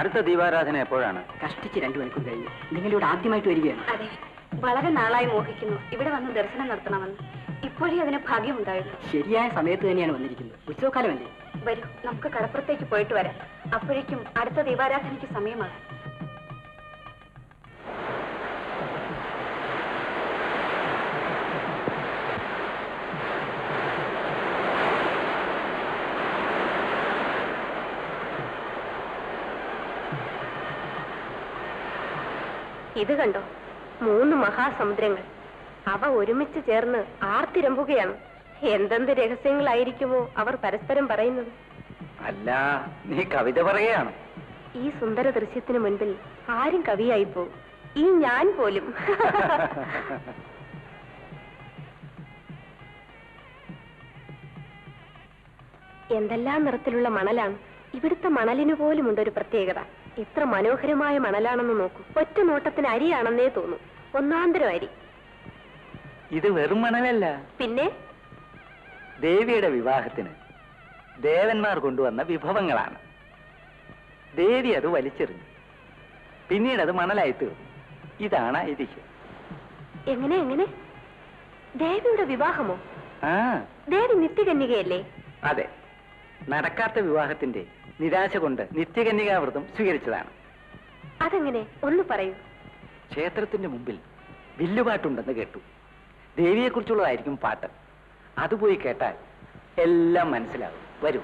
അടുത്ത ദീപാരാധന എപ്പോഴാണ്? കഷ്ടിച്ച് 2 മണിക്കൂർ കഴിഞ്ഞു. നിങ്ങളിവിടെ ആദ്യമായിട്ട് വരികയാണ്? അതെ, വളരെ നാളായി മോഹിക്കുന്നു ഇവിടെ വന്ന് ദർശനം നടത്തണമെന്ന്. ഇപ്പോഴേ അതിന് ഭാഗ്യമുണ്ടായിരുന്നു. ശരിയായ സമയത്ത് തന്നെയാണ് വന്നിരിക്കുന്നത്. ഉത്സവകാലമല്ലേ? വരൂ, നമുക്ക് കടപ്പുറത്തേക്ക് പോയിട്ട് വരാം. അപ്പോഴേക്കും അടുത്ത ദീപാരാധനയ്ക്ക് സമയമാകും. ഇത് കണ്ടോ, 3 മഹാസമുദ്രങ്ങൾ. അവ ഒരുമിച്ച് ചേർന്ന് ആർത്തിരമ്പുകയാണ്. എന്തെന്ത് രഹസ്യങ്ങളായിരിക്കുമോ അവർ പരസ്പരം പറയുന്നത്. അല്ല, നീ കവിത പറയുകയാണ്? ഈ സുന്ദര ദൃശ്യത്തിന് മുൻപിൽ ആരും കവിയായിപ്പോ, ഈ ഞാൻ പോലും. എന്തെല്ലാം നിറത്തിലുള്ള മണലാണ്. ഇവിടുത്തെ മണലിനു പോലും ഉണ്ടൊരു പ്രത്യേകത. എത്ര മനോഹരമായ മണലാണെന്ന് നോക്കൂ. ഒറ്റ നോട്ടത്തിന് അരിയാണെന്നേ തോന്നും. ഒന്നാന്തരം അരി. ഇത് വെറും മണലല്ല. പിന്നെ ദേവിയുടെ വിവാഹത്തിന് ദേവന്മാർ കൊണ്ടുവന്ന വിഭവങ്ങളാണ്. ദേവി അത് വലിച്ചെറിഞ്ഞു, പിന്നീട് അത് മണലായി തീർന്നു. ഇതാണ് ഐതിഹ്യം. എങ്ങനെ എങ്ങനെ? ദേവിയുടെ വിവാഹമോ? ആ, ദേവി നിത്യകന്യകയല്ലേ? അതെ, നടക്കാത്ത വിവാഹത്തിന്റെ നിരാശ കൊണ്ട് നിത്യകന്യകാവ്രതം സ്വീകരിച്ചതാണ്. അതെങ്ങനെ? ഒന്ന് പറയൂ. ക്ഷേത്രത്തിന്റെ മുമ്പിൽ വില്ലുപാട്ടുണ്ടെന്ന് കേട്ടു. ദേവിയെക്കുറിച്ചുള്ളതായിരിക്കും പാട്ട്. അത് പോയി കേട്ടാൽ എല്ലാം മനസ്സിലാകും. വരൂ.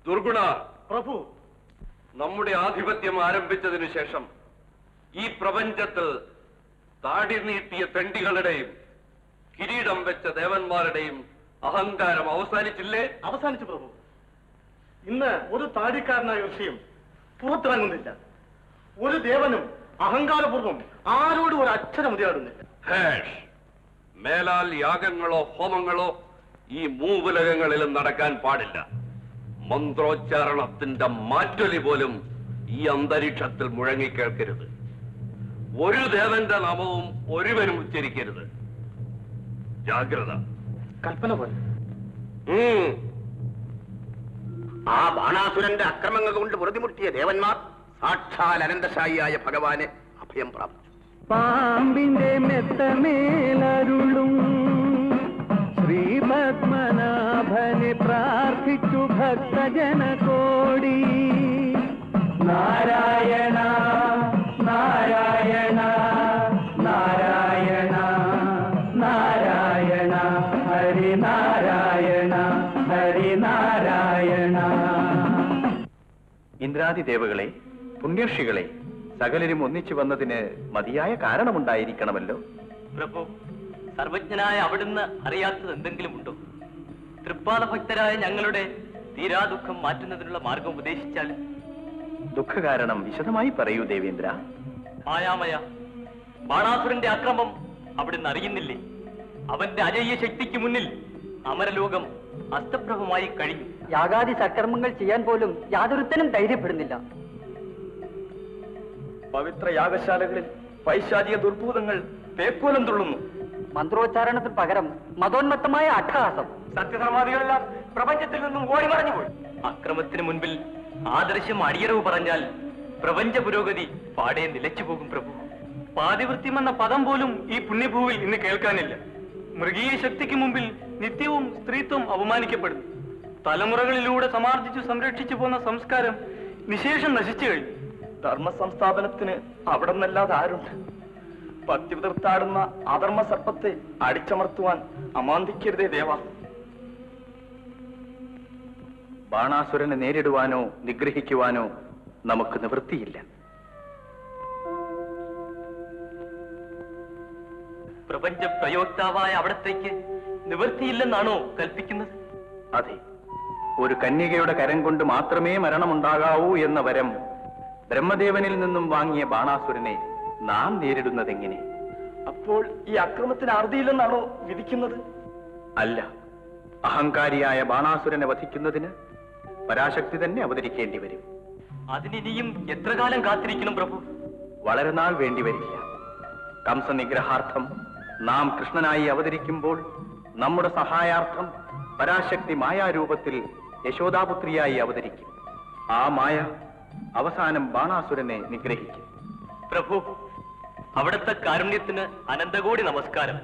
ദുർഗുണ പ്രഭു, നമ്മുടെ ആധിപത്യം ആരംഭിച്ചതിനു ശേഷം ഈ പ്രപഞ്ചത്തിൽ താടി നീട്ടിയ തെണ്ടികളുടെയും കിരീടം വെച്ച ദേവന്മാരുടെയും അഹങ്കാരം അവസാനിച്ചില്ലേ? അവസാനിച്ചു പ്രഭു. ഇന്ന് ഒരു താടിക്കാരനായ ഋഷിയും പുറത്തിറങ്ങുന്നില്ല. ഒരു ദേവനും അഹങ്കാരപൂർവ്വം ആരോടും ഒരു അക്ഷരം ഉരിയാടുന്നില്ല. മേലാൽ യാഗങ്ങളോ ഹോമങ്ങളോ ഈ മൂവുലകങ്ങളിലും നടക്കാൻ പാടില്ല. മന്ത്രോച്ചാരണത്തിന്റെ മാറ്റൊലി പോലും ഈ അന്തരീക്ഷത്തിൽ മുഴങ്ങിക്കേൾക്കരുത്. ഒരു ദേവന്റെ നാമവും ഒരുവനും ഉച്ചരിക്കരുത്. ജാഗ്രത. കൽപ്പന പോലെ. ആ ബാണാസുരന്റെ അക്രമങ്ങൾ കൊണ്ട് വെറുതിമുട്ടിയ ദേവന്മാർ സാക്ഷാൽ അനന്തശായിയായ ഭഗവാനെ അഭയം പ്രാപിച്ചു. പാമ്പിന്റെ മെത്തമേലരുളും ശ്രീപത്മനാഭനെ പ്രാർത്ഥിച്ചു ഭക്തജനകോടി. നാരായണ നാരായണ നാരായണ നാരായണ ഹരിനാരായണ ഹരിനാരായണ. ഇന്ദ്രാദിദേവകളെ, പുണ്യർഷികളെ, സകലരും ഒന്നിച്ചു വന്നതിന് മതിയായ കാരണമുണ്ടായിരിക്കണമല്ലോ. പ്രഭു, സർവജ്ഞനായ അവിടുന്ന് അറിയാത്തത് എന്തെങ്കിലും ഉണ്ടോ? തൃപ്പാദഭക്തരായ ഞങ്ങളുടെ തീരാദുഃഖം മാറ്റുന്നതിനുള്ള മാർഗം ഉപദേശിച്ചാൽ. ദുഃഖകാരണം വിശദമായി പറയൂ ദേവേന്ദ്ര. മായാമയ, ബാണാസുരന്റെ അക്രമം അവിടുന്ന് അറിയുന്നില്ലേ? അവന്റെ അജയ്യ ശക്തിക്ക് മുന്നിൽ അമരലോകം അസ്തപ്രഭമായി കഴിഞ്ഞു. യാഗാദി സൽക്കർമ്മങ്ങൾ ചെയ്യാൻ പോലും യാതൊരുത്തനും ധൈര്യപ്പെടുന്നില്ല. പവിത്ര യാഗശാലകളിൽ പൈശാചിക ദുർഭൂതങ്ങൾ പേക്കോലം തുള്ളുന്നു. മന്ത്രോച്ചാരണത്തിന് പകരം മതോന്മത്തമായ അട്ടഹാസം. സത്യസമാധികളെല്ലാം പ്രപഞ്ചത്തിൽ നിന്നും ഓടിമറഞ്ഞുപോയി. അക്രമത്തിന് മുൻപിൽ ആദർശം അടിയറവ് പറഞ്ഞാൽ പ്രപഞ്ച പുരോഗതി പാടെ നിലച്ചു പോകും. പ്രഭു, പാതിവൃത്യം എന്ന പദം പോലും ഈ പുണ്യഭൂവിൽ ഇന്ന് കേൾക്കാനില്ല. മൃഗീയ ശക്തിക്ക് മുമ്പിൽ നിത്യവും സ്ത്രീത്വം അപമാനിക്കപ്പെടുന്നു. തലമുറകളിലൂടെ സമാർജിച്ചു സംരക്ഷിച്ചു പോന്ന സംസ്കാരം നിശേഷം നശിച്ചു കഴിഞ്ഞു. ധർമ്മ സംസ്ഥാപനത്തിന് അവിടെ നിന്നല്ലാതെ ആരുണ്ട്? പത്തിവിതർത്താടുന്ന അധർമ്മ സർപ്പത്തെ അടിച്ചമർത്തുവാൻ അമാന്തിക്കരുതേ ദേവ. ബാണാസുരനെ നേരിടുവാനോ നിഗ്രഹിക്കുവാനോ നമുക്ക് നിവൃത്തിയില്ല. പ്രപഞ്ച പ്രയോക്താവായ അവിടത്തേക്ക് നിവൃത്തിയില്ലെന്നാണോ കൽപ്പിക്കുന്നത്? അതെ, ഒരു കന്യകയുടെ കരം കൊണ്ട് മാത്രമേ മരണമുണ്ടാകാവൂ എന്ന വരം ബ്രഹ്മദേവനിൽ നിന്നും വാങ്ങിയ ബാണാസുരനെ നാം നേരിടുന്നതെങ്ങനെ? അപ്പോൾ ഈ അക്രമത്തിന് അറുതിയില്ലെന്നാണോ വിധിക്കുന്നത്? അല്ല, അഹങ്കാരിയായ ബാണാസുരനെ വധിക്കുന്നതിന് പരാശക്തി തന്നെ അവതരിക്കേണ്ടി വരും. അതിനിനിയും എത്ര കാലം കാത്തിരിക്കണം പ്രഭു? വളരെ നാൾ വേണ്ടിവരില്ല. കംസനിഗ്രഹാർത്ഥം നാം കൃഷ്ണനായി അവതരിക്കുമ്പോൾ നമ്മുടെ സഹായാർത്ഥം പരാശക്തി മായാരൂപത്തിൽ യശോദാപുത്രിയായി അവതരിക്കും. ആ മായ അവസാനം ബാണാസുരനെ നിഗ്രഹിക്കും. പ്രഭു, അവിടുത്തെ കാരുണ്യത്തിന് അനന്തകോടി നമസ്കാരം.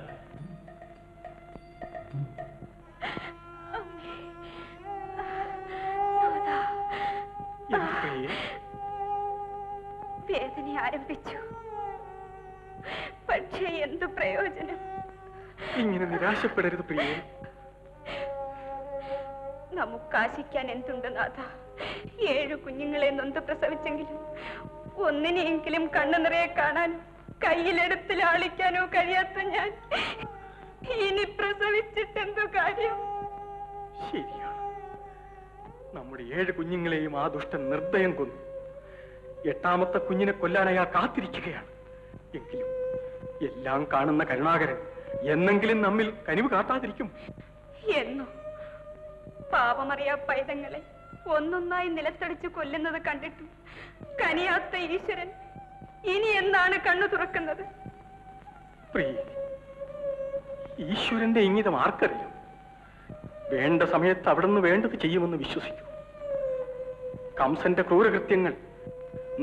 വേദന ആരംഭിച്ചു. പക്ഷേ എന്തു പ്രയോജനം? ഇങ്ങനെ നിരാശപ്പെടരുത് പ്രിയേ. നമുക്ക് ആശിക്കാൻ എന്തുണ്ട് നാഥ? 7 കുഞ്ഞുങ്ങളെ നൊന്ത് പ്രസവിച്ചെങ്കിലും ഒന്നിനെയെങ്കിലും കണ്ണു നിറയെ കാണാൻ കയ്യിലെടുത്ത് ലാളിക്കാനോ കഴിയാത്ത ഞാൻ ഇനി പ്രസവിച്ചിട്ടെന്തു കാര്യം? ശരിയാണ്. നമ്മുടെ 7 കുഞ്ഞുങ്ങളെയും ആ ദുഷ്ടൻ നിർദ്ദയം കൊന്നു. 8ാമത്തെ കുഞ്ഞിനെ കൊല്ലാൻ അയാൾ കാത്തിരിക്കുകയാണ്. എങ്കിലും എല്ലാം കാണുന്ന കരുണാകരൻ എന്നെങ്കിലും നമ്മിൽ കനിവ് കാട്ടാതിരിക്കും. എന്നോ പാപമറിയാ പൈതങ്ങളെ ഒന്നൊന്നായി നിലത്തടിച്ചു കൊല്ലുന്നത് കണ്ടിട്ടും കനിയാത്ത ഈശ്വരൻ ഇനി എന്നാണ് കണ്ണു തുറക്കുന്നത്? പ്രിയ, ഈശ്വരന്റെ ഇംഗിതം ആർക്കറിയാം? വേണ്ട സമയത്ത് അവിടുന്ന് വേണ്ടത് ചെയ്യുമെന്ന് വിശ്വസിക്കൂ. കംസന്റെ ക്രൂരകൃത്യങ്ങൾ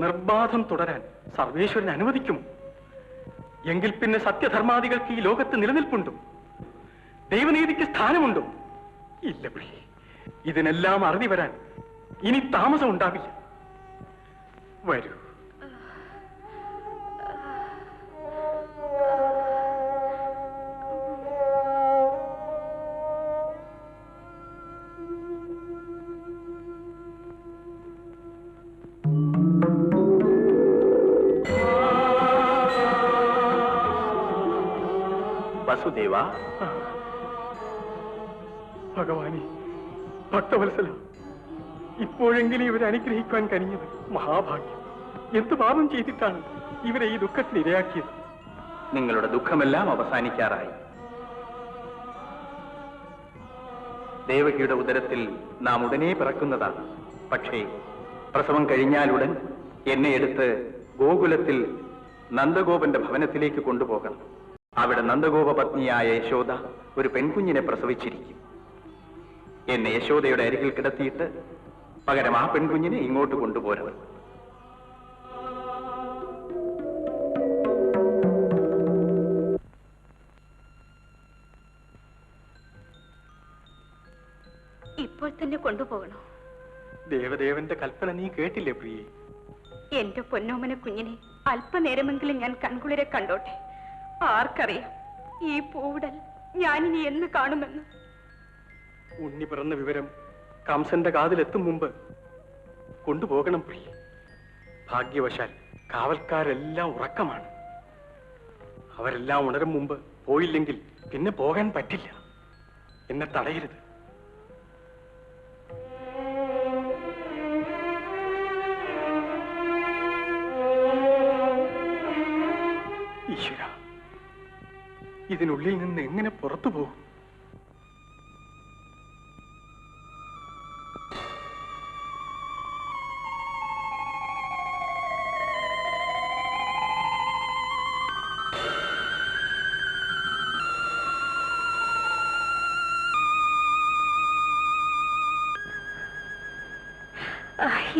നിർബാധം തുടരാൻ സർവേശ്വരൻ അനുവദിക്കുമോ? എങ്കിൽ പിന്നെ സത്യധർമാദികൾക്ക് ഈ ലോകത്ത് നിലനിൽപ്പുണ്ടോ? ദൈവനീതിക്ക് സ്ഥാനമുണ്ടോ? ഇല്ല പ്രിയ. ഇതിനെല്ലാം അറുതി വരാൻ ഇനി താമസം ഉണ്ടാവില്ല. വരൂ. വസുദേവ, ഭഗവാനെ, ഭക്തവത്സല, ഇപ്പോഴെങ്കിലും ഇവരെ അനുഗ്രഹിക്കാൻ കഴിഞ്ഞത് മഹാഭാഗ്യം. എന്ത് പാപം ചെയ്തിട്ടാണ് ഇവരെ ഈ ദുഃഖത്തിന് ഇരയാക്കിയത്? നിങ്ങളുടെ ദുഃഖമെല്ലാം അവസാനിക്കാറായി. ദേവകിയുടെ ഉദരത്തിൽ നാം ഉടനെ പിറക്കുന്നതാണ്. പക്ഷേ പ്രസവം കഴിഞ്ഞാലുടൻ എന്നെ എടുത്ത് ഗോകുലത്തിൽ നന്ദഗോപന്റെ ഭവനത്തിലേക്ക് കൊണ്ടുപോകണം. അവിടെ നന്ദഗോപ പത്നിയായ യശോദ ഒരു പെൺകുഞ്ഞിനെ പ്രസവിച്ചിരിക്കും. എന്നെ യശോദയുടെ അരികിൽ കിടത്തിയിട്ട് പകരം ആ പെൺകുഞ്ഞിനെ ഇങ്ങോട്ട് കൊണ്ടുപോരണം. ഇപ്പോൾ തന്നെ കൊണ്ടുപോകണോ? ദേവദേവന്റെ കൽപ്പന നീ കേട്ടില്ലേ പ്രിയേ? എന്റെ പൊന്നോമന കുഞ്ഞിനെ അല്പനേരമെങ്കിലും ഞാൻ കൺകുളിരെ കണ്ടോട്ടെ. ആർക്കറിയാം ഈ പൂവിടൽ ഞാനിനി എന്ന് കാണുമെന്ന്. ഉണ്ണി പിറന്ന വിവരം കംസന്റെ കാതിലെത്തും മുമ്പ് കൊണ്ടുപോകണം പ്രിയ. ഭാഗ്യവശാൽ കാവൽക്കാരെല്ലാം ഉറക്കമാണ്. അവരെല്ലാം ഉണരും മുമ്പ് പോയില്ലെങ്കിൽ പിന്നെ പോകാൻ പറ്റില്ല. എന്നെ തടയരുത്. ഈശ്വര, ഇതിനുള്ളിൽ നിന്ന് എങ്ങനെ പുറത്തു പോകും?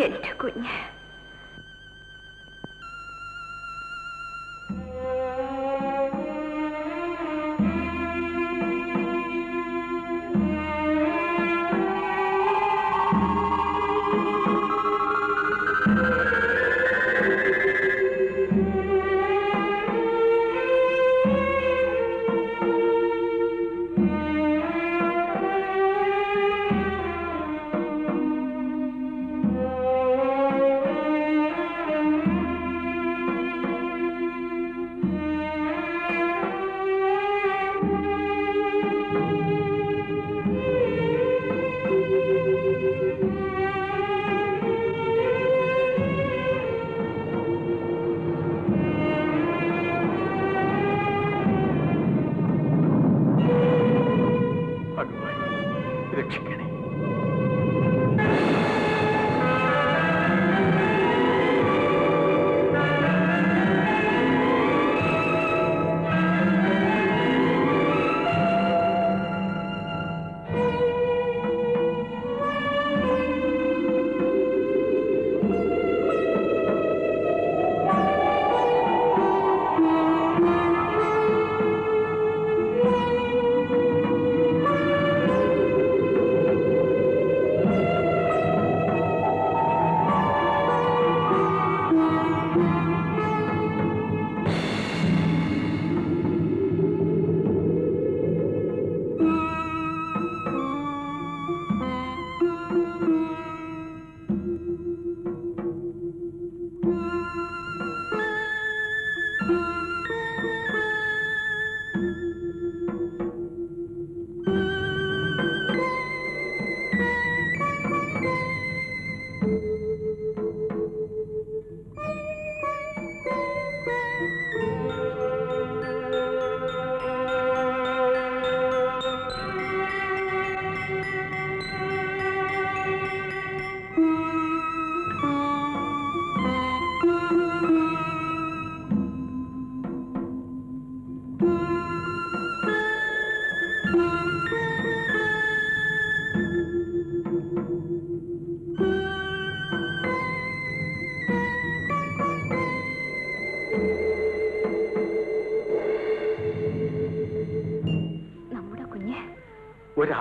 എന്റെ കുഞ്ഞ്.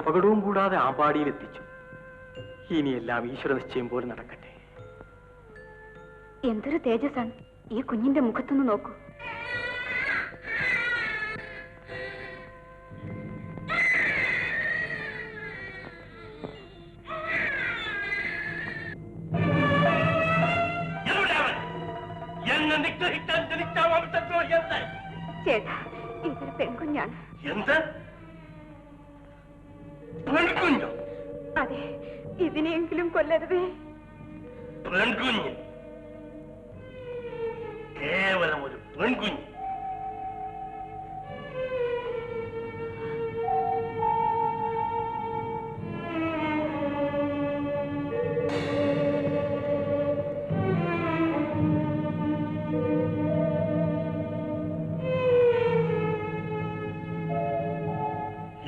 ഒരപകടവും കൂടാതെ ആമ്പാടിയിലെത്തിച്ചു. ഇനിയെല്ലാം ഈശ്വര നിശ്ചയം പോലെ നടക്കട്ടെ. എന്തൊരു തേജസ്സാണ് ഈ കുഞ്ഞിന്റെ മുഖത്തൊന്ന് നോക്കൂ. ചേട്ടാ, ഇതൊരു പെൺകുഞ്ഞാണ്. എന്ത് പെൺകുഞ്ഞോ? അതെ, ഇതിനെയെങ്കിലും കൊല്ലരുതേ. പെൺകുഞ്ഞ്, കേവലം ഒരു പെൺകുഞ്ഞ്.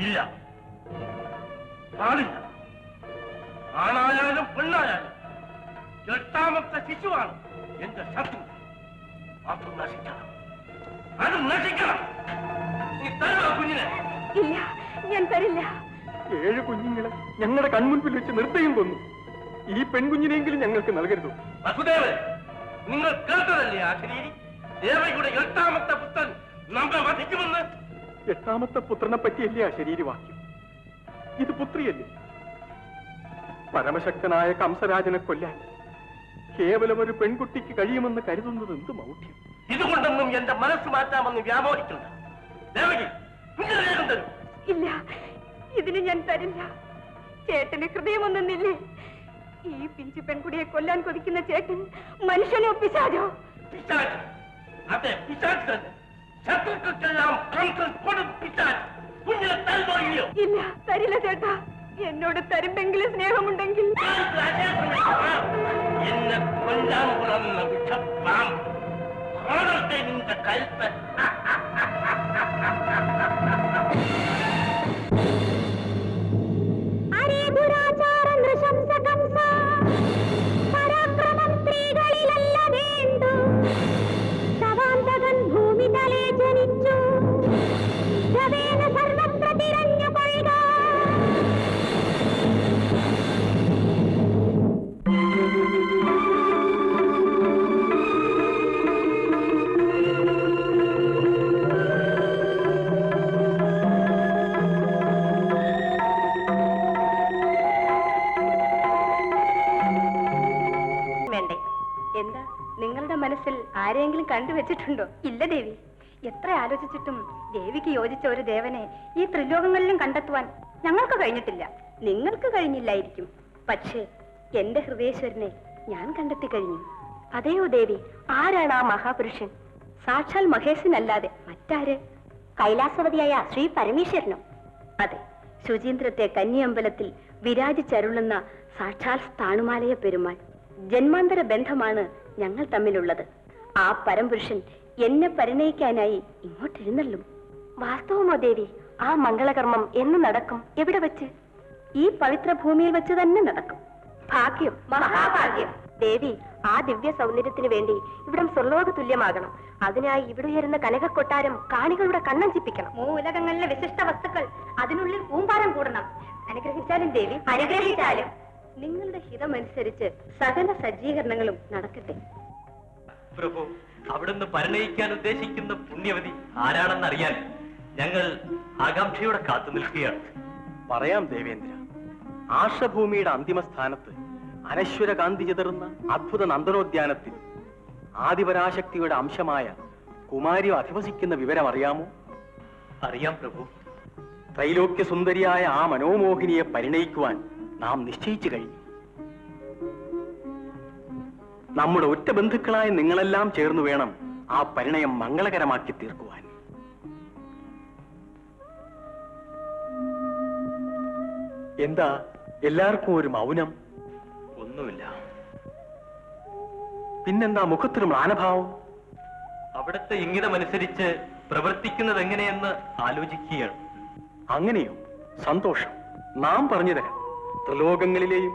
ഇല്ല, പാടില്ല. ആണായാലും പെണ്ണായാലും 8ാമത്തെ ശിശുവാണ് എന്റെ ശത്രു. അത് നശിക്കണം, അത് നശിക്കണം. നീ തരുമോ കുഞ്ഞിനെ? ഇല്ല, ഞാൻ തരില്ല. 7 കുഞ്ഞുങ്ങളെ ഞങ്ങളുടെ കൺമുൻപിൽ വെച്ച് നിർദ്ദയം കൊന്നു. ഈ പെൺകുഞ്ഞിനെങ്കിലും ഞങ്ങൾക്ക് നൽകരുത്. വസുദേവൻ, നിങ്ങൾ കേട്ടതല്ലേ ആ ശരീരി? ദേവയുടെ 8ാമത്തെ പുത്രൻ നമ്മെ വധിക്കുമെന്ന്. 8ാമത്തെ പുത്രനെ പറ്റിയല്ലേ ആ ശരീരവാക്യം? ഇത് പുത്രിയല്ലേ? പരമശക്തനായ കംസരാജനെ കൊല്ലാൻ കേവലം ഒരു പെൺകുട്ടിക്ക് കഴിയുമെന്ന് കരുതുന്നത് എന്ത് മൗഢ്യം! ഇതുകൊണ്ടൊന്നും എന്റെ മനസ്സ് മാറ്റാമെന്ന് വ്യാമോഹിക്കുന്നു. ദേവകി, കുഞ്ഞിനെ വേഗം തരൂ. ഇല്ല, ഇതിന് ഞാൻ തരില്ല. ചേട്ടന് ഹൃദയമൊന്നില്ലേ? ഈ പിഞ്ചു പെൺകുടിയെ കൊല്ലാൻ കൊതിക്കുന്ന ചേട്ടൻ മനുഷ്യനോ പിശാചോ? പിശാച്, അതെ പിശാച് തന്നെ. ശത്രുക്കൾക്കെല്ലാം കംസൻ കൊടും പിശാച്. കുഞ്ഞിനെ തരുമോ ഇല്ലയോ? ഇല്ല, തരില്ല ചേട്ടാ. എന്നോട് തരുമ്പെങ്കിലും സ്നേഹമുണ്ടെങ്കിൽ. എന്നെ കൊല്ലാൻ പുറന്ന വിഷപ്പാം കാണട്ടെ നിന്റെ കൽപ്പ. എന്താ, നിങ്ങളുടെ മനസ്സിൽ ആരെയെങ്കിലും കണ്ടുവച്ചിട്ടുണ്ടോ? ഇല്ല ദേവി. എത്ര ആലോചിച്ചിട്ടും ദേവിക്ക് യോജിച്ച ഒരു ദേവനെ ഈ ത്രിലോകങ്ങളിലും കണ്ടെത്തുവാൻ ഞങ്ങൾക്ക് കഴിഞ്ഞിട്ടില്ല. നിങ്ങൾക്ക് കഴിഞ്ഞില്ലായിരിക്കും, പക്ഷേ എന്റെ ഹൃദയേശ്വരനെ ഞാൻ കണ്ടെത്തി കഴിഞ്ഞു. അതെയോ ദേവി? ആരാണ് ആ മഹാപുരുഷൻ? സാക്ഷാൽ മഹേശനല്ലാതെ മറ്റാര്? കൈലാസവതിയായ ശ്രീ പരമേശ്വരനോ? അതെ, ശുചീന്ദ്രത്തെ കന്യാമ്പലത്തിൽ വിരാജിച്ചരുളുന്ന സാക്ഷാൽ സ്ഥാണുമാലയ പെരുമാൾ. ജന്മാന്തര ബന്ധമാണ് ഞങ്ങൾ തമ്മിലുള്ളത്. ആ പരംപുരുഷൻ എന്നെ പരിണയിക്കാനായി ഇങ്ങോട്ടിരുന്നള്ളും. വാസ്തവമോ ദേവി? ആ മംഗളകർമ്മം എന്ന് നടക്കും? എവിടെ വെച്ച്? ഈ പവിത്ര ഭൂമിയിൽ വെച്ച് തന്നെ നടക്കും. ഭാഗ്യം, മഹാഭാഗ്യം. ദേവി, ആ ദിവ്യ സൗന്ദര്യത്തിന് വേണ്ടി ഇവിടം സ്വർലോക തുല്യമാകണം. അതിനായി ഇവിടെ ഉയരുന്ന കനകക്കൊട്ടാരം കാണികളുടെ കണ്ണഞ്ചിപ്പിക്കണം. മൂലകങ്ങളിലെ വിശിഷ്ട വസ്തുക്കൾ അതിനുള്ളിൽ കൂമ്പാരം കൂടണം. അനുഗ്രഹിച്ചാലും ദേവി, അനുഗ്രഹിച്ചാലും. നിങ്ങളുടെ ഹിതമനുസരിച്ച് സകല സജ്ജീകരണങ്ങളും നടക്കട്ടെ. പ്രഭു, അവിടുന്ന് പരിണയിക്കാൻ ഉദ്ദേശിക്കുന്ന പുണ്യവതി ആരാണെന്നറിയാൻ ഞങ്ങൾ ആകാംക്ഷയോടെ കാത്തു നിൽക്കുകയാണ്. പറയാം ദേവേന്ദ്ര. ആർഷഭൂമിയുടെ അന്തിമ സ്ഥാനത്ത് അനശ്വര കാന്തി ചിതറുന്ന അദ്ഭുത നന്ദനോദ്യാനത്തിൽ ആദിപരാശക്തിയുടെ അംശമായ കുമാരി അധിവസിക്കുന്ന വിവരം അറിയാമോ? അറിയാം പ്രഭു. ത്രൈലോക്യ സുന്ദരിയായ ആ മനോമോഹിനിയെ പരിണയിക്കുവാൻ നാം നിശ്ചയിച്ചു കഴിഞ്ഞു. നമ്മുടെ ഒറ്റ ബന്ധുക്കളായ നിങ്ങളെല്ലാം ചേർന്നു വേണം ആ പരിണയം മംഗളകരമാക്കി തീർക്കുവാൻ. എന്താ എല്ലാവർക്കും ഒരു മൗനം? ഒന്നുമില്ല. പിന്നെന്താ മുഖത്തൊരു മ്ലാനഭാവം? അവിടുത്തെ ഇംഗിതമനുസരിച്ച് പ്രവർത്തിക്കുന്നത് എങ്ങനെയെന്ന് ആലോചിക്കുകയാണ്. അങ്ങനെയോ? സന്തോഷം. നാം പറഞ്ഞു തരാം. ത്രിലോകങ്ങളിലെയും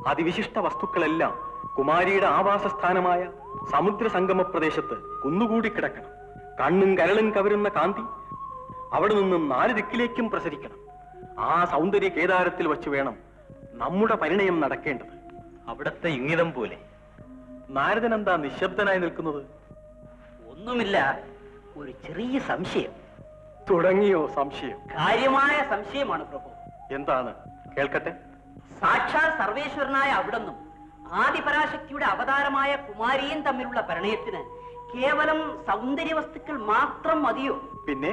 അതിവിശിഷ്ട വസ്തുക്കളെല്ലാം കുമാരിയുടെ ആവാസസ്ഥാനമായ സമുദ്ര സംഗമ പ്രദേശത്ത് കുന്നുകൂടി കിടക്കണം. കണ്ണും കരളും കവരുന്ന കാന്തി അവിടെ നിന്നും 4 ദിക്കിലേക്കും പ്രസരിക്കണം. ആ സൗന്ദര്യ കേദാരത്തിൽ വച്ച് വേണം നമ്മുടെ പരിണയം നടക്കേണ്ടത്. അവിടത്തെ ഇംഗിതം പോലെ. നാരദൻ എന്താ നിശബ്ദനായി നിൽക്കുന്നത്? ഒന്നുമില്ല, ഒരു ചെറിയ സംശയം. തുടങ്ങിയോ സംശയം? കാര്യമായ സംശയമാണ് പ്രഭു. എന്താണ്? കേൾക്കട്ടെ. സാക്ഷാൽ സർവേശ്വരനായ അവിടുന്നും ആദിപരാശക്തിയുടെ അവതാരമായ കുമാരിയും തമ്മിലുള്ള പരിണയത്തിന് കേവലം സൗന്ദര്യ വസ്തുക്കൾ മാത്രം മതിയോ? പിന്നെ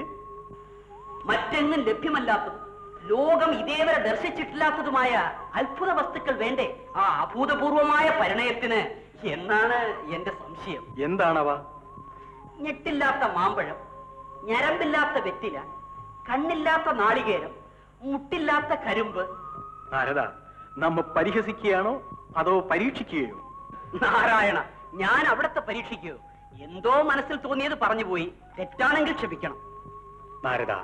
മറ്റെങ്ങും ലഭ്യമല്ലാത്തതും ലോകം ഇതേവരെ ദർശിച്ചിട്ടില്ലാത്തതുമായ അത്ഭുത വസ്തുക്കൾ വേണ്ടേ ആ അഭൂതപൂർവമായ പരിണയത്തിന് എന്നാണ് എന്റെ സംശയം. എന്താണവ? ഞെട്ടില്ലാത്ത മാമ്പഴം, ഞരമ്പില്ലാത്ത വെറ്റില, കണ്ണില്ലാത്ത നാളികേരം, മുട്ടില്ലാത്ത കരിമ്പ്. നാരദ, നമ്മ പരിഹസിക്കുകയാണോ അതോ പരീക്ഷിക്കുകയോ? നാരായണ, ഞാൻ അവിടത്തെ പരീക്ഷിക്കോ? എന്തോ മനസ്സിൽ തോന്നിയത് പറഞ്ഞുപോയി. തെറ്റാണെങ്കിൽ ക്ഷമിക്കണം. നാരദ,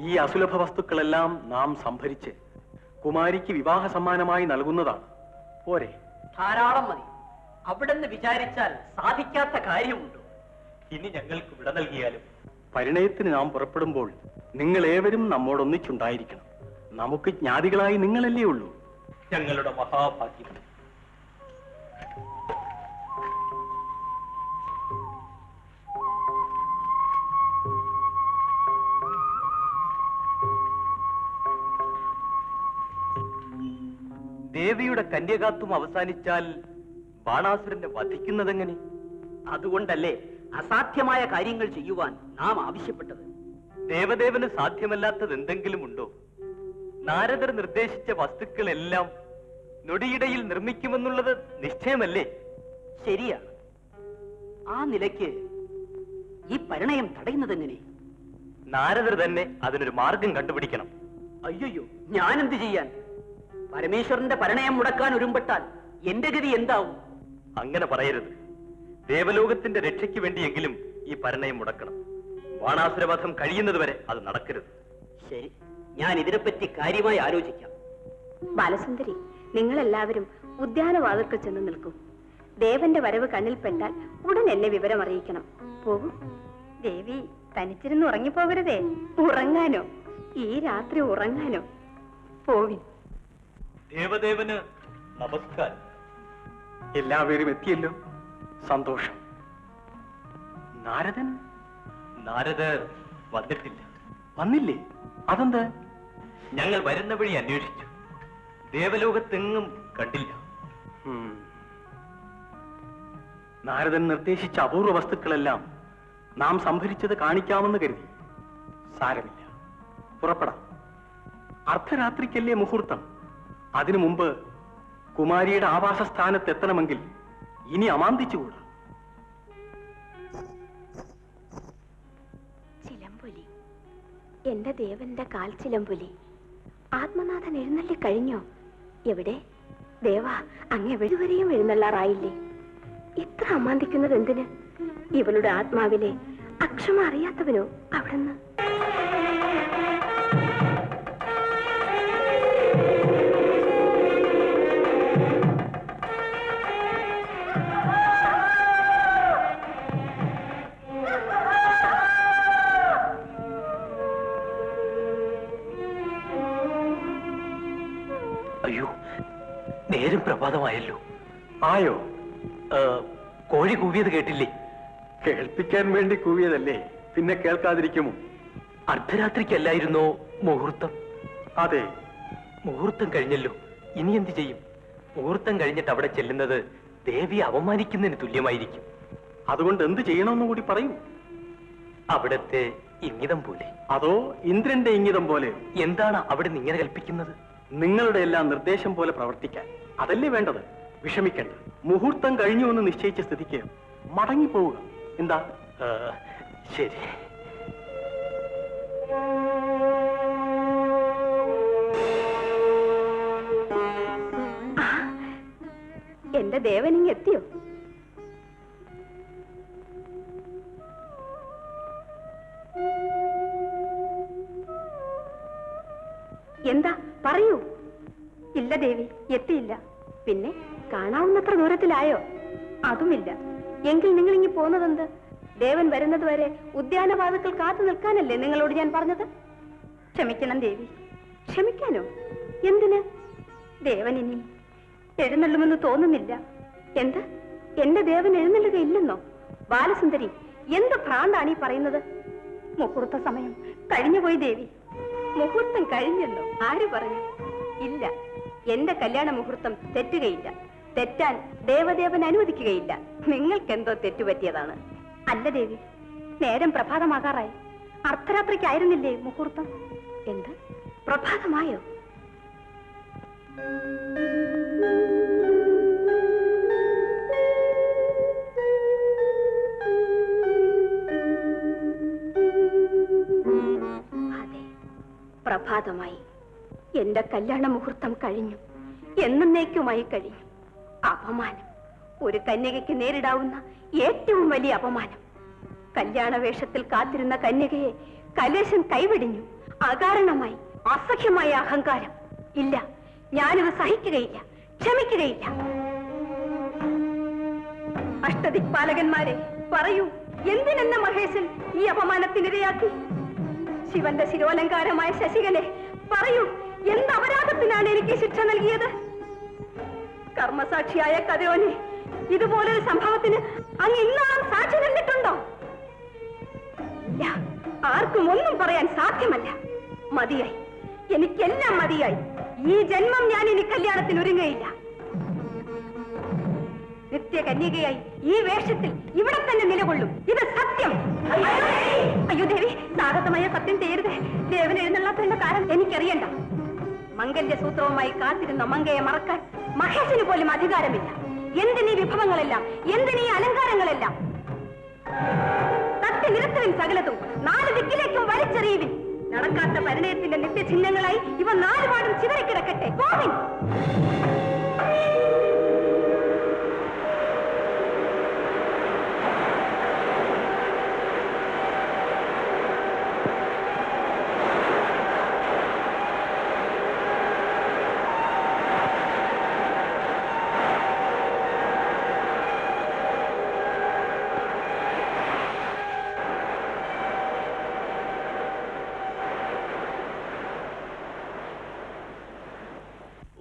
ഈ അസുലഭ വസ്തുക്കളെല്ലാം നാം സംഭരിച്ച് കുമാരിക്ക് വിവാഹ സമ്മാനമായി നൽകുന്നതാണ്. പോരെ? ധാരാളം മതി. അവിടെന്ന് വിചാരിച്ചാൽ സാധിക്കാത്ത കാര്യമുണ്ടോ? ഇനി ഞങ്ങൾക്ക് വിട നൽകിയാലും. പരിണയത്തിന് നാം പുറപ്പെടുമ്പോൾ നിങ്ങൾ ഏവരും നമ്മോടൊന്നിച്ചുണ്ടായിരിക്കണം. നമുക്ക് ജ്ഞാതികളായി നിങ്ങളല്ലേ ഉള്ളൂ. ഞങ്ങളുടെ മഹാഭാഗ്യം. ദേവിയുടെ കന്യകാത്വം അവസാനിച്ചാൽ ബാണാസുരനെ വധിക്കുന്നതെങ്ങനെ? അതുകൊണ്ടല്ലേ അസാധ്യമായ കാര്യങ്ങൾ ചെയ്യുവാൻ നാം ആവശ്യപ്പെട്ടത്. ദേവദേവന് സാധ്യമല്ലാത്തത് എന്തെങ്കിലും ഉണ്ടോ? നാരദർ നിർദ്ദേശിച്ച വസ്തുക്കളെല്ലാം നൊടിയിടയിൽ നിർമ്മിക്കുമെന്നുള്ളത് നിശ്ചയമല്ലേ? ശരിയാണ്. ആ നിലയ്ക്ക് ഈ പരിണയം തടയുന്നതെങ്ങനെ? നാരദർ തന്നെ അതിനൊരു മാർഗം കണ്ടുപിടിക്കണം. അയ്യോ, ഞാൻ എന്ത് ചെയ്യാൻ? പരമേശ്വരന്റെ പരിണയം മുടക്കാൻ ഒരുമ്പെട്ടാൽ എന്റെ ഗതി എന്താവും? അങ്ങനെ പറയരുത്. ദേവലോകത്തിന്റെ രക്ഷയ്ക്ക് വേണ്ടിയെങ്കിലും ഈ പരിണയം മുടക്കണം. ബാണാസുരവധം കഴിയുന്നതുവരെ അത് നടക്കരുത്. ശരി, ഞാൻ ഇതിനെപ്പറ്റി കാര്യമായി ആലോചിക്കാം. ബാലസുന്ദരി, നിങ്ങളെല്ലാവരും ഉദ്യാനവാതിൽക്കൽ ചെന്ന് നിൽക്കൂ. ദേവന്റെ വരവ് കണ്ണിൽപ്പെട്ടാൽ ഉടൻ എന്നെ വിവരം അറിയിക്കണം. പോകൂ. ദേവി, തനിച്ചിരുന്ന് ഉറങ്ങിപ്പോകരുതേ. ഉറങ്ങാനോ? ഈ രാത്രി ഉറങ്ങാനോ? പോവിൻ. ദേവദേവന് നമസ്കാരം. എല്ലാവരും എത്തിയല്ലോ, സന്തോഷം. നാരദൻ? നാരദർ വന്നിട്ടില്ല. വന്നില്ലേ? അതെന്ത്? ഞങ്ങൾ വരുന്ന വഴി അന്വേഷിച്ചു. ദേവലോകത്തെങ്ങും കണ്ടില്ല. നാരദൻ നിർദ്ദേശിച്ച അപൂർവ വസ്തുക്കളെല്ലാം നാം സംഭരിച്ചത് കാണിക്കാമെന്ന് കരുതി. സാരമില്ല, പുറപ്പെടാം. അർദ്ധരാത്രിക്കല്ലേ മുഹൂർത്തം. അതിനു മുമ്പ് കുമാരിയുടെ ആവാസസ്ഥാനത്ത് എത്തണമെങ്കിൽ ഇനി അമാന്തിച്ചുകൂടാ. ചിലമ്പൊലി, എന്റെ ദേവന്റെ കാൽ ചിലമ്പൊലി. ആത്മനാഥൻ എഴുന്നള്ളി കഴിഞ്ഞോ? എവിടെ? ദേവാ, അങ്ങ് എവിടെവരെയും എഴുന്നള്ളാറായില്ലേ? ഇത്ര അമാന്തിക്കുന്നത് എന്തിന്? ഇവളുടെ ആത്മാവിലെ അക്ഷമ അറിയാത്തവനോ അവിടുന്ന്? അയ്യോ, നേരം പ്രഭാതമായല്ലോ. ആയോ? കോഴി കൂവിയത് കേട്ടില്ലേ? കേൾപ്പിക്കാൻ വേണ്ടി കൂവിയതല്ലേ, പിന്നെ കേൾക്കാതിരിക്കുമോ? അർദ്ധരാത്രിക്കല്ലായിരുന്നോ മുഹൂർത്തം? അതെ. മുഹൂർത്തം കഴിഞ്ഞല്ലോ. ഇനി എന്ത് ചെയ്യും? മുഹൂർത്തം കഴിഞ്ഞിട്ട് അവിടെ ചെല്ലുന്നത് ദേവിയെ അപമാനിക്കുന്നതിന് തുല്യമായിരിക്കും. അതുകൊണ്ട് എന്ത് ചെയ്യണമെന്ന് കൂടി പറയൂ. അവിടത്തെ ഇംഗിതം പോലെ. അതോ ഇന്ദ്രന്റെ ഇംഗിതം പോലെ? എന്താണ് അവിടെ നിന്ന് ഇങ്ങനെ കൽപ്പിക്കുന്നത്? നിങ്ങളുടെ എല്ലാം നിർദ്ദേശം പോലെ പ്രവർത്തിക്കാൻ. അതല്ലേ വേണ്ടത്. വിഷമിക്കണ്ട. മുഹൂർത്തം കഴിഞ്ഞു എന്ന് നിശ്ചയിച്ച സ്ഥിതിക്ക് മടങ്ങിപ്പോവുക. എന്താ? ശരി. എന്റെ ദേവനിങ് എത്തിയോ? എന്താ പറയൂ. ഇല്ല ദേവി, എത്തിയില്ല. പിന്നെ കാണാവുന്നത്ര ദൂരത്തിലായോ? അതുമില്ല. എങ്കിൽ നിങ്ങൾ ഇങ്ങി പോന്നതെന്ത്? ദേവൻ വരുന്നത് വരെ ഉദ്യാനവാതിൽക്കൽ കാത്തു നിൽക്കാനല്ലേ നിങ്ങളോട് ഞാൻ പറഞ്ഞത്? ക്ഷമിക്കണം ദേവി, ക്ഷമിക്കാനോ? എന്തിന്? ദേവൻ ഇനി എഴുന്നള്ളുമെന്ന് തോന്നുന്നില്ല. എന്ത്? എന്റെ ദേവൻ എഴുന്നള്ളുകയില്ലെന്നോ? ബാലസുന്ദരി, എന്ത് ഭ്രാന്താണ് ഈ പറയുന്നത്? മുഹൂർത്ത സമയം കഴിഞ്ഞുപോയി ദേവി. മുഹൂർത്തം കഴിഞ്ഞെന്നോ? ആര് പറഞ്ഞു? ഇല്ല, എന്റെ കല്യാണ മുഹൂർത്തം തെറ്റുകയില്ല. തെറ്റാൻ ദേവദേവൻ അനുവദിക്കുകയില്ല. നിങ്ങൾക്കെന്തോ തെറ്റുപറ്റിയതാണ്. അല്ല ദേവി, നേരം പ്രഭാതമാകാറായി. അർദ്ധരാത്രിക്കായിരുന്നില്ലേ മുഹൂർത്തം? എന്ത്? പ്രഭാതമായോ? അതെ, പ്രഭാതമായി. എന്റെ കല്യാണ മുഹൂർത്തം കഴിഞ്ഞു. എന്നേക്കുമായി കഴിഞ്ഞു. അപമാനം, ഒരു കന്യകയ്ക്ക് നേരിടാവുന്ന ഏറ്റവും വലിയ അപമാനം. കല്യാണ വേഷത്തിൽ കാത്തിരുന്ന കന്യകയെ കലേശൻ കൈവെടിഞ്ഞു. അകാരണമായി, അസഖ്യമായ അഹങ്കാരം. ഇല്ല, ഞാനിത് സഹിക്കുകയില്ല, ക്ഷമിക്കുകയില്ല. അഷ്ടദിക്പാലകന്മാരെ, പറയൂ, എന്തിനെന്ന മഹേശൻ ഈ അപമാനത്തിനിരയാക്കി? ശിവന്റെ ശിരോലങ്കാരമായ ശശികനെ, പറയൂ, എന്ത് അപരാധത്തിനാണ് എനിക്ക് ശിക്ഷ നൽകിയത്? കർമ്മസാക്ഷിയായ കതിരോനെ, ഇതുപോലൊരു സംഭവത്തിന് അങ്ങ് ഇന്നോളം സാക്ഷി നിന്നിട്ടുണ്ടോ? ഇല്ല, ആർക്കും ഒന്നും പറയാൻ സാധ്യമല്ല. മതിയായി, എനിക്കെല്ലാം മതിയായി. ഈ ജന്മം ഞാൻ ഇനി കല്യാണത്തിന് ഒരുങ്ങയില്ല. നിത്യകന്യകയായി ഈ വേഷത്തിൽ ഇവിടെ തന്നെ നിലകൊള്ളും. ഇത് സത്യം. അയ്യോ ദേവി, സാഹസമായ സത്യം ചെയ്യരുത്. ദേവൻ എഴുന്നള്ളാത്തതിന്റെ കാരണം എനിക്കറിയണ്ട. മംഗല്യസൂത്രവുമായി കാത്തിരുന്ന മങ്കയെ മറക്കാൻ മഹേശന് പോലും അധികാരമില്ല. എന്തിനീ വിഭവങ്ങളെല്ലാം, എന്തിനീ അലങ്കാരങ്ങളെല്ലാം? തട്ടി നിരത്തുവിൻ സകലതും, 4 ദിക്കിലേക്കും വലിച്ചെറിയുവിൻ. നടക്കാത്ത പരിണയത്തിന്റെ നിത്യചിഹ്നങ്ങളായി ഇവ 4 പാടും ചിതറിക്കിടക്കട്ടെ. പോവിൻ.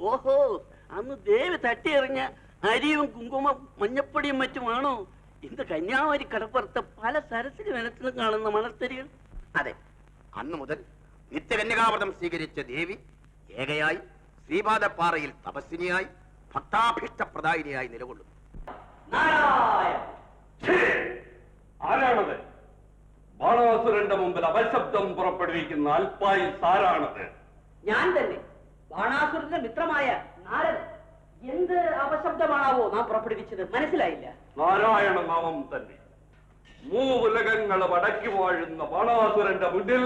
ഓഹോ, അന്ന് ദേവി തട്ടിയെറിഞ്ഞ അരിയും കുങ്കുമം മഞ്ഞപ്പൊടിയും മറ്റുമാണോ ഇന്ന് കന്യാകുമാരി കടപ്പുറത്ത് പല സരസിന് വെനത്തിലും കാണുന്ന മണൽത്തരികൾ? അതെ, അന്നു മുതൽ നിത്യകന്യകാവ്രതം സ്വീകരിച്ച ദേവി ഏകയായി ശ്രീപാദപ്പാറയിൽ തപസ്വിനിയായി ഭക്താഭീഷ്ടപ്രദായിനിയായി നിലകൊള്ളുന്നു. ആരാണത്? ബാണാസുരന്റെ മുമ്പിൽ അപശബ്ദം പുറപ്പെടുവിക്കുന്ന അൽപ്പായി സാരാണത്? ഞാൻ തന്നെ, ബാണാസുരന്റെ മിത്രമായ നാരദൻ. എന്ത് അപശബ്ദമാണാവോ നാം പുറപ്പെടുവിച്ചത്? മനസ്സിലായില്ല. നാരായണ നാമം തന്നെ. മൂവുലകങ്ങളും അടക്കി വാഴുന്ന ബാണാസുരന്റെ മുന്നിൽ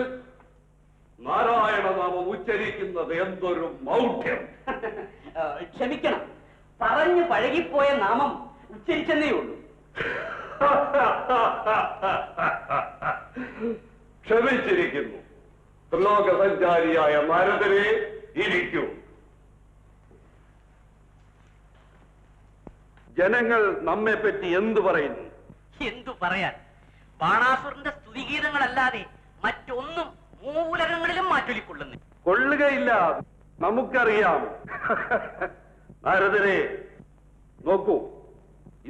നാരായണ നാമം ഉച്ചരിക്കുന്നത് എന്തൊരു മൗഢ്യം! ക്ഷമിക്കണം, പറഞ്ഞു പഴകിപ്പോയ നാമം ഉച്ചരിച്ചെന്നേ ഉള്ളൂ. ക്ഷമിച്ചിരിക്കുന്നു. ത്രിലോക സഞ്ചാരിയായ നാരദരെ, ഇരിക്കൂ. ജനങ്ങൾ നമ്മെ പറ്റി എന്തു പറയുന്നു? എന്തു പറയാൻ? ബാണാസുരന്റെ സ്തുതിഗീതങ്ങളല്ലാതെ മറ്റൊന്നും മൂലകങ്ങളിലും മാറ്റൊലിക്കൊള്ളുന്നു. കൊള്ളുകയില്ല, നമുക്കറിയാം. നാരദരെ, നോക്കൂ,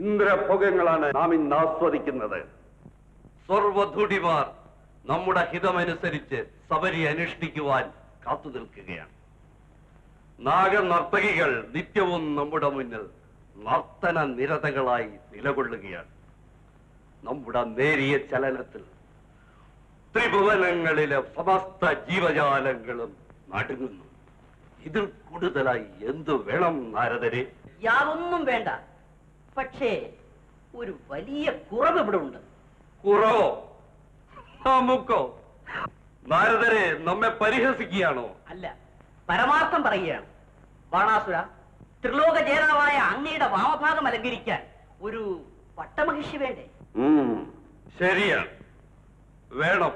ഇന്ദ്രഭോഗങ്ങളാണ് നാം ഇന്ന് ആസ്വദിക്കുന്നത്. സർവധുടിമാർ നമ്മുടെ ഹിതമനുസരിച്ച് സബരി അനുഷ്ഠിക്കുവാൻ കാത്തു നിൽക്കുകയാണ്. നാഗനർത്തകികൾ നിത്യവും നമ്മുടെ മുന്നിൽ നർത്തന നിരതകളായി നിലകൊള്ളുകയാണ്. നമ്മുടെ നേരിയ ചലനത്തിൽ ത്രിഭുവനങ്ങളിലെ സമസ്ത ജീവജാലങ്ങളും നടുങ്ങുന്നു. ഇതിൽ കൂടുതലായി എന്തു വേണം നാരദരെ? യാതൊന്നും വേണ്ട. പക്ഷേ ഒരു വലിയ കുറവ് ഇവിടെ ഉണ്ട്. കുറവോ? നമുക്കോ? നാരദരെ, നമ്മെ പരിഹസിക്കുകയാണോ? അല്ല, പരമാർത്ഥം പറയുകയാണ്. ബാണാസുര, ത്രിലോക ജേതാവായ അങ്ങയുടെ വാമഭാഗം അലങ്കരിക്കാൻ ഒരു പട്ടമഹിഷി വേണ്ടേ? ശരിയാണ്, വേണം.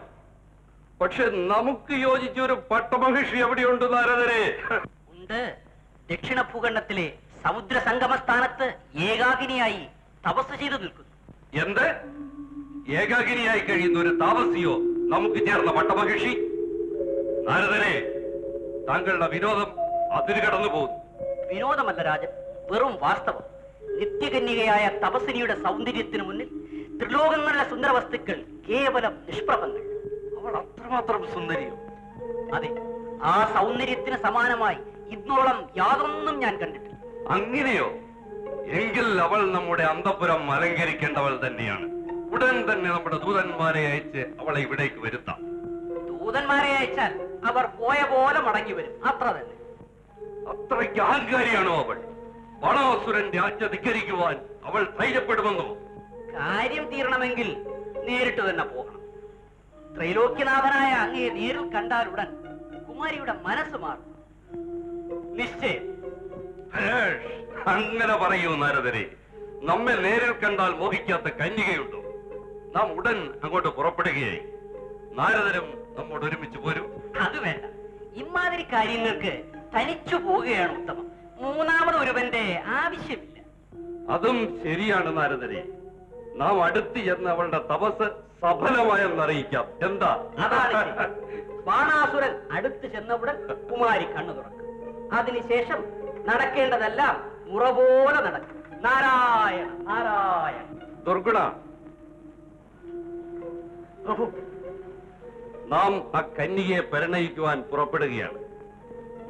പക്ഷെ നമുക്ക് യോജിച്ച ഒരു പട്ടമഹിഷി എവിടെയുണ്ട് നാരദരെ? ഉണ്ട്. ദക്ഷിണ ഭൂഖണ്ഡത്തിലെ സമുദ്ര സംഗമസ്ഥാനത്ത് ഏകാകിനിയായി തപസ് ചെയ്തു നിൽക്കുന്നു. എന്ത്? ഏകാകിനിയായി കഴിയുന്ന ഒരു താപസിയോ നമുക്ക് ചേർന്ന പട്ടമഹിഷി? നാരദരെ, താങ്കളുടെ വിനോദം അതിര് കടന്നു പോകുന്നു. വിനോദമല്ല രാജൻ, വെറും വാസ്തവം. നിത്യകന്യകയായ തപസ്വിനിയുടെ സൗന്ദര്യത്തിന് മുന്നിൽ ത്രിലോകങ്ങളിലെ സുന്ദര വസ്തുക്കൾ കേവലം നിഷ്പ്രഭങ്ങൾ. അവൾ അത്രമാത്രം സുന്ദരിയോ? അതെ, ആ സൗന്ദര്യത്തിന് സമാനമായി ഇന്നോളം യാതൊന്നും ഞാൻ കണ്ടിട്ടില്ല. അങ്ങനെയോ? എങ്കിൽ അവൾ നമ്മുടെ അന്തഃപുരം അലങ്കരിക്കേണ്ടവൾ തന്നെയാണ്. ഉടൻ തന്നെ നമ്മുടെ ദൂതന്മാരെ അയച്ച് അവളെ ഇവിടേക്ക് വരുത്താം. ദൂതന്മാരെ അയച്ചാൽ അവർ പോയ പോലെ മടങ്ങി വരും, അത്ര തന്നെ. അത്രയ്ക്ക് അഹങ്കാരിയാണോ അവൾ? ബാണാസുരന്റെ ആജ്ഞ ധിക്കരിക്കുവാൻ അവൾ ധൈര്യപ്പെടുമെന്നോ? കാര്യം തീരണമെങ്കിൽ നേരിട്ട് തന്നെ പോകണം. ത്രൈലോക്യനാഥനായ അങ്ങയെ നേരിൽ കണ്ടാലുടൻ കുമാരിയുടെ മനസ്സ് മാറും, നിശ്ചയം. ഭേഷ്, അങ്ങനെ പറയൂ നാരദരെ. നമ്മെ നേരിൽ കണ്ടാൽ മോഹിക്കാത്ത കന്യകയുണ്ടോ? നാം ഉടൻ അങ്ങോട്ട് പുറപ്പെടുകയായി. നാരദരും നമ്മോട് ഒരുമിച്ച് പോരും. അത് വേണ്ട, ഇമാതിരി കാര്യങ്ങൾക്ക് തനിച്ചു പോവുകയാണ് ഉത്തമം. മൂന്നാമത് ഒരുവന്റെ ആവശ്യമില്ല. അതും ശരിയാണ് നാരദരെ. നാം അടുത്ത് ചെന്ന് അവളുടെ തപസ് സഫലമായെന്നറിയിക്കാം. എന്താ? അതാണ് ശരി. ബാണാസുരൻ അടുത്ത് ചെന്നവുടൻ കുമാരി കണ്ണു തുറക്കും. അതിനുശേഷം നടക്കേണ്ടതെല്ലാം മുറ പോലെ നടക്കും. നാരായണ നാരായണ. ദുർഗുണ, നാം ആ കന്യകയെ പരിണയിക്കുവാൻ പുറപ്പെടുകയാണ്.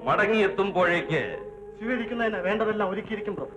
മടങ്ങിയെത്തുമ്പോഴേക്ക് സ്വീകരിക്കുന്നതിന് വേണ്ടതെല്ലാം ഒരുക്കിയിരിക്കും പ്രഭു.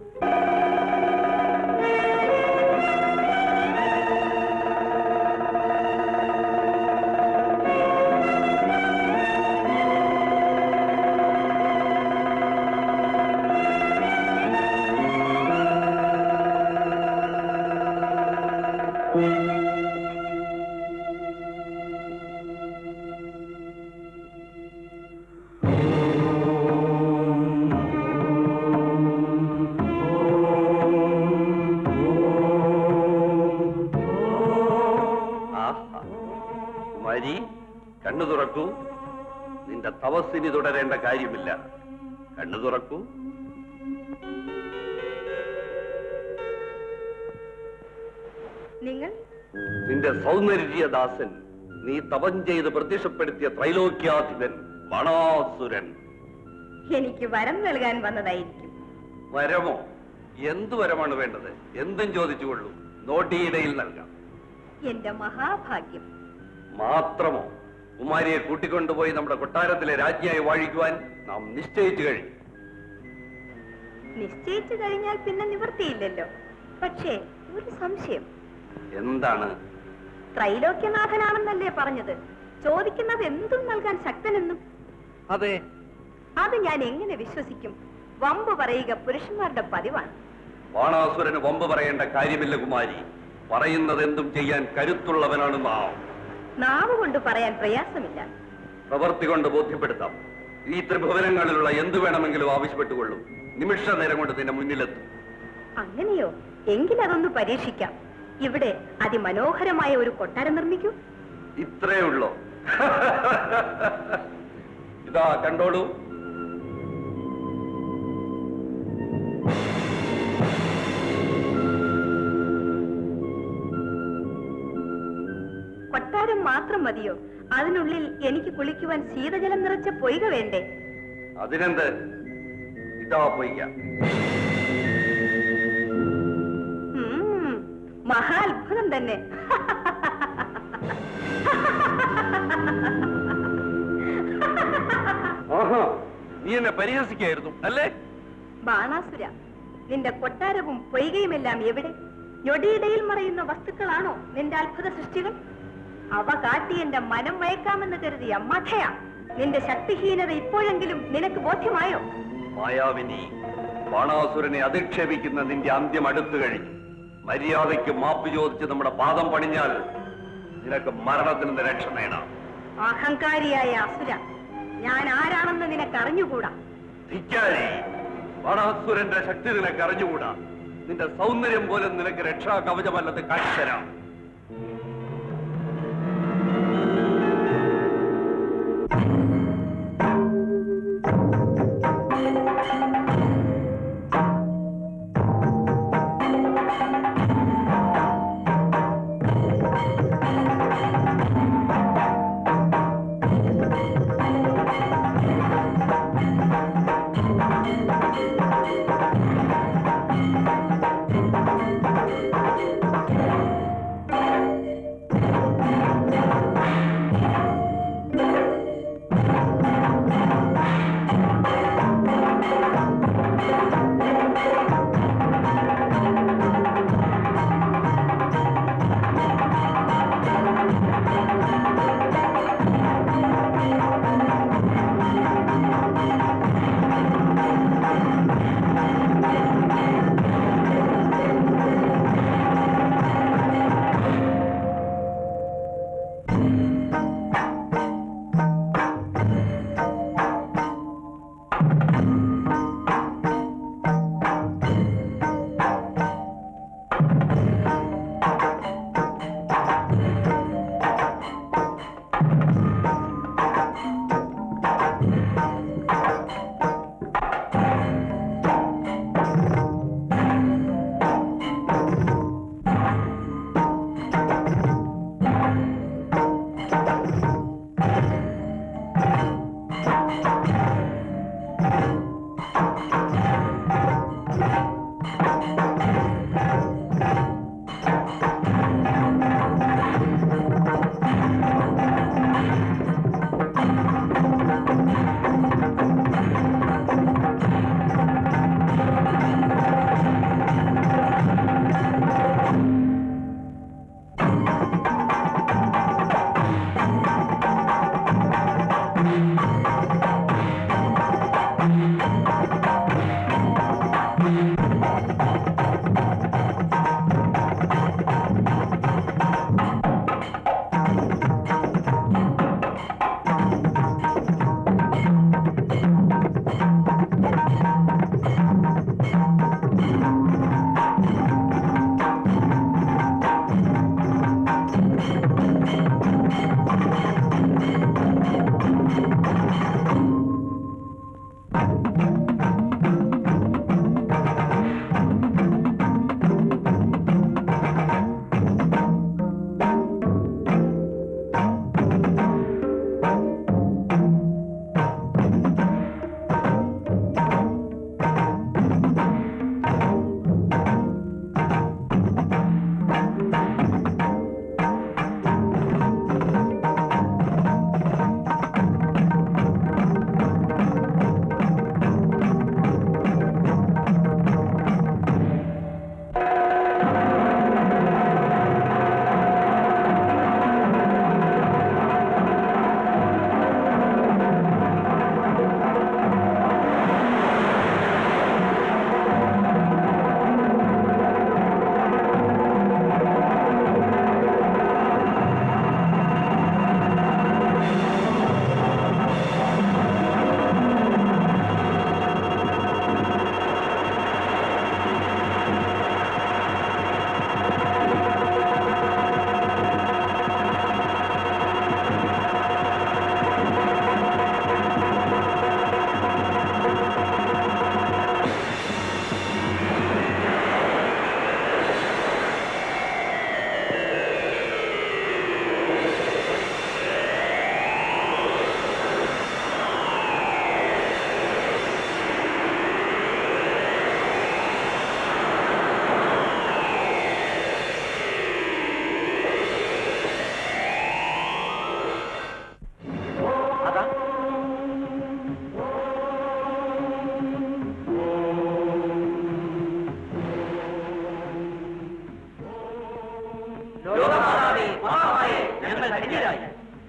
കുമാരി, കണ്ണു തുറക്കൂ. നിന്റെ തപസ്സിനി തുടരേണ്ട കാര്യമില്ല. കണ്ണു തുറക്കൂ. നിങ്ങൾ നിന്റെ സൗന്ദര്യദാസൻ, നീ തപം ചെയ്ത് പ്രത്യക്ഷപ്പെടുത്തിയ ത്രൈലോക്യാധിപൻ ബാണാസുരൻ. എനിക്ക് വരം നൽകാൻ വന്നതായിരിക്കും. വരമോ? എന്തു വരമാണ് വേണ്ടത്? എന്തും ചോദിച്ചുകൊള്ളൂ, നോട്ടിയിടയിൽ നൽകാം. എന്റെ മഹാഭാഗ്യം. മാത്രമോ? കുമാരിയെ കൂട്ടിക്കൊണ്ടുപോയി നമ്മുടെ കൊട്ടാരത്തിലെ രാജ്ഞിയായി വാഴിക്കുവാൻ നാം നിശ്ചയിച്ചു കഴിഞ്ഞു. നിശ്ചയിച്ചു കഴിഞ്ഞാൽ പിന്നെ നിവൃത്തിയില്ലല്ലോ. പക്ഷേ ഒരു സംശയം. എന്താണ്? ത്രൈലോക്യനാഥനാണെന്നല്ലേ പറഞ്ഞത്? ചോദിക്കുന്നത് എന്തും നൽകാൻ ശക്തനെന്നും. അതെ. അത് ഞാൻ എങ്ങനെ വിശ്വസിക്കും? വമ്പ് പറയുക പുരുഷന്മാരുടെ പതിവാണ്. ബാണാസുരന് വമ്പ് പറയേണ്ട കാര്യമില്ല കുമാരി. പറയുന്നത് എന്തും ചെയ്യാൻ കരുത്തുള്ളവനാണ് നാം. നാവ് കൊണ്ട് പറയാൻ പ്രയാസമില്ല. പ്രവൃത്തി കൊണ്ട് ബോധ്യപ്പെടുത്താം. ഈ ത്രിഭുവനങ്ങളിലുള്ള എന്തു വേണമെങ്കിലും ആവശ്യപ്പെട്ടുകൊള്ളൂ. നിമിഷ നേരം കൊണ്ട് നിന്റെ മുന്നിലെത്തും. അങ്ങനെയോ? എങ്കിലതൊന്ന് പരീക്ഷിക്കാം. ഇവിടെ അതിമനോഹരമായ ഒരു കൊട്ടാരം നിർമ്മിക്കൂ. ഇത്രേ ഉള്ളോ? ഇതാ കണ്ടോളൂ. കൊട്ടാരം മാത്രം മതിയോ? അതിനുള്ളിൽ എനിക്ക് കുളിക്കുവാൻ ശീതജലം നിറച്ച പൊയ്ക വേണ്ടേ? അതിനെന്ത്? ഇതാ പൊയ്ക. മഹാത്ഭുതം തന്നെ. ആഹാ, നീ എന്നെ പരിഹസിക്കായിരുന്നു അല്ലേ? ബാണാസുര, നിന്റെ കൊട്ടാരവും പൊയ്കയുമെല്ലാം എവിടെ? ഞൊടിയിടയിൽ മറയുന്ന വസ്തുക്കളാണോ നിന്റെ അത്ഭുത സൃഷ്ടികൾ? അവ കാട്ടി എന്റെ മനം മയക്കാമെന്ന് കരുതിയ മഠയ. നിന്റെ ശക്തിഹീനത ഇപ്പോഴെങ്കിലും നിനക്ക് ബോധ്യമായോ? മായാവിനി, ബാണാസുരനെ അധിക്ഷേപിക്കുന്ന നിന്റെ അന്ത്യം അടുത്തു കഴിഞ്ഞു. മര്യാദയ്ക്ക് മാപ്പ് ചോദിച്ച് നമ്മുടെ പാദം പണിഞ്ഞാൽ നിനക്ക് മരണത്തിൽ നിന്ന് രക്ഷ നേടാം. അഹങ്കാരിയായ അസുര, ഞാൻ ആരാണെന്ന് നിനക്ക് അറിഞ്ഞുകൂടാ. ധിക്കാരി, ബാണാസുരന്റെ ശക്തി നിനക്ക് അറിഞ്ഞുകൂടാ. നിന്റെ സൗന്ദര്യം പോലും നിനക്ക് രക്ഷാ കവചമല്ലെന്ന് കാണിച്ചുതരാം.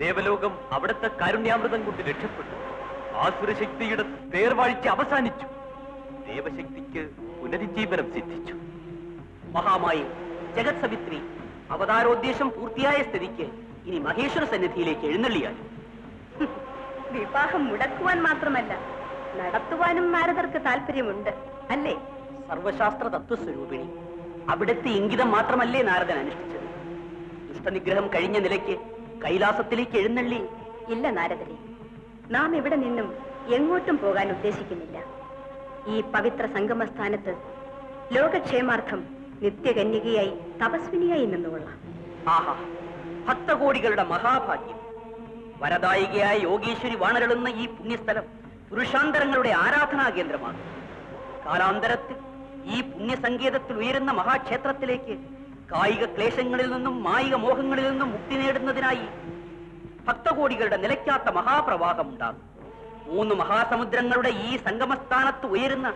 ദേവലോകം അവിടുത്തെ കാരുണ്യാമൃതം കൊണ്ട് രക്ഷപ്പെട്ടു. ആസുരശക്തിയുടെ തേർവാഴ്ച അവസാനിച്ചു. ദേവശക്തിക്ക് പുനരുജ്ജീവനം സിദ്ധിച്ചു. മഹാമായി ജഗത് സവിത്രി അവതാരോദ്ദേശം പൂർത്തിയായ സ്ഥിതിക്ക് ഇനി മഹേശ്വര സന്നിധിയിലേക്ക് എഴുന്നള്ളിയാൽ വിവാഹം മുടക്കുവാൻ മാത്രമല്ല നടത്തുവാനും നാരദർക്ക് താല്പര്യമുണ്ട് അല്ലേ? സർവശാസ്ത്ര തത്വസ്വരൂപിണി അവിടുത്തെ ഇംഗിതം മാത്രമല്ലേ നാരദൻ അനുഷ്ഠിച്ചത്? ദുഷ്ടനിഗ്രഹം കഴിഞ്ഞ നിലയ്ക്ക് കൈലാസത്തിലേക്ക് എഴുന്നള്ളി. ഇല്ല നാരദരെ, നാം ഇവിടെ നിന്നും എങ്ങോട്ടും പോകാൻ ഉദ്ദേശിക്കുന്നില്ല. ഈ പവിത്ര സംഗമസ്ഥാനത്ത് ലോകക്ഷേമാർത്ഥം നിത്യകന്യകയായി തപസ്വിനിയായി നിന്നുകൊള്ളാം. ആഹാ, ഭക്തകോടികളുടെ മഹാഭാഗ്യം! വരദായികയായ യോഗീശ്വരി വാണരുളുന്ന ഈ പുണ്യസ്ഥലം പുരുഷാന്തരങ്ങളുടെ ആരാധനാ കേന്ദ്രമാണ്. കാലാന്തരത്തിൽ ഈ പുണ്യസങ്കേതത്തിൽ ഉയരുന്ന മഹാക്ഷേത്രത്തിലേക്ക് കായിക ക്ലേശങ്ങളിൽ നിന്നും മായിക മോഹങ്ങളിൽ നിന്നും മുക്തി നേടുന്നതിനായി ഭക്തകോടികളുടെ നിലയ്ക്കാത്ത മഹാപ്രവാഹം ഉണ്ടാകും. 3 മഹാസമുദ്രങ്ങളുടെ ഈ സംഗമസ്ഥാനത്ത് ഉയരുന്ന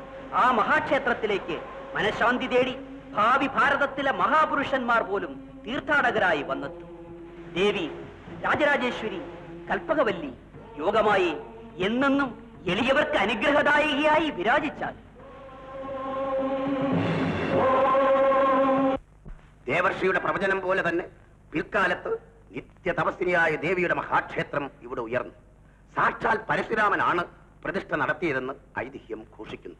ആ മഹാക്ഷേത്രത്തിലേക്ക് മനഃശാന്തി തേടി ഭാവി ഭാരതത്തിലെ മഹാപുരുഷന്മാർ പോലും തീർത്ഥാടകരായി വന്നെത്തും. ദേവി രാജരാജേശ്വരി കൽപ്പകവല്ലി യോഗമായി എന്നെന്നും എളിയവർക്ക് അനുഗ്രഹദായികയായി വിരാജിച്ചാൽ. ദേവർഷിയുടെ പ്രവചനം പോലെ തന്നെ പിൽക്കാലത്ത് നിത്യ തപസ്വിനിയായ ദേവിയുടെ മഹാക്ഷേത്രം ഇവിടെ ഉയർന്നു. സാക്ഷാൽ പരശുരാമനാണ് പ്രതിഷ്ഠ നടത്തിയതെന്ന് ഐതിഹ്യം ഘോഷിക്കുന്നു.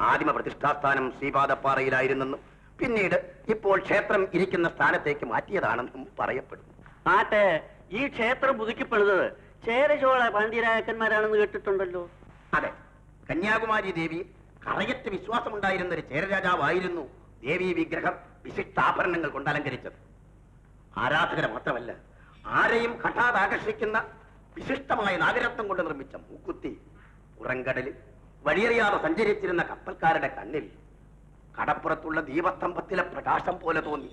ആദിമ പ്രതിഷ്ഠാസ്ഥാനം ശ്രീപാദപ്പാറയിലായിരുന്നെന്നും പിന്നീട് ഇപ്പോൾ ക്ഷേത്രം ഇരിക്കുന്ന സ്ഥാനത്തേക്ക് മാറ്റിയതാണെന്നും പറയപ്പെടുന്നു. ആട്ടെ, ഈ ക്ഷേത്രം പുതുക്കിപ്പണിതത് ചേരചോള പാണ്ഡ്യരാജാക്കന്മാരാണെന്ന് കേട്ടിട്ടുണ്ടല്ലോ. അതെ, കന്യാകുമാരി ദേവി കറയറ്റ് വിശ്വാസമുണ്ടായിരുന്ന ഒരു ചേരരാജാവായിരുന്നു ദേവീ വിഗ്രഹം വിശിഷ്ടാഭരണങ്ങൾ കൊണ്ട് അലങ്കരിച്ചത്. ആരാധകരെ മാത്രമല്ല, ആരെയും ഹഠാതാകർഷിക്കുന്ന വിശിഷ്ടമായ നാഗരത്നം കൊണ്ട് നിർമ്മിച്ച മൂക്കുത്തി പുറംകടലിൽ വഴിയറിയാതെ സഞ്ചരിച്ചിരുന്ന കപ്പൽക്കാരുടെ കണ്ണിൽ കടപ്പുറത്തുള്ള ദീപസ്തംഭത്തിലെ പ്രകാശം പോലെ തോന്നി.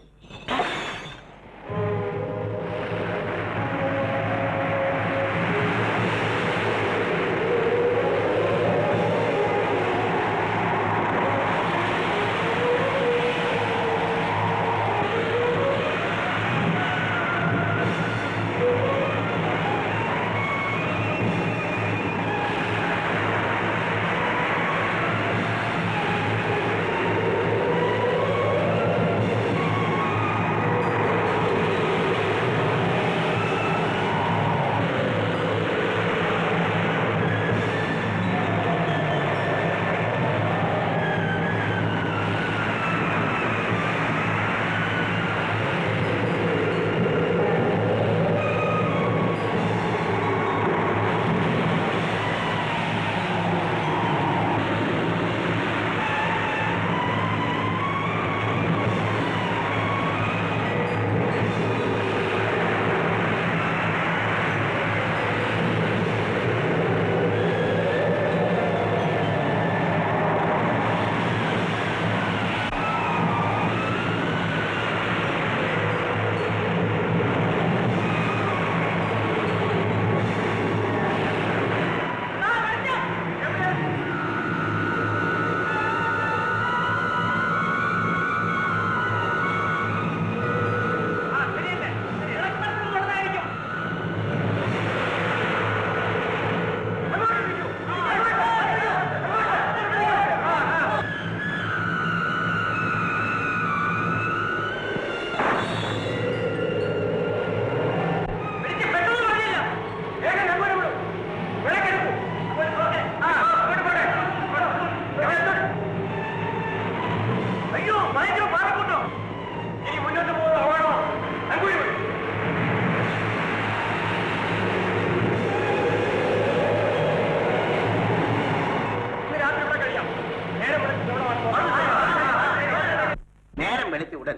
നേരം വെളുത്തിയുടൻ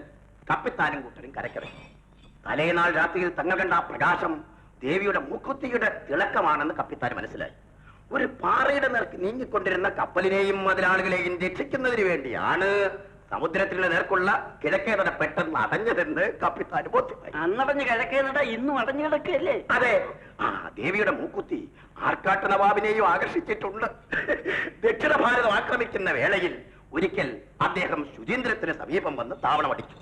കപ്പിത്താനും കൂട്ടരും കരക്കിറങ്ങി. തലേനാൾ രാത്രിയിൽ തങ്ങൾ കണ്ട ആ പ്രകാശം ദേവിയുടെ മൂക്കുത്തിയുടെ തിളക്കമാണെന്ന് കപ്പിത്താൻ മനസ്സിലായി. ഒരു പാറയുടെ നേർക്ക് നീങ്ങിക്കൊണ്ടിരുന്ന കപ്പലിനെയും മുതലാളികളെയും രക്ഷിക്കുന്നതിന് വേണ്ടിയാണ് സമുദ്രത്തിന്റെ നേർക്കുള്ള കിഴക്കേ നട പെട്ടെന്ന് അടഞ്ഞതെന്ന് കപ്പിത്താൻ ബോധ്യമായി. അന്നടഞ്ഞ് കിഴക്കേ നട ഇന്നും അടഞ്ഞു കിടക്കല്ലേ? അതെ, ആ ദേവിയുടെ മൂക്കുത്തി ആർക്കാട്ട് നവാബിനെയും ആകർഷിച്ചിട്ടുണ്ട്. ദക്ഷിണ ഭാരതം ആക്രമിക്കുന്ന വേളയിൽ ഒരിക്കൽ അദ്ദേഹം ശുചീന്ദ്രത്തിന് സമീപം വന്ന് താവളമടിച്ചു.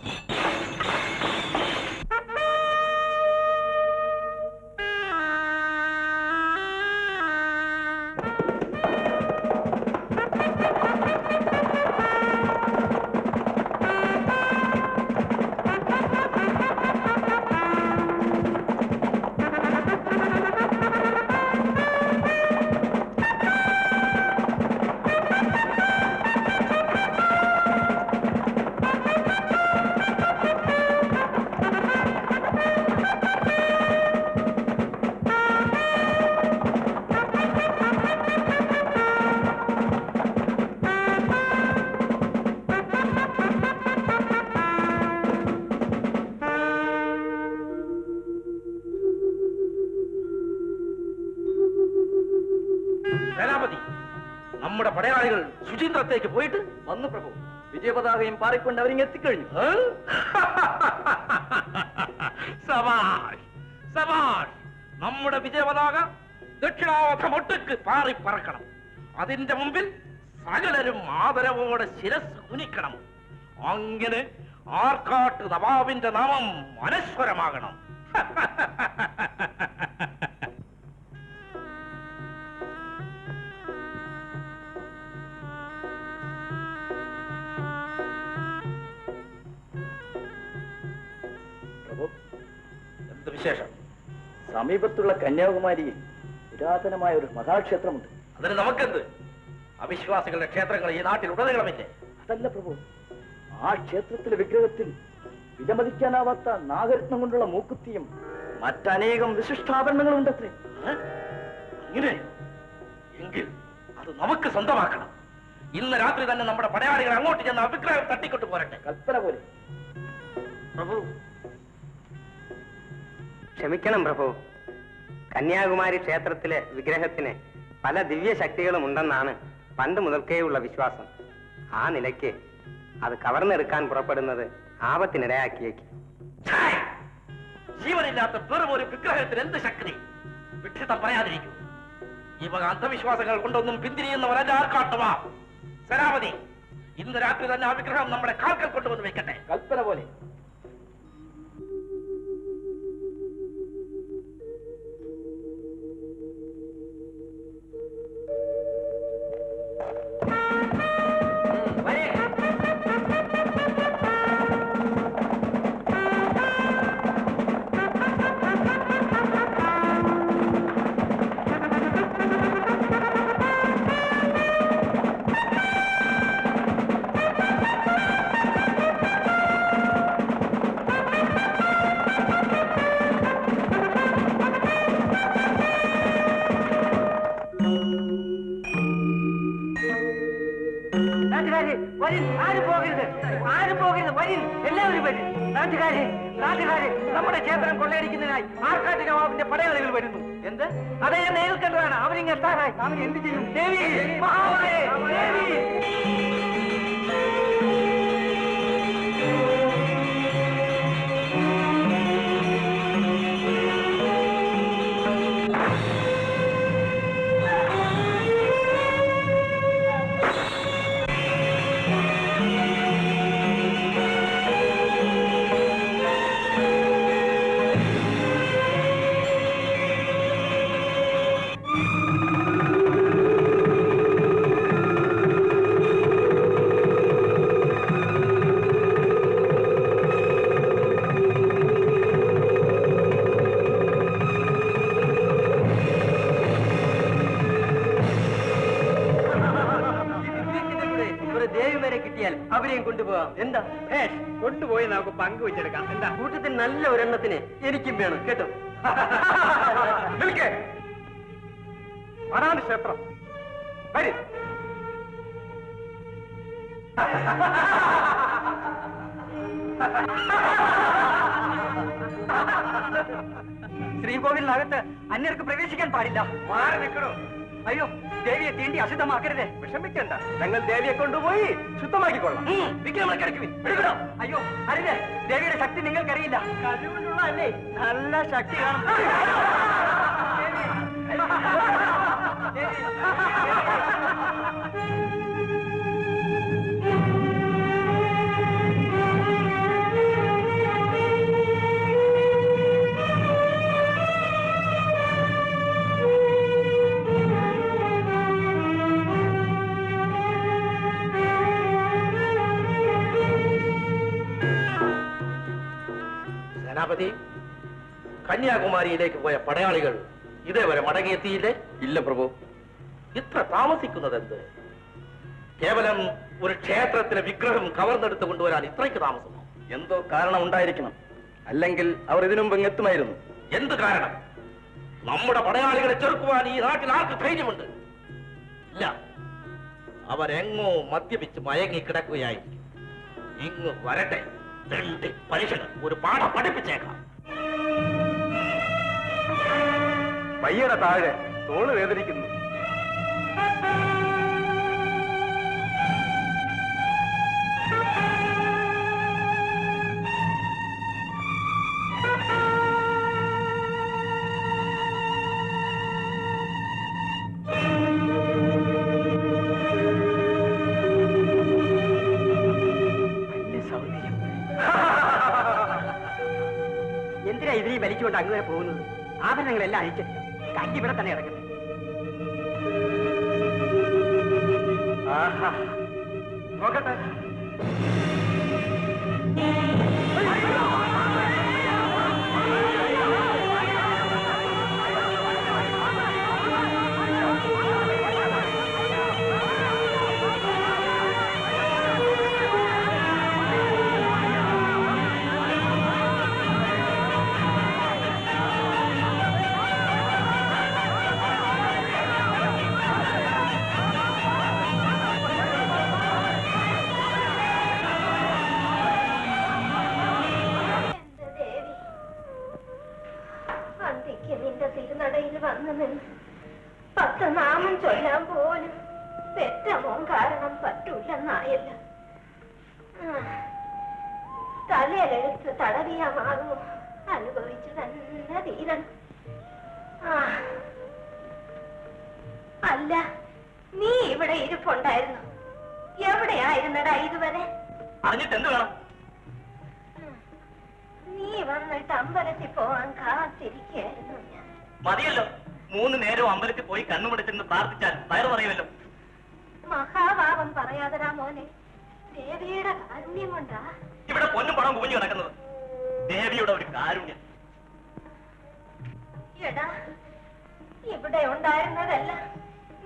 നമ്മുടെ പടയാളികൾ ശുചീന്ദ്രത്തേക്ക് പോയിട്ട് വന്നു പ്രഭു. വിജയപതാകയും പാറിക്കൊണ്ട് അവരിങ്ങ് എത്തിക്കഴിഞ്ഞു. സബാഷ് സബാഷ്. നമ്മുടെ വിജയപതാക ദക്ഷിണാവധമൊട്ടുക്ക് പാറി പറക്കണം. അതിന്റെ മുമ്പിൽ സകലരും ആദരവോടെ ശിരസ് കുനിക്കണം. അങ്ങനെ ആർക്കാട്ട് നവാബിന്റെ നാമം അനശ്വരമാകണം. എന്ത് വിശേഷം? സമീപത്തുള്ള കന്യാകുമാരിയിൽ പുരാതനമായ ഒരു മഹാക്ഷേത്രമുണ്ട്. അതിന് നമുക്കെന്ത്? അവിശ്വാസികളുടെ ക്ഷേത്രങ്ങൾ ഈ നാട്ടിൽ ഉടനീളമില്ലേ? അതല്ല പ്രഭു, ആ ക്ഷേത്രത്തിലെ വിഗ്രഹത്തിൽ വിലമതിക്കാനാവാത്ത നാഗരത്നം കൊണ്ടുള്ള മൂക്കുത്തിയും മറ്റനേകം വിശിഷ്ടാഭരണങ്ങളും ഉണ്ടത്രേ. ഇങ്ങനെ എങ്കിൽ അത് നമുക്ക് സ്വന്തമാക്കണം. ഇന്ന് രാത്രി തന്നെ നമ്മുടെ പടയാളികൾ അങ്ങോട്ട് ചെന്ന് ആ വിഗ്രഹം തട്ടിക്കൊണ്ടു പോരട്ടെ. കൽപ്പന പോലെ. പ്രഭു, ക്ഷമിക്കണം പ്രഭു. കന്യാകുമാരി ക്ഷേത്രത്തിലെ വിഗ്രഹത്തിന് പല ദിവ്യശക്തികളും ഉണ്ടെന്നാണ് പണ്ട് മുതൽക്കേയുള്ള വിശ്വാസം. ആ നിലയ്ക്ക് അത് കവർന്നെടുക്കാൻ പുറപ്പെടുന്നത് ആപത്തിനിടയാക്കിയേക്കും. ജീവനില്ലാത്ത വെറും ഒരു വിഗ്രഹത്തിന് എന്ത് ശക്തി? വിഡ്ഢിത്തം പറയാതിരിക്കൂ. ഈ വക അന്ധവിശ്വാസങ്ങൾ കൊണ്ടൊന്നും പിന്തിരിയുന്നവരല്ല ആർക്കാട്ടുവാ. സേനാപതി, ഇന്ന് രാത്രി തന്നെ ആ വിഗ്രഹം നമ്മുടെ കാൽക്കൽ കൊണ്ടുവന്ന് വെക്കട്ടെ. കൽപ്പന പോലെ. നമ്മുടെ ക്ഷേത്രം കൊള്ളയടിക്കുന്നതിനായി ആർക്കാട്ട് നവാബിന്റെ പടയാളികൾ വരുന്നു. എന്ത്? അതെ, ഞാൻ നേരിൽ കണ്ടതാണ്. അവരിങ്ങ് എത്താറായി. അവൻ എന്ത് ചെയ്യും? ദേവി, മഹാമായേ, ദേവി! അവരെയും കൊണ്ടുപോകാം. എന്താ കൊണ്ടുപോയി നമുക്ക് പങ്കുവെച്ചെടുക്കാം. എന്താ? കൂട്ടത്തിൽ നല്ല ഒരെണ്ണത്തിന് എനിക്കും വേണം കേട്ടോ. അതാണ് ക്ഷേത്രം. വരും. ശ്രീകോവിലിനകത്ത് അന്യർക്ക് പ്രവേശിക്കാൻ പാടില്ല. മാറി നിൽക്കണോ? അയ്യോ, ദേവിയെ തീണ്ടി അശുദ്ധമാക്കരുത്. വിഷമിക്കണ്ട, ഞങ്ങൾ ദേവിയെ കൊണ്ടുപോയി ശുദ്ധമാക്കിക്കൊള്ളാം. അയ്യോ അരുത്, ദേവിയുടെ ശക്തി നിങ്ങൾക്കറിയില്ല. കഴിവുള്ള അല്ലേ? നല്ല ശക്തി കാണും. സേനാപതി, കന്യാകുമാരിയിലേക്ക് പോയ പടയാളികൾ ഇതേവരെ മടങ്ങിയെത്തിയില്ലേ? ഇല്ല പ്രഭു. ഇത്ര താമസിക്കുന്നത് എന്ത്? കേവലം ഒരു ക്ഷേത്രത്തിലെ വിഗ്രഹം കവർന്നെടുത്ത് കൊണ്ടുവരാൻ ഇത്രയ്ക്ക് താമസമോ? എന്തോ കാരണം ഉണ്ടായിരിക്കണം, അല്ലെങ്കിൽ അവർ ഇതിനു മുമ്പ് എത്തുമായിരുന്നു. എന്ത് കാരണം? നമ്മുടെ പടയാളികളെ ചെറുക്കുവാൻ ഈ നാട്ടിൽ ആർക്ക് ധൈര്യമുണ്ട്? ഇല്ല, അവരെങ്ങോ മദ്യപിച്ച് മയങ്ങി കിടക്കുകയായിരിക്കും. ഇങ്ങ് വരട്ടെ, രണ്ട് പരീക്ഷകൾ ഒരു പാഠം പഠിപ്പിച്ചേക്കാം. പയ്യയുടെ താഴെ തോള് വേദനിക്കുന്നു. എന്തിനാ ഇതിനെ വലിച്ചുകൊണ്ട് അങ്ങ് വരെ പോകുന്നത്? ആഭരണങ്ങളെല്ലാം അഴിച്ചിട്ട് കല്ല് ഇവിടെ തന്നെ കിടക്കട്ടെ. ആഹാ, നോക്കട്ടെ. അറിയാമാകുമോ? അനുഭവിച്ചു തന്നെ തീരണം. അല്ല, നീ ഇവിടെ ഇരിപ്പുണ്ടായിരുന്നു. എവിടെയായിരുന്നടാ ഇതുവരെ? അറിഞ്ഞിട്ട് എന്ത് വേണം? നീ വന്നിട്ട് അമ്പലത്തിൽ പോവാൻ കാത്തിരിക്കുകയായിരുന്നു ഞാൻ. മതിയല്ലോ, 3 നേരവും അമ്പലത്തിൽ പോയി കണ്ണുമുടച്ചെന്ന് പ്രാർത്ഥിച്ചാൽ വയറു പറയുമല്ലോ. മഹാഭാവം പറയാതരാ മോനെ. ദേവിയുടെ കാരുണ്യം കൊണ്ടാ ഇവിടെ പൊന്നും പണം കുഞ്ഞു കിടക്കുന്നത്. ദേവിയുടെ ഒരു കാരുണ്യം. എടാ, ഇവിടെ ഉണ്ടായിരുന്നതല്ല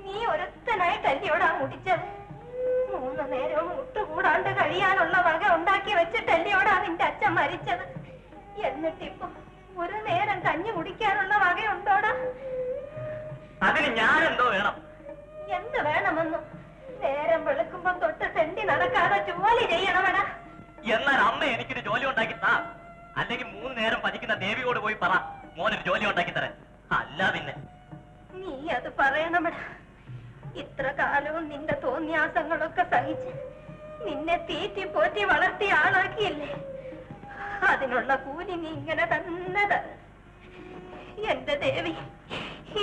നീ ഒരുത്തനായിട്ടല്ലോടാ മുടിച്ചത്. 3 നേരവും മുട്ടുകൂടാണ്ട് കഴിയാനുള്ള വക ഉണ്ടാക്കി വെച്ചിട്ടല്ലോടാ നിന്റെ അച്ഛൻ മരിച്ചത്. എന്നിട്ടിപ്പോ 1 നേരം കഞ്ഞി കുടിക്കാനുള്ള വകയുണ്ടോടാ? അതിന് ഞാനെന്തോ വേണം? എന്ത് വേണമെന്നു? നേരം വെളുക്കുമ്പോ തൊട്ട് തെണ്ടി നടക്കാതെ ജോലി ചെയ്യണമെടാ. എന്നാൽ അമ്മ എനിക്കൊരു ജോലി ഉണ്ടാക്കി താ. അല്ലെങ്കിൽ 3 നേരം പതിക്കുന്ന ദേവിയോട് പോയി പറ മോനൊരു ജോലി ഉണ്ടാക്കി തരാൻ. അല്ല പിന്നെ നീ അത് പറയണമെടാ. ഇത്ര കാലവും നിന്റെ തോന്നിയാസങ്ങളൊക്കെ സഹിച്ച് നിന്നെ തീറ്റി പോറ്റി വളർത്തി ആളാക്കിയില്ലേ? അതിനുള്ള കൂലി നീ ഇങ്ങനെ തന്നെ തരണം. എന്റെ ദേവി,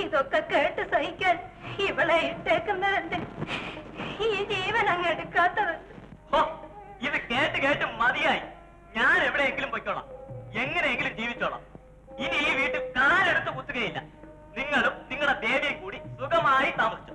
ഇതൊക്കെ കേട്ട് സഹിക്കാൻ ഇവളെ ഇട്ടേക്കുന്നതെന്ത്? ഈ ജീവൻ അങ്ങ് എടുക്കാത്തത്. ഇത് കേട്ട് കേട്ട് മതിയായി. ഞാൻ എവിടെയെങ്കിലും പൊയ്ക്കോളാം, എങ്ങനെയെങ്കിലും ജീവിച്ചോളാം. ഇനി ഈ വീട്ടിൽ കാലെടുത്ത് കുത്തുകയില്ല. നിങ്ങളും നിങ്ങളുടെ ദേവിയും കൂടി സുഖമായി താമസിച്ചു.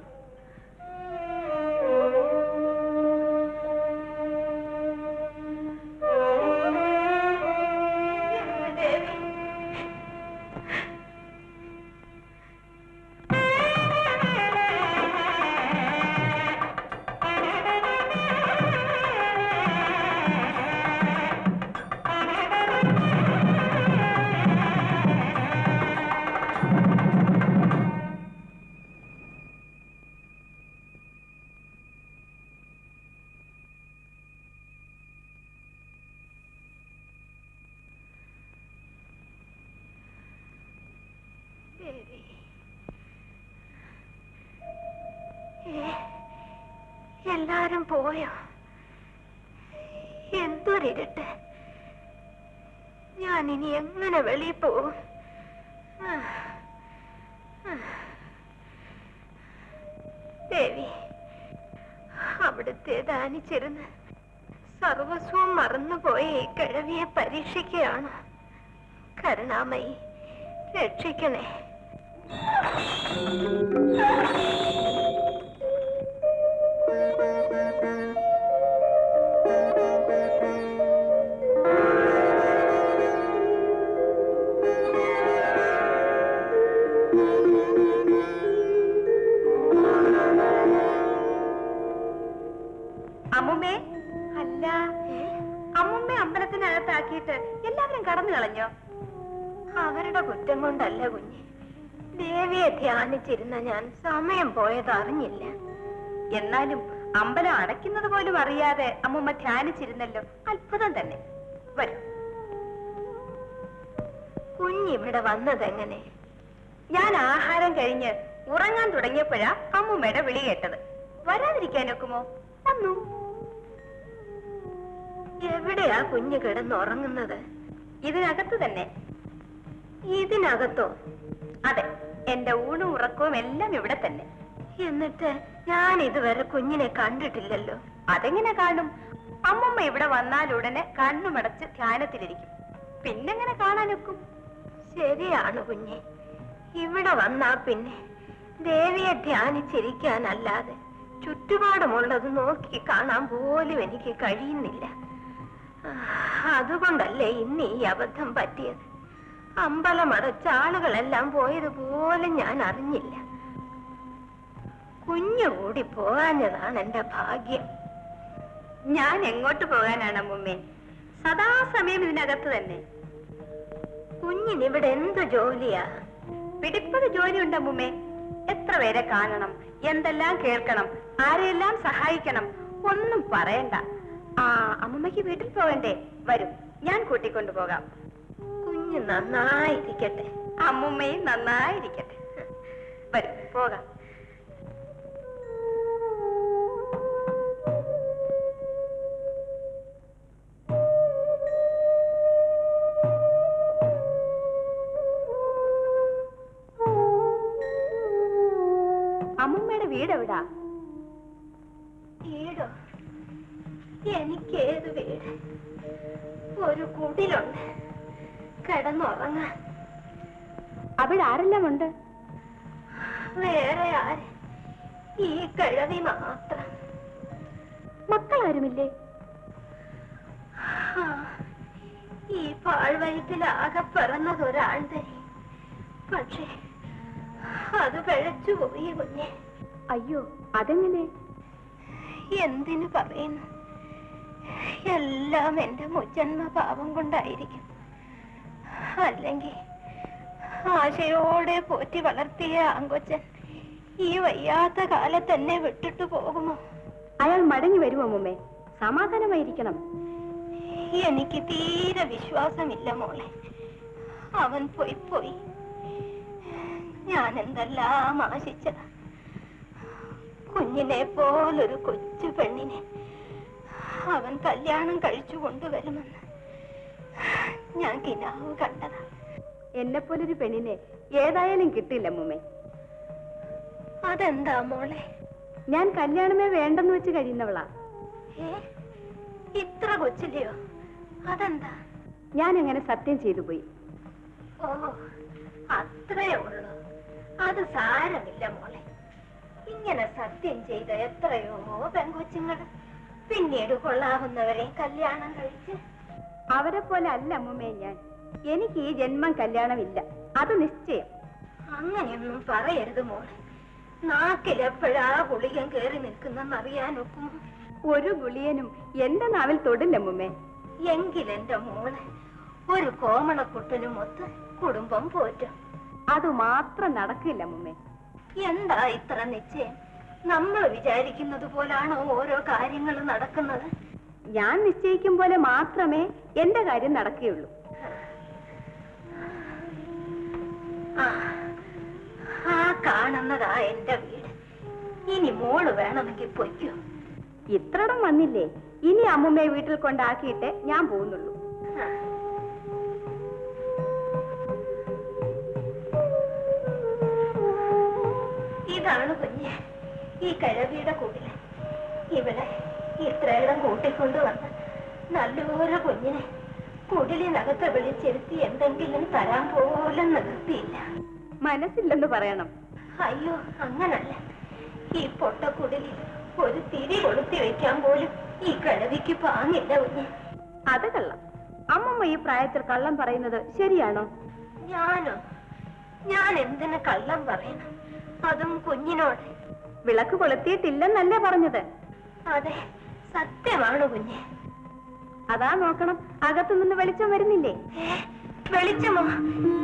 എല്ലാരും പോയോ? എന്തൊരിരട്ടെ. ഞാൻ ഇനി എങ്ങനെ വെളിയിൽ പോകും? ദേവി, അവിടുത്തെ ദാനിച്ചിരുന്ന് സർവസ്വം മറന്നുപോയ ഈ കിഴവിയെ പരീക്ഷിക്കുകയാണ്. കരുണാമയി, രക്ഷിക്കണേ. അമ്മുമ്മേ, അല്ല, അമ്മുമ്മ അമ്പലത്തിനകത്താക്കിയിട്ട് എല്ലാവരും കടന്നു കളഞ്ഞോ? അവരുടെ കുറ്റം കൊണ്ടല്ല കുഞ്ഞ്. ദേവിയെ ധ്യാനിച്ചിരുന്ന ഞാൻ സമയം പോയത് അറിഞ്ഞില്ല. എന്നാലും അമ്പലം അടയ്ക്കുന്നത് പോലും അറിയാതെ അമ്മുമ്മ ധ്യാനിച്ചിരുന്നല്ലോ. അത്ഭുതം തന്നെ. വരും. കുഞ്ഞിവിടെ വന്നതെങ്ങനെ? ഞാൻ ആഹാരം കഴിഞ്ഞ് ഉറങ്ങാൻ തുടങ്ങിയപ്പോഴാ അമ്മുമ്മയുടെ വിളി കേട്ടത്. വരാതിരിക്കാനൊക്കുമോ? വന്നു. എവിടെയാ കുഞ്ഞ് കിടന്നുറങ്ങുന്നത്? ഇതിനകത്ത് തന്നെ. ഇതിനകത്തോ? അതെ, എന്റെ ഊണും ഉറക്കവും എല്ലാം ഇവിടെ തന്നെ. എന്നിട്ട് ഞാൻ ഇതുവരെ കുഞ്ഞിനെ കണ്ടിട്ടില്ലല്ലോ. അതെങ്ങനെ കാണും? അമ്മമ്മ ഇവിടെ വന്നാലുടനെ കണ്ണുമടച്ച് ധ്യാനത്തിലിരിക്കും. പിന്നെങ്ങനെ കാണാനൊക്കും? ശരിയാണ് കുഞ്ഞെ. ഇവിടെ വന്നാ പിന്നെ ദേവിയെ ധ്യാനിച്ചിരിക്കാനല്ലാതെ ചുറ്റുപാടുമുള്ളത് നോക്കി കാണാൻ പോലും എനിക്ക് കഴിയുന്നില്ല. അതുകൊണ്ടല്ലേ ഇന്ന് ഈ അബദ്ധം പറ്റിയത്. അമ്പലമടച്ച ആളുകളെല്ലാം പോയതുപോലെ ഞാൻ അറിഞ്ഞില്ല. കുഞ്ഞുകൂടി പോകാഞ്ഞതാണ് എന്റെ ഭാഗ്യം. ഞാൻ എങ്ങോട്ട് പോകാനാണ് അമ്മുമ്മേ? സദാസമയം ഇതിനകത്ത് തന്നെ. കുഞ്ഞിനിവിടെ എന്ത് ജോലിയാ? പിടിപ്പത് ജോലിയുണ്ട് അമ്മുമ്മേ. എത്ര പേരെ കാണണം, എന്തെല്ലാം കേൾക്കണം, ആരെയെല്ലാം സഹായിക്കണം, ഒന്നും പറയണ്ട. അമ്മുമ്മയ്ക്ക് വീട്ടിൽ പോകണ്ടേ? വരും, ഞാൻ കൂട്ടിക്കൊണ്ടു പോകാം. കുഞ്ഞ് നന്നായിരിക്കട്ടെ, അമ്മുമ്മയും നന്നായിരിക്കട്ടെ. വരും, പോകാം. എവിടാ? വീടോ? എനിക്കേത് വീട്? ഒരു കുടിലുണ്ട്, കിടന്നുറങ്ങാൻ. അവിടെ ആരെല്ലാം ഉണ്ട്? വേറെ ആര്? ഈ കിഴവി മാത്രം. മക്കളാരുമില്ലേ? ഈ പാഴ്വയറ്റിലാകെ പിറന്നതൊരാണ്ടരി. പക്ഷേ അത് പിഴച്ചുപോയി കുഞ്ഞെ. അയ്യോ, അതെങ്ങനെ? എന്തിനു പറയുന്നു? എല്ലാം എന്റെ മുജന്മ പാപം കൊണ്ടായിരിക്കും. അല്ലെങ്കിൽ ആശയോടെ പോറ്റി വളർത്തിയ ആങ്കൊച്ചൻ ഈ വയ്യാത്ത കാലത്ത് തന്നെ വിട്ടിട്ടു പോകുമോ? അയാൾ മടങ്ങി വരുമോ മുമ്മേ? സമാധാനമായിരിക്കണം. എനിക്ക് തീരെ വിശ്വാസമില്ല മോളെ. അവൻ പോയി ഞാൻ എന്തെല്ലാം ആശിച്ചത്. കുഞ്ഞിനെ പോലൊരു കൊച്ചു പെണ്ണിനെ അവൻ കല്യാണം കഴിച്ചു കൊണ്ടുവരുമെന്ന് ഞാൻ കിനാവ് കണ്ടതാ. എന്നെ പോലൊരു പെണ്ണിനെ ഏതായാലും കിട്ടില്ല മുമ്മേ. അതെന്താ മോളെ? ഞാൻ കല്യാണമേ വേണ്ടെന്ന് വെച്ച് കഴിയുന്നവളാ. ഇത്ര കൊച്ചിലെയോ? അതെന്താ? ഞാൻ അങ്ങനെ സത്യം ചെയ്തു പോയി. ഓ, അത്രേ ഉള്ളൂ. അത് സാരമില്ല മോളെ. ഇങ്ങനെ സത്യം ചെയ്ത എത്രയോ പെൺകൊച്ചുങ്ങൾ പിന്നീട് കൊള്ളാവുന്നവരെ കല്യാണം കഴിച്ച്. അവരെ പോലെ അല്ല മുമ്മേ ഞാൻ. എനിക്ക് ഈ ജന്മം കല്യാണമില്ല, അത് നിശ്ചയം. അങ്ങനെയൊന്നും പറയരുത് മോളെ. നാക്കിലെപ്പോഴാ ഗുളികൻ കേറി നിൽക്കുന്നറിയാനൊക്കും. ഒരു ഗുളിയനും എന്റെ നാവിൽ തൊടില്ല മുമ്മേ. എങ്കിലെന്റെ മോളെ ഒരു കോമണക്കുട്ടനുമൊത്ത് കുടുംബം പോറ്റും. അത് മാത്രം നടക്കില്ല മുമ്മേ. എന്താ ഇത്ര നിശ്ചയം? നമ്മൾ വിചാരിക്കുന്നത് പോലാണോ ഓരോ കാര്യങ്ങൾ നടക്കുന്നത്? ഞാൻ നിശ്ചയിക്കും പോലെ മാത്രമേ എന്റെ കാര്യം നടക്കുകയുള്ളൂ. ആ കാണുന്നതാ എന്റെ വീട്. ഇനി മോള് വേണമെങ്കിൽ പൊയ്ക്കോ. ഇത്രടം വന്നില്ലേ? ഇനി അമ്മുമ്മയെ വീട്ടിൽ കൊണ്ടാക്കിയിട്ട് ഞാൻ പോകുന്നുള്ളൂ. ഇതാണ് കുഞ്ഞ് ഈ കിഴവിയുടെ കുടില്. ഇവിടെ ഇത്രയിടം കൂട്ടിക്കൊണ്ടുവന്ന് നല്ലൊരു കുഞ്ഞിനെ കുടിലിനകത്ത് വിളിച്ചിരുത്തി എന്തെങ്കിലും തരാൻ പോലും നിവൃത്തിയില്ല. മനസ്സില്ലെന്ന് പറയണം. അയ്യോ, അങ്ങനല്ല. ഈ പൊട്ടക്കുടിലിൽ ഒരു തിരി കൊളുത്തി വെക്കാൻ പോലും ഈ കിഴവിക്ക് പാങ്ങില്ല കുഞ്ഞ്. അത് കള്ളം. അമ്മമ്മ ഈ പ്രായത്തിൽ കള്ളം പറയുന്നത് ശരിയാണോ? ഞാനോ? ഞാൻ എന്തിന് കള്ളം പറയണം? അതും കുഞ്ഞിനോട്. വിളക്ക് കൊളുത്തിയിട്ടില്ലെന്നല്ലേ പറഞ്ഞത്? അതെ, സത്യമാണ് കുഞ്ഞ്. അതാ നോക്കണം, അകത്തുനിന്ന് വെളിച്ചം വരുന്നില്ലേ? വെളിച്ചമോ?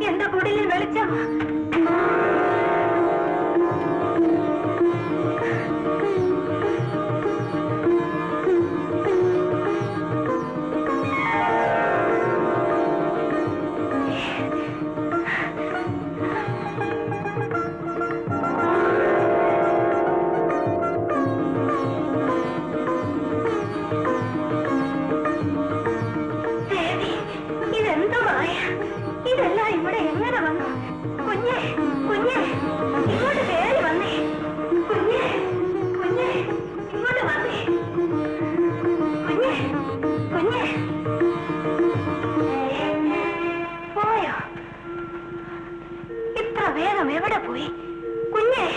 എന്റെ കുടിലിൽ വെളിച്ചമോ? ഇതെല്ലാം ഇവിടെ എങ്ങനെ വന്നു? കുഞ്ഞെ, കുഞ്ഞെ, ഇങ്ങോട്ട് കയറി വന്നേ. കുഞ്ഞെ, കുഞ്ഞെ, ഇങ്ങോട്ട് വന്നേ. കുഞ്ഞെ, കുഞ്ഞെ. പോയോ? ഇത്ര വേഗം എവിടെ പോയി? കുഞ്ഞെ.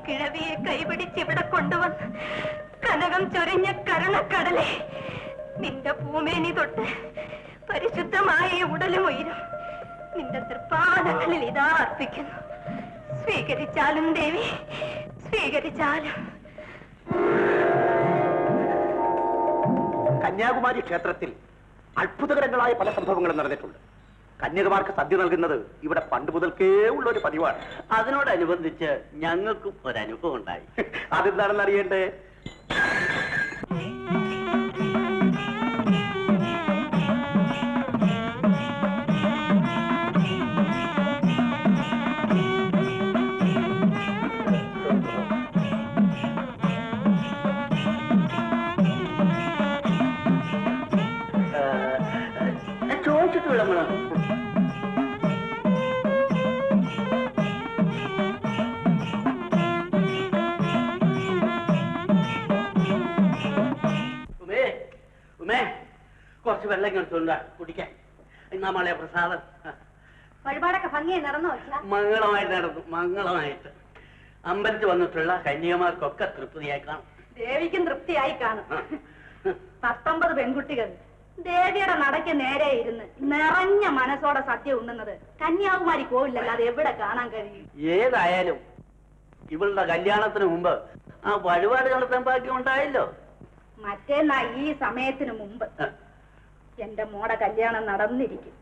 കിഴവിയെ കൈപിടിച്ചിവിടെ കൊണ്ടുവന്ന് കനകം ചൊരിഞ്ഞ കരുണക്കടലെ, നിന്റെ പൂമേനി തൊട്ട് പരിശുദ്ധമായ ഉടലും ഉയരും നിന്റെ തൃപ്പാദങ്ങളിൽ ഇതാ അർപ്പിക്കുന്നു. സ്വീകരിച്ചാലും ദേവി, സ്വീകരിച്ചാലും. കന്യാകുമാരി ക്ഷേത്രത്തിൽ അത്ഭുതകരങ്ങളായ പല സംഭവങ്ങളും നടന്നിട്ടുണ്ട്. കന്യകമാർക്ക് സദ്യ നൽകുന്നത് ഇവിടെ പണ്ട് മുതൽക്കേ ഉള്ള ഒരു പതിവാണ്. അതിനോടനുബന്ധിച്ച് ഞങ്ങൾക്കും ഒരനുഭവം ഉണ്ടായി. അതെന്താണെന്ന് അറിയണ്ടേ? കാപ്പി വിളമ്പണം. ഉമേ ഉമേ കുറച്ച് വെള്ളം എടുത്തോണ്ടാ കുടിക്കാൻ. എന്നാ മോളെ പ്രസാദം. വഴിപാടൊക്കെ ഭംഗിയായി നടന്നു വെച്ചാ മംഗളമായിട്ട് നടന്നു, മംഗളമായിട്ട്. അമ്പലത്തിൽ വന്നിട്ടുള്ള കന്യകമാർക്കൊക്കെ തൃപ്തിയായി കാണും. ദേവിക്കും തൃപ്തിയായി കാണും. 19 പെൺകുട്ടികൾ ദേവിയുടെ നടയ്ക്ക് നേരെ ഇരുന്ന് നിറഞ്ഞ മനസ്സോടെ സദ്യ ഉണ്ണുന്നത് കന്യാകുമാരി പോവില്ലല്ലോ, അത് എവിടെ കാണാൻ കഴിയും? ഏതായാലും ഇവളുടെ കല്യാണത്തിന് മുമ്പ് ആ വഴിപാട് നടത്താൻ ഭാഗ്യം ഉണ്ടായല്ലോ. മറ്റേന്നാ ഈ സമയത്തിന് മുമ്പ് എന്റെ മോടെ കല്യാണം നടന്നിരിക്കും.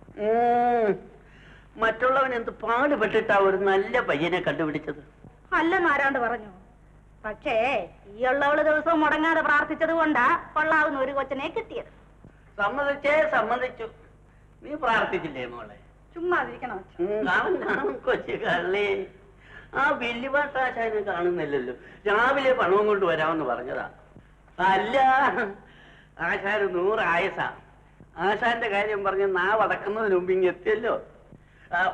മറ്റുള്ളവൻ എന്ത് പാടുപെട്ടിട്ടാ ഒരു നല്ല പയ്യനെ കണ്ടുപിടിച്ചത്. അല്ലെന്ന് ആരാണ്ട് പറഞ്ഞു. പക്ഷേ ഈ ഉള്ളവള് ദിവസവും മുടങ്ങാതെ പ്രാർത്ഥിച്ചത് കൊണ്ടാ കൊള്ളാവുന്ന ഒരു കൊച്ചനെ കിട്ടിയത്. സമ്മതിച്ചു. നീ പ്രാർത്ഥിച്ചില്ലേ മോളെ? ചുമ്മാതിരിക്കണോ? കൊച്ചു കള്ളി. ആ വെല്ലുപാട്ടാശാനെ കാണുന്നില്ലല്ലോ. രാവിലെ പണവും കൊണ്ട് വരാമെന്ന് പറഞ്ഞതാ. അല്ല, ആശാൻ 100 ആയസാ. ആശാന്റെ കാര്യം പറഞ്ഞ് വടക്കുന്നതിന് മുമ്പ് ഇങ്ങ് എത്തിയല്ലോ.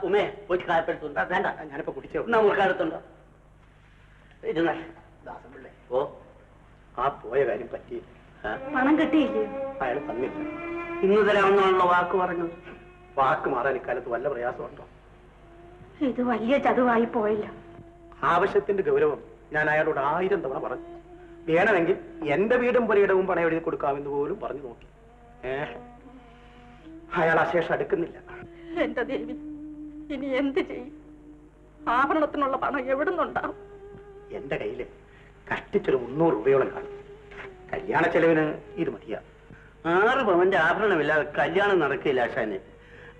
ഉമേ പോയി കായപ്പെടുത്തുണ്ടോ? വേണ്ട, ഞാനിപ്പോ കുടിച്ചോ. മുറുക്കാടുത്തുണ്ടോ? ഇരുന്നാ ദാസപിള്ളേ. ഓ, ആ പോയ കാര്യം പറ്റി. പണം കിട്ടിയില്ലേ? അയാൾ തന്നില്ല. ഇന്ന് തരാമെന്നുള്ള വാക്ക് പറഞ്ഞു. വാക്ക് മാറാൻ ഇക്കാലത്ത് വല്ല പ്രയാസമുണ്ടോ? ഇത് വലിയ ചതുവായി പോയല്ലോ. ആവശ്യത്തിന്റെ ഗൗരവം ഞാൻ അയാളോട് 1000 തവണ പറഞ്ഞു. വേണമെങ്കിൽ എന്റെ വീടും പുരയിടവും പണം എഴുതി കൊടുക്കാമെന്ന് പോലും പറഞ്ഞു നോക്കി. അയാൾ അശേഷം അടുക്കുന്നില്ല. എന്റെ ദേവി, ഇനി എന്ത് ചെയ്യും? ആഭരണത്തിനുള്ള പണം എവിടുന്നുണ്ടാവും? എന്റെ കയ്യില് കഷ്ടിച്ചൊരു 300 രൂപയോളം കാണും. കല്യാണ ചെലവിന് ഇത് മതിയാ. 6 പവന്റെ ആഭരണമില്ലാതെ കല്യാണം നടക്കില്ല ആശാനെ.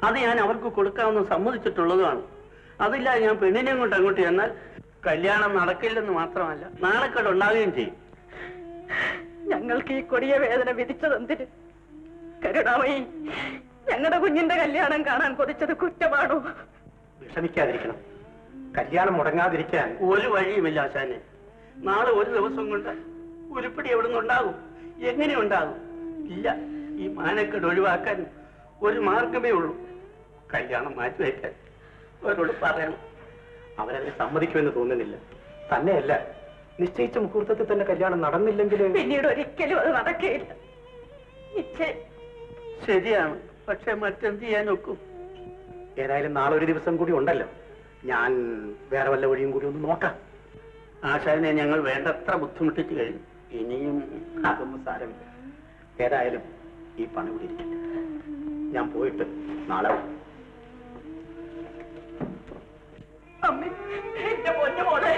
അത് ഞാൻ അവർക്ക് കൊടുക്കാമെന്ന് സമ്മതിച്ചിട്ടുള്ളതുമാണ്. അതില്ലാതെ ഞാൻ പെണ്ണിനെയും കൊണ്ട് അങ്ങോട്ട് ചെന്നാൽ കല്യാണം നടക്കില്ലെന്ന് മാത്രമല്ല നാണക്കേട് ഉണ്ടാവുകയും ചെയ്യും. ഞങ്ങൾക്ക് ഈ കൊടിയ വേദന വിധിച്ചതെന്തിന്? കരുണാമയി, ഞങ്ങളുടെ കുഞ്ഞിന്റെ കല്യാണം കാണാൻ കൊതിച്ചത് കുറ്റമാണോ? വിഷമിക്കാതിരിക്കണം. കല്യാണം മുടങ്ങാതിരിക്കാൻ ഒരു വഴിയുമില്ല ആശാനെ. നാളെ ഒരു ദിവസം കൊണ്ട് ഉരുപ്പിടി എവിടുന്ന് ഉണ്ടാകും? എങ്ങനെ ഉണ്ടാകും? ഇല്ല, ഈ മാനക്കേട് ഒഴിവാക്കാൻ ഒരു മാർഗമേ ഉള്ളൂ. കല്യാണം മാറ്റിവെക്കാൻ അവരോട് പറയണം. അവരതിന് സമ്മതിക്കുമെന്ന് തോന്നുന്നില്ല. തന്നെയല്ല, നിശ്ചയിച്ച മുഹൂർത്തത്തിൽ തന്നെ കല്യാണം നടന്നില്ലെങ്കിൽ പിന്നീട് ഒരിക്കലും അത് നടക്കുകയില്ല. ശരിയാണ്, പക്ഷെ മറ്റെന്ത് ചെയ്യാൻ ഒക്കും? ഏതായാലും നാളെ ഒരു ദിവസം കൂടി ഉണ്ടല്ലോ. ഞാൻ വേറെ വല്ല വഴിയും കൂടി ഒന്ന് നോക്കാം. ആശാനെ ഞങ്ങൾ വേണ്ടത്ര ബുദ്ധിമുട്ടിച്ച് കഴിഞ്ഞു. ഇനിയും അതൊന്നും സാരമില്ല. ഏതായാലും ഈ പണം കൂടി ഇരിക്കട്ടെ. ഞാൻ പോയിട്ട് നാളെ അമ്മ, എന്റെ പൊന്നു മോളെ,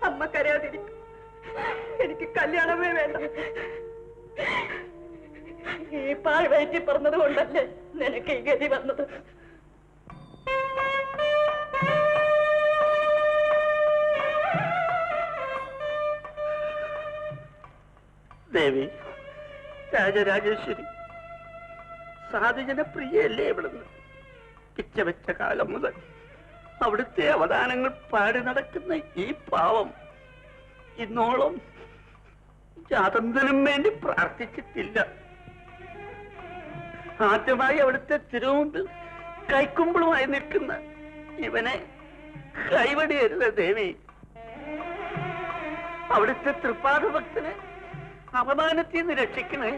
അമ്മ കരയാതിരിക്കും. എനിക്ക് കല്യാണമേ വേണ്ട. ഈ പാൽ വയറ്റി പറഞ്ഞത് കൊണ്ടല്ലേ നിനക്ക് ഈ ഗതി വന്നത്? ദേവി, രാജരാജേശ്വരി, സാധുജന പ്രിയല്ലേ ഇവിടുന്ന്? പിച്ച വെച്ച കാലം മുതൽ അവിടുത്തെ അവദാനങ്ങൾ പാടി നടക്കുന്ന ഈ പാവം ഇന്നോളം സ്വാതന്ത്ര്യം വേണ്ടി പ്രാർത്ഥിച്ചിട്ടില്ല. ആദ്യമായി അവിടുത്തെ തിരുമുമ്പിൽ കൈക്കുമ്പിളുമായി നിൽക്കുന്ന ഇവനെ കൈവടിയരുത് ദേവി. അവിടുത്തെ തൃപ്പാദഭക്തനെ അപമാനത്തിൽ നിന്ന് രക്ഷിക്കണേ.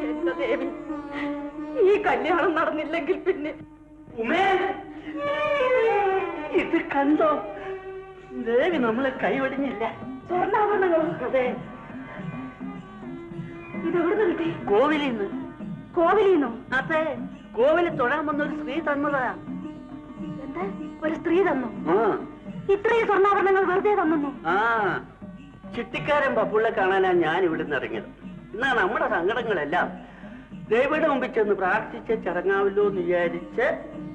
എന്റെ ദേവി, ഈ കല്യാണം നടന്നില്ലെങ്കിൽ പിന്നെ ഉമേ, ഇത് കണ്ടോ? ദേവി നമ്മളെ കൈവടിഞ്ഞില്ല. സ്വർണ്ണാഭരണങ്ങളോ? അതെ. ഇതെവിടുന്ന് കിട്ടി? കോവിലിൽ നിന്ന്. കോവിലിന്നോ? അതെ, കോവിലിൽ തൊഴാൻ വന്ന ഒരു സ്ത്രീ തന്നതാ. എന്താ, ഒരു സ്ത്രീ തന്നു? ആ, ഇത്രയും സ്വർണ്ണാഭരണങ്ങൾ വെറുതെ തന്നു? ആ, ചിട്ടിക്കാരൻ പപ്പുള്ള കാണാനാ ഞാൻ ഇവിടുന്ന് ഇറങ്ങിയത്. എന്നാ നമ്മുടെ സങ്കടങ്ങളെല്ലാം ദേവിയുടെ മുമ്പിൽ ചെന്ന് പ്രാർത്ഥിച്ച് ചിറങ്ങാവല്ലോ എന്ന് വിചാരിച്ച്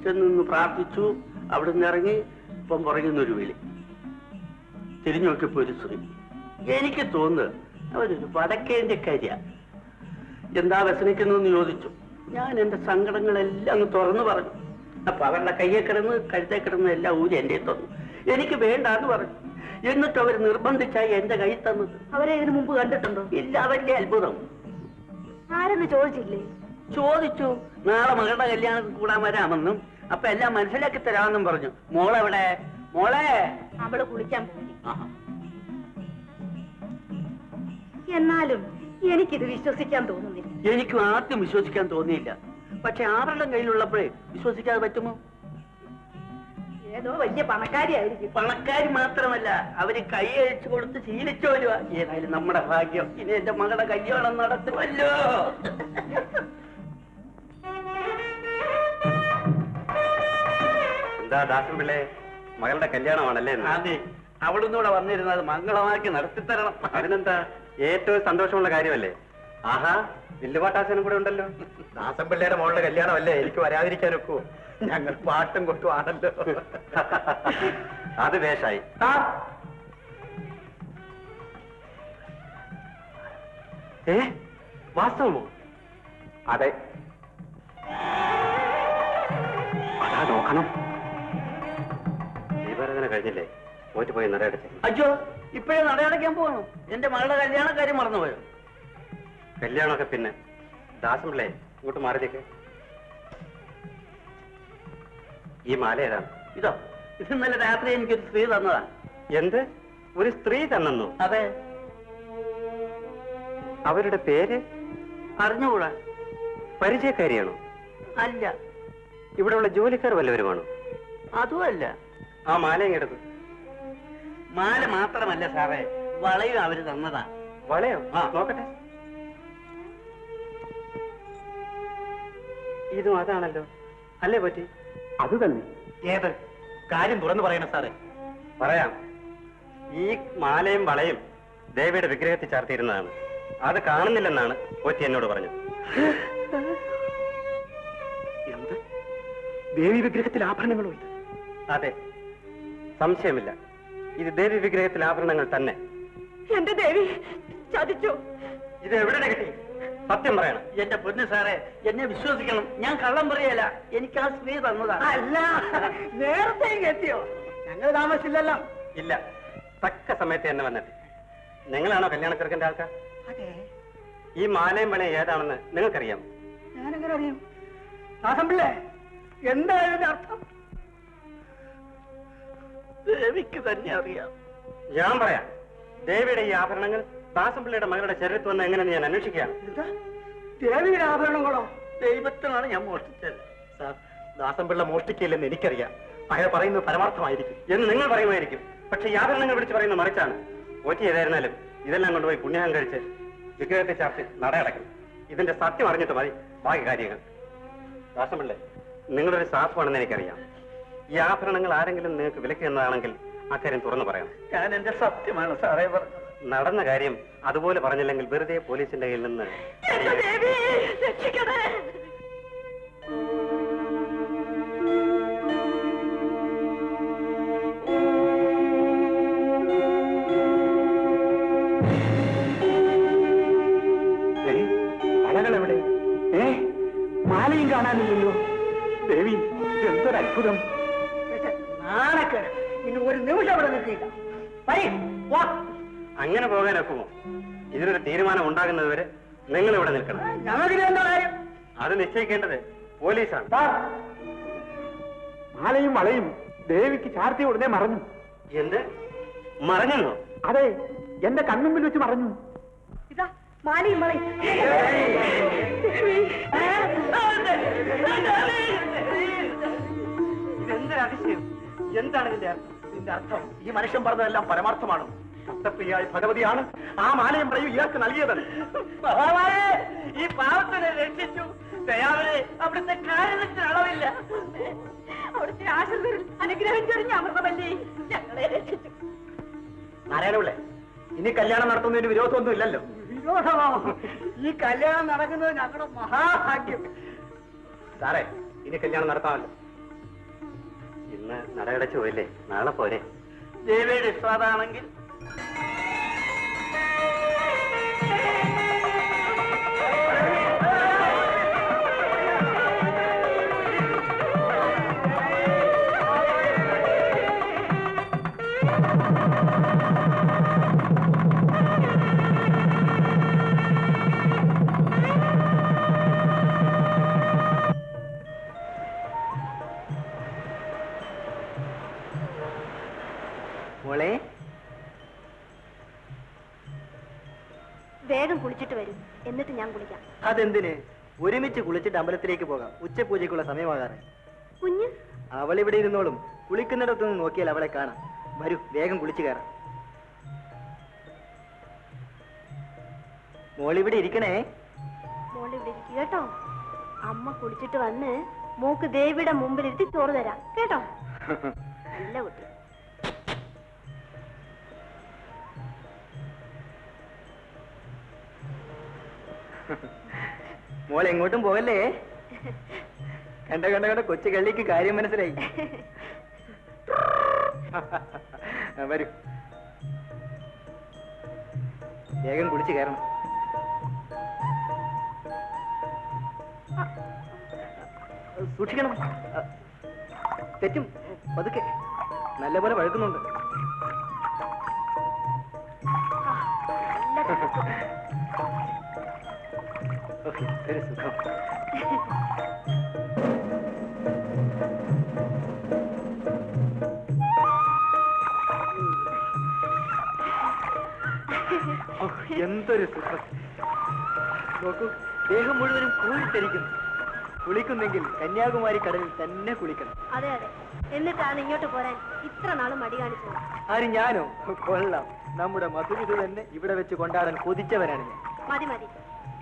ചെന്ന് പ്രാർത്ഥിച്ചു. അവിടുന്ന് ഇറങ്ങി ഇപ്പം പുറകുന്നൊരു വിളി. തിരിഞ്ഞു നോക്കിയപ്പോ ഒരു സ്ത്രീ. എനിക്ക് തോന്നുന്നത് അവരൊരു വടക്കേന്ത്യക്കാരിയ. എന്താ വ്യസനിക്കുന്നതെന്ന് ചോദിച്ചു. ഞാൻ എന്റെ സങ്കടങ്ങളെല്ലാം അങ്ങ് തുറന്നു പറഞ്ഞു. അപ്പൊ അവരുടെ കയ്യെ കിടന്ന് കഴുത്തെ കിടന്ന് എല്ലാം ഊരി എന്റെ തന്നു. എനിക്ക് വേണ്ടാന്ന് പറഞ്ഞു. എന്നിട്ട് അവർ നിർബന്ധിച്ചായി എന്റെ കൈ തന്നത്. അവരെ ഇതിനു മുമ്പ് കണ്ടിട്ടുണ്ടോ? ഇല്ല, വലിയ അത്ഭുതം. ആരെന്ന് ചോദിച്ചില്ലേ? ചോദിച്ചു. നാളെ മകളുടെ കല്യാണത്തിന് കൂടാൻ വരാമെന്നും അപ്പൊ എല്ലാം മനസ്സിലാക്കി തരാമെന്നും പറഞ്ഞു. മോളെവിടെ? മോളെ അവള് കുളിക്കാൻ പോയി. എന്നാലും എനിക്കിത് വിശ്വസിക്കാൻ തോന്നുന്നില്ല. എനിക്കും ആദ്യം വിശ്വസിക്കാൻ തോന്നിയില്ല. പക്ഷെ ആരുടെ കയ്യിലുള്ളപ്പോഴേ വിശ്വസിക്കാതെ പറ്റുമോ? ഏതോ വലിയ പണക്കാരിയായിരിക്കും. പണക്കാരി മാത്രമല്ല, അവര് കൈ അഴിച്ചു കൊടുത്ത് ശീലിച്ചോലുവാ. ഏതായാലും നമ്മുടെ ഭാഗ്യം. ഇനി എന്റെ മകളുടെ കല്യാണം നടത്തുമല്ലോ. എന്താ ദാസൻപിള്ളേ, മകളുടെ കല്യാണമാണല്ലേ? അതെ, അവളൊന്നുകൂടെ വന്നിരുന്നത് മംഗളമാക്കി നടത്തിത്തരണം. അതിനെന്താ, ഏറ്റവും സന്തോഷമുള്ള കാര്യമല്ലേ? ആഹാ, വില്ലുപാട്ടാശനും കൂടെ ഉണ്ടല്ലോ. ദാസൻപിള്ളയുടെ മോളുടെ കല്യാണമല്ലേ, എനിക്ക് വരാതിരിക്കാനൊക്കോ? ഞങ്ങൾ പാട്ടും കൊട്ടുവാണല്ലോ. അത് വേഷായി. വാസ്തവമോ? അതെ, അതാ നോക്കണം. ദീപാരാധന കഴിഞ്ഞില്ലേ? പോയിട്ട് പോയി നടയടച്ച്. അയ്യോ, ഇപ്പോഴേ നടയടയ്ക്കാൻ പോകുന്നു. എന്റെ മകളുടെ കല്യാണക്കാര്യം മറന്നുപോയോ? കല്യാണമൊക്കെ പിന്നെ. ദാസൻപിള്ളേ, ഇങ്ങോട്ട് മാറിയേക്ക്. ഈ മാല ഏതാണ്? ഇതോ, ഇത് ഇന്നലെ രാത്രി എനിക്കൊരു സ്ത്രീ തന്നതാ. എന്ത്? ഒരു സ്ത്രീ തന്നെന്നോ? അതെ. അവരുടെ പേര് അറിഞ്ഞുകൂടാ. പരിചയക്കാരിയാണോ? അല്ല. ഇവിടെയുള്ള ജോലിക്കാർ വല്ലവരുമാണോ? അതുമല്ല. ആ മാലയും എടുത്തു. മാല മാത്രമല്ല സാറേ, വളയും അവര് തന്നതാ. വളയോ? ആ, നോക്കട്ടെ. ഇതും അതാണല്ലോ, അല്ലേ പറ്റി? അത് തന്നെ. ഏത് കാര്യം തുറന്നു പറയണം സാറേ? പറയാം. ഈ മാലയും വളയും ദേവിയുടെ വിഗ്രഹത്തിൽ ചാർത്തിയിരുന്നതാണ്. അത് കാണുന്നില്ലെന്നാണ് പോറ്റി എന്നോട് പറഞ്ഞത്. എന്ത്? ദേവി വിഗ്രഹത്തിൽ ആഭരണങ്ങളോ? ഇത് അതെ, സംശയമില്ല. ഇത് ദേവി വിഗ്രഹത്തിൽ ആഭരണങ്ങൾ തന്നെ. എന്റെ ദേവി ചതിച്ചു. ഇത് എവിടെ കിട്ടി? സത്യം പറയണം. എന്റെ പൊന്ന് സാറേ, എന്നെ വിശ്വസിക്കണം. ഞാൻ കള്ളം പറയല. എനിക്ക് ആ സ്ത്രീ തന്നതാ. അല്ല, നേരത്തെ എത്തിയോ? ഞങ്ങൾ താമസിച്ചില്ലല്ലോ. ഇല്ല, തക്ക സമയത്ത് തന്നെ വന്നെത്തി. നിങ്ങളാണോ കല്യാണ ചെറുക്കന്റെ ആൾക്കാർ? അതെ. ഈ മാലയും വളയും ഏതാണെന്ന് നിങ്ങൾക്കറിയാം? ഞാനെങ്ങനെ അറിയും? ദാസൻപിള്ളേ, എന്താ ഇതിന്റെ അർത്ഥം? ദേവിക്ക് തന്നെ അറിയാം. ഞാൻ പറയാം. ദേവിയുടെ ഈ ആഭരണങ്ങൾ ദാസൻപിള്ളയുടെ മകളുടെ ശരീരത്തിൽ വന്ന് എങ്ങനെയെന്ന് ഞാൻ അന്വേഷിക്കുകയാണ്. ദേവിയുടെ ആഭരണങ്ങളോ? ദൈവത്തിനാണ് ഞാൻ മോഷ്ടിച്ചത്. സാർ, ദാസൻപിള്ള മോഷ്ടിക്കില്ലെന്ന് എനിക്കറിയാം. അയാൾ പറയുന്നത് പരമാർത്ഥമായിരിക്കും എന്ന് നിങ്ങൾ പറയുമായിരിക്കും. പക്ഷെ ഈ ആഭരണങ്ങൾ വിളിച്ച് പറയുന്നത് മറിച്ചാണ്. പോറ്റി ഏതായിരുന്നാലും ഇതെല്ലാം കൊണ്ടുപോയി പുണ്യാഹം കഴിച്ച് വിഗ്രഹത്തെ ചാർത്തി നടയടക്കും. ഇതിന്റെ സത്യം അറിഞ്ഞിട്ട് മതി ബാക്കി കാര്യങ്ങൾ. ദാസൻപിള്ളേ, നിങ്ങളൊരു സാധുവാണെന്ന് എനിക്കറിയാം. ഈ ആഭരണങ്ങൾ ആരെങ്കിലും നിങ്ങൾക്ക് വിലക്ക് എന്നതാണെങ്കിൽ അക്കാര്യം തുറന്നു പറയണം. ഞാൻ എന്റെ സത്യമാണ് സാറേ പറഞ്ഞത്. നടന്ന കാര്യം അതുപോലെ പറഞ്ഞില്ലെങ്കിൽ വെറുതെ പോലീസിന്റെ കയ്യിൽ നിന്ന് വളകളെവിടെ? മാലയും കാണാനില്ലല്ലോ. ദേവി, എന്തൊരത്ഭുതം! നാണക്ക് ഇനി ഒരു നിമിഷം അവിടെ നിൽക്കില്ല. അങ്ങനെ പോകാനൊക്കുമോ? ഇതിനൊരു തീരുമാനം ഉണ്ടാകുന്നതുവരെ നിങ്ങൾ ഇവിടെ നിൽക്കണം. ഞങ്ങൾക്ക് എന്താ കാര്യം? അത് നിശ്ചയിക്കേണ്ടത് പോലീസാണ്. മാലയും വളയും ദേവിക്ക് ചാർത്തി ഉടനെ മറഞ്ഞു. എന്ത് മറഞ്ഞെന്നോ? അതെ, എന്റെ കൺമുമ്പിൽ വെച്ച് മറഞ്ഞു. ഇതാ മാലയും വളയും. ഇതെന്തൊരതിശയം! എന്താണ് ഇതിന്റെ അർത്ഥം? ഈ മനുഷ്യൻ പറഞ്ഞതെല്ലാം പരമാർത്ഥമാണ്. സപ്തപ്രിയായ ഭഗവതിയാണ് ആ മാലയും പറയും ഇയാൾക്ക് നൽകിയത്. മഹാമായേ, ഈ പാവത്തിനെ രക്ഷിച്ചു. ദയാവരെ, അവിടുത്തെ കാര്യത്തിന് അളവില്ല. അവിടുത്തെ ആശീർവദിൽ അനുഗ്രഹം ചൊരിഞ്ഞ അമൃതമല്ലേ ഞങ്ങളെ രക്ഷിച്ചു. നാരായണപിള്ളേ, ഇനി കല്യാണം നടത്തുന്നതിന് വിരോധമൊന്നും ഇല്ലല്ലോ? വിരോധമോ? ഈ കല്യാണം നടക്കുന്നത് ഞങ്ങളുടെ മഹാഭാഗ്യം. സാറേ, ഇനി കല്യാണം നടത്താമല്ലോ. ഇന്ന് നടയടച്ചു പോയില്ലേ, നാളെ പോരെ? ദേവിയുടെ ഇഷ്ടാതാണെങ്കിൽ മോളെ വേഗം കുളിച്ചിട്ട് വരും, എന്നിട്ട് ഞാൻ കുളിക്കാം. അതെന്തിന്? ഒരുമിച്ച് കുളിച്ചിട്ട് അമ്പലത്തിലേക്ക് പോകാം. ഉച്ചപൂജയ്ക്കുള്ള സമയമാകാറ്. കുഞ്ഞ് അവൾ ഇവിടെ ഇരുന്നോളും. കുളിക്കുന്നിടത്തുനിന്ന് നോക്കിയാൽ അവളെ കാണാം. വരൂ, വേഗം കുളിച്ചു കയറാം. മോളിവിടെ ഇരിക്കണേ. മോളിവിടെ ഇരിക്കുക കേട്ടോ. അമ്മ കുളിച്ചിട്ട് വന്ന് മോക്ക് ദേവിയുടെ മുമ്പിലിരുത്തി ചോറ് തരാം കേട്ടോ. നല്ല കുട്ടി. മോൾ എങ്ങോട്ടും പോകല്ലേ. കണ്ട കണ്ട കണ്ട കൊച്ചു കള്ളിക്ക് കാര്യം മനസ്സിലായി. വരൂ, വേഗം കുളിച്ചു കയറണം. സൂക്ഷിക്കണം, തെറ്റും. പതുക്കെ, നല്ലപോലെ വഴുക്കുന്നുണ്ട്. ഒരു സുഖം. എന്തൊരു സുഖം. നോക്കൂ, ദേഹം മുഴുവനും കൂടിത്തരിക്കുന്നു. കുളിക്കുന്നെങ്കിൽ കന്യാകുമാരി കടലിൽ തന്നെ കുളിക്കണം. അതെ അതെ, എന്നിട്ടാണ് ഇങ്ങോട്ട് പോരാൻ ഇത്ര നാളും മടി കാണിച്ചത്. ആര്, ഞാനോ? കൊള്ളാം. നമ്മുടെ മധുരിത് തന്നെ ഇവിടെ വെച്ച് കൊണ്ടാടാൻ കൊതിച്ചവനാണ് ഞാൻ. മതി മതി,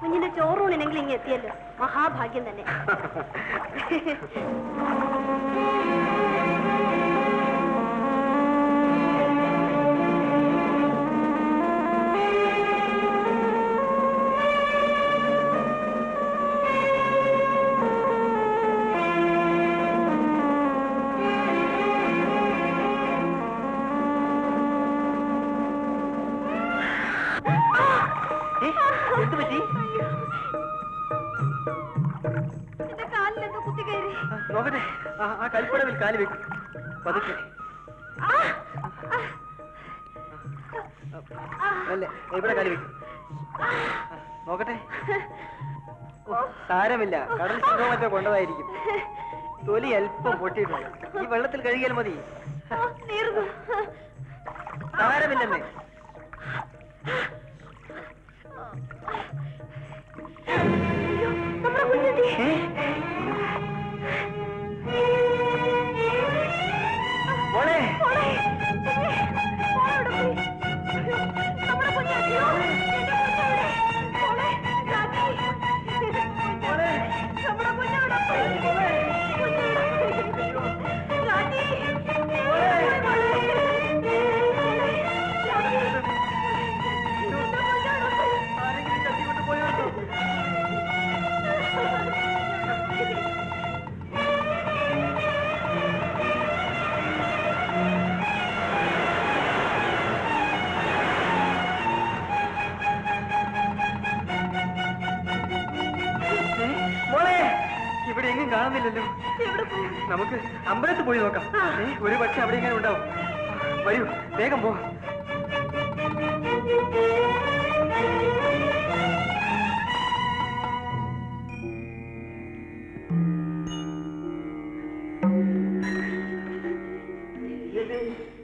കുഞ്ഞിന്റെ ചോറൂണിനെങ്കിൽ ഇങ്ങ് എത്തിയല്ലോ, മഹാഭാഗ്യം തന്നെ. എന്ത് പറ്റി? എന്റെ കാലിലെന്തോ കുത്തി കയറി. നോക്കട്ടെ, ആ കൽപ്പടവിൽ കാല് വെക്കും. പതുക്കെ. അല്ലേ, ഇവിടെ കാല് വെക്കും. നോക്കട്ടെ. സാരമില്ല, കടൽ സിംഹം മറ്റോ കൊണ്ടതായിരിക്കും. തൊലി അല്പം പൊട്ടിയിട്ടുണ്ട്. ഈ വെള്ളത്തിൽ കഴുകിയാൽ മതി. സാരമില്ലെന്നേ. മോളെ, ഇവിടെ എങ്ങും കാണുന്നില്ലല്ലോ. നമുക്ക് അമ്പലത്തിൽ പോയി നോക്കാം. ഒരു പക്ഷെ അവിടെ ഇങ്ങനെ ഉണ്ടാവും. വരൂ, വേഗം പോ.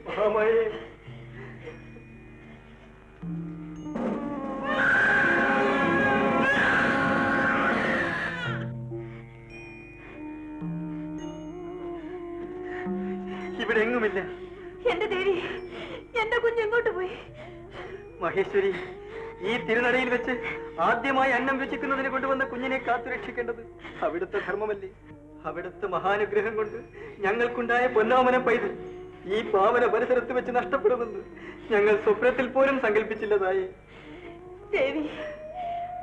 മഹാമഴേ, ഇവിടെ എങ്ങുമില്ല. എന്റെ ദേവി, എന്റെ കുഞ്ഞെങ്ങോട്ട് പോയി? മഹേശ്വരി, ഈ തിരുനടയിൽ വെച്ച് ആദ്യമായി അന്നം രുചിക്കുന്നതിന് കൊണ്ടുവന്ന കുഞ്ഞിനെ കാത്തുരക്ഷിക്കേണ്ടത് അവിടുത്തെ ധർമ്മമല്ലേ? അവിടുത്തെ മഹാനുഗ്രഹം കൊണ്ട് ഞങ്ങൾക്കുണ്ടായ പൊന്നാമനം പൈതൽ ഈ പാവന പരിസരത്ത് വെച്ച് നഷ്ടപ്പെടുമെന്ന് ഞങ്ങൾ സ്വപ്നത്തിൽ പോലും സങ്കല്പിച്ചില്ലതായി. ദേവി,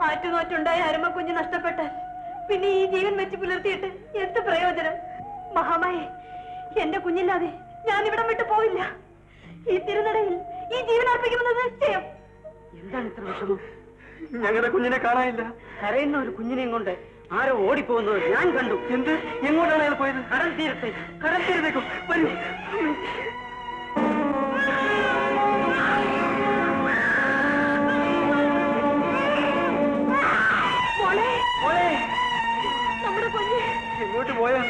ആറ്റുനോറ്റുണ്ടായ അരുമ കുഞ്ഞ് നഷ്ടപ്പെട്ടാൽ പിന്നെ ഈ ജീവൻ വെച്ച് പുലർത്തിയിട്ട് എന്ത് പ്രയോജനം? മഹാമായെ, എന്റെ കുഞ്ഞില്ലാതെ ഞാൻ ഇവിടം വിട്ടു പോവില്ല. ഈ തിരുനടയിൽ ഈ ജീവൻ അർപ്പിക്കുമെന്ന് നിശ്ചയം. എന്താണ് ഇത്ര വിഷമം? ഞങ്ങളുടെ കുഞ്ഞിനെ കാണാനില്ല. കരയുന്ന ഒരു കുഞ്ഞിനെയും കൊണ്ട് ആരോ ഓടിപ്പോകുന്നത് ഞാൻ കണ്ടു. എന്ത്? എങ്ങോട്ടാണ് അയാൾ പോയത്? കടൽ തീരത്തേക്ക്. കടൽ തീരത്തേക്കോ? വരൂ. നമ്മുടെ കുഞ്ഞ് എങ്ങോട്ട് പോയോ?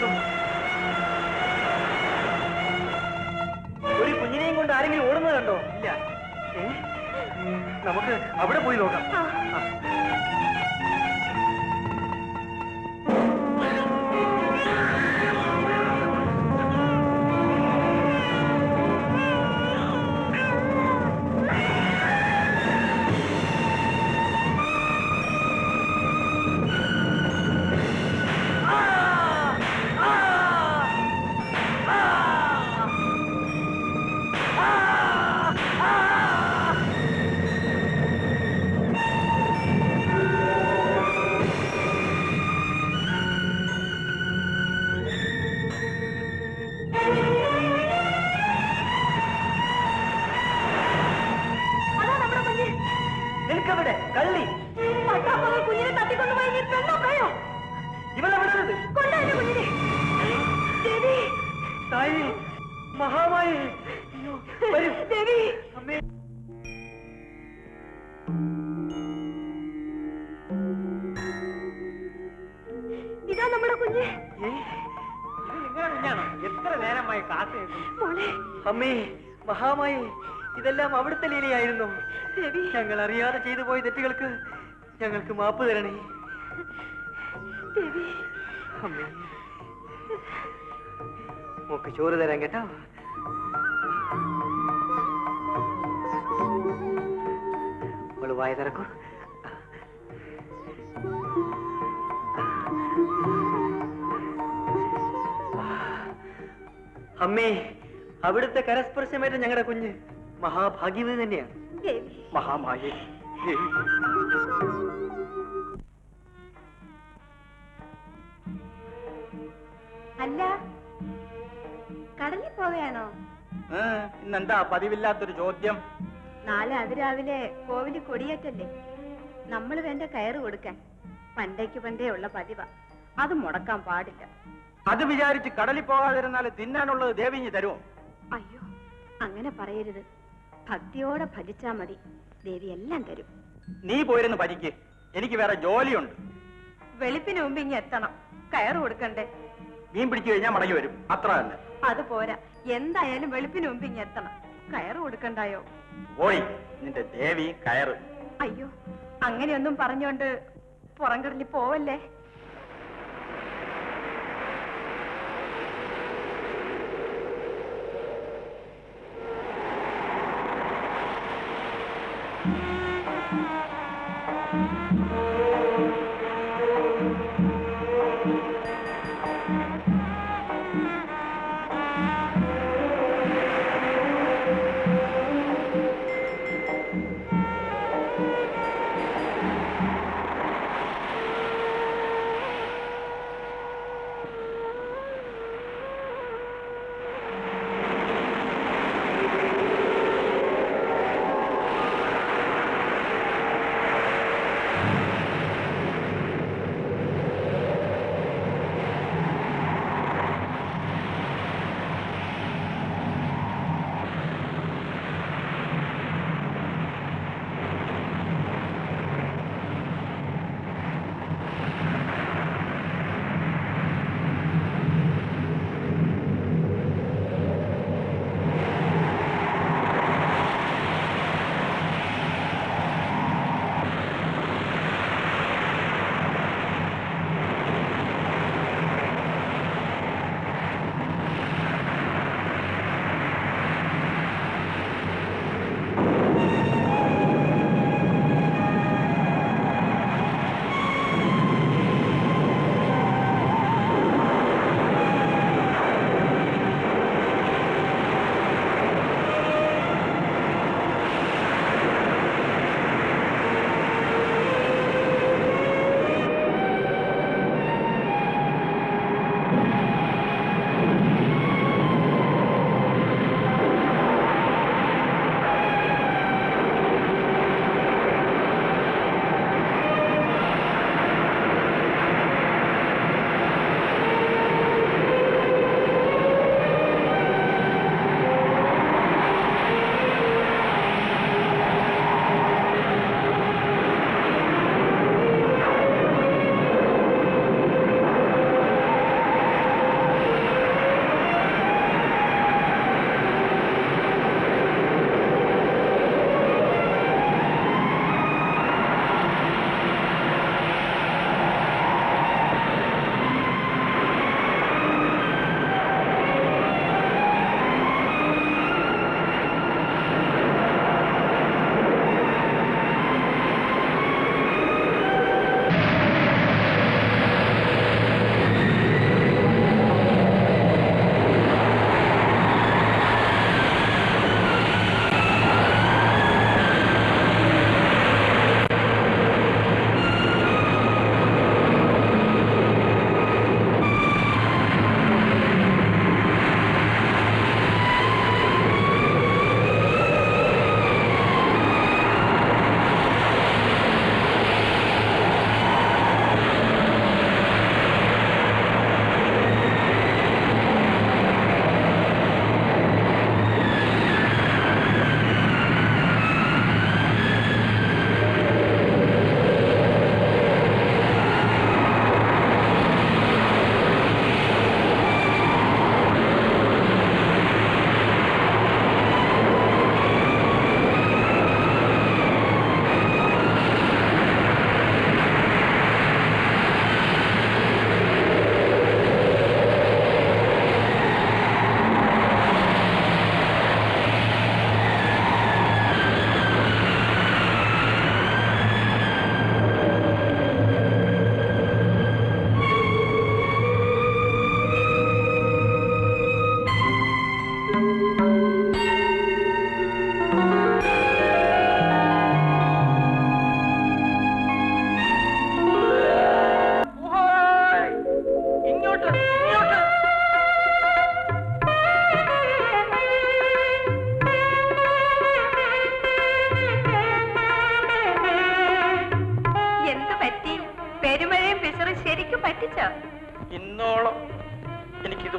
ഒരു കുഞ്ഞിനെയും കുഞ്ഞിനെയും കൊണ്ട് ആരെങ്കിലും ഓടുന്നത് കണ്ടോ? ഇല്ല. നമുക്ക് അവിടെ പോയി നോക്കാം. നിൽക്കവിടെ കള്ളി. കുഞ്ഞിനെ തട്ടിക്കൊണ്ടുപോയി നീ പെണ്ണോ പ്രയോ? ഇവളെ വിടരുത്. കൊണ്ടുവരുന്ന കുഞ്ഞിനെ. ദേവി, തായി, മഹാമായി. വരൂ. ദേവി. അമ്മേ. ഇതാ നമ്മുടെ കുഞ്ഞ്. നിങ്ങളുടെ കുഞ്ഞാണോ? എത്ര നേരമായി കാത്തു മോളെ. അമ്മേ, മഹാമായി, ഇതെല്ലാം അവിടുത്തെ ലീലയായിരുന്നു. ദേവി, ഞങ്ങൾ അറിയാതെ ചെയ്തു പോയ തെറ്റുകൾക്ക് ഞങ്ങൾക്ക് മാപ്പ് തരണേ. ദേവി. അമ്മേ, മോക്ക് ചോറ് തരാൻ കേട്ടോ. അവള് വായ തിറക്കൂ. അമ്മേ, അവിടുത്തെ കരസ്പർശമേറ്റ ഞങ്ങളുടെ കുഞ്ഞ് മഹാഭാഗ്യവതി തന്നെയാണ്. ദേവി. മഹാമായി. അല്ല, കടലിൽ പോവുകയാണോ? ഇന്നെന്താ പതിവില്ലാത്തൊരു ചോദ്യം? നാളെ അതിരാവിലെ കോവില് കൊടിയേറ്റല്ലേ? നമ്മൾ വേണ്ട കയറ് കൊടുക്കാൻ പണ്ടേക്ക് പണ്ടേ ഉള്ള പതിവാ. അത് മുടക്കാൻ പാടില്ല. അത് വിചാരിച്ച് കടലിൽ പോകാതിരുന്നാൽ തിന്നാനുള്ളത് ദേവിഞ്ഞ് തരുമോ? അയ്യോ, അങ്ങനെ പറയരുത്. ഭക്തിയോടെ ഭജിച്ചാ മതി, ദേവി എല്ലാം തരും. നീ പോയിരുന്ന് ഭജിക്ക്, എനിക്ക് വേറെ ജോലിയുണ്ട്. വെളുപ്പിന് മുമ്പ് ഇങ്ങ് എത്തണം, കയറ് കൊടുക്കണ്ടേ? മീൻ പിടിച്ചു കഴിഞ്ഞാൽ മടങ്ങി വരും, അത്ര തന്നെ. അത് പോരാ, എന്തായാലും വെളുപ്പിന് മുമ്പ് ഇങ്ങ് എത്തണം. കയറ് കൊടുക്കണ്ടായോ? ഓയ്, നിന്റെ ദേവി കയറ്. അയ്യോ, അങ്ങനെയൊന്നും പറഞ്ഞോണ്ട് പുറംകടലിൽ പോവല്ലേ.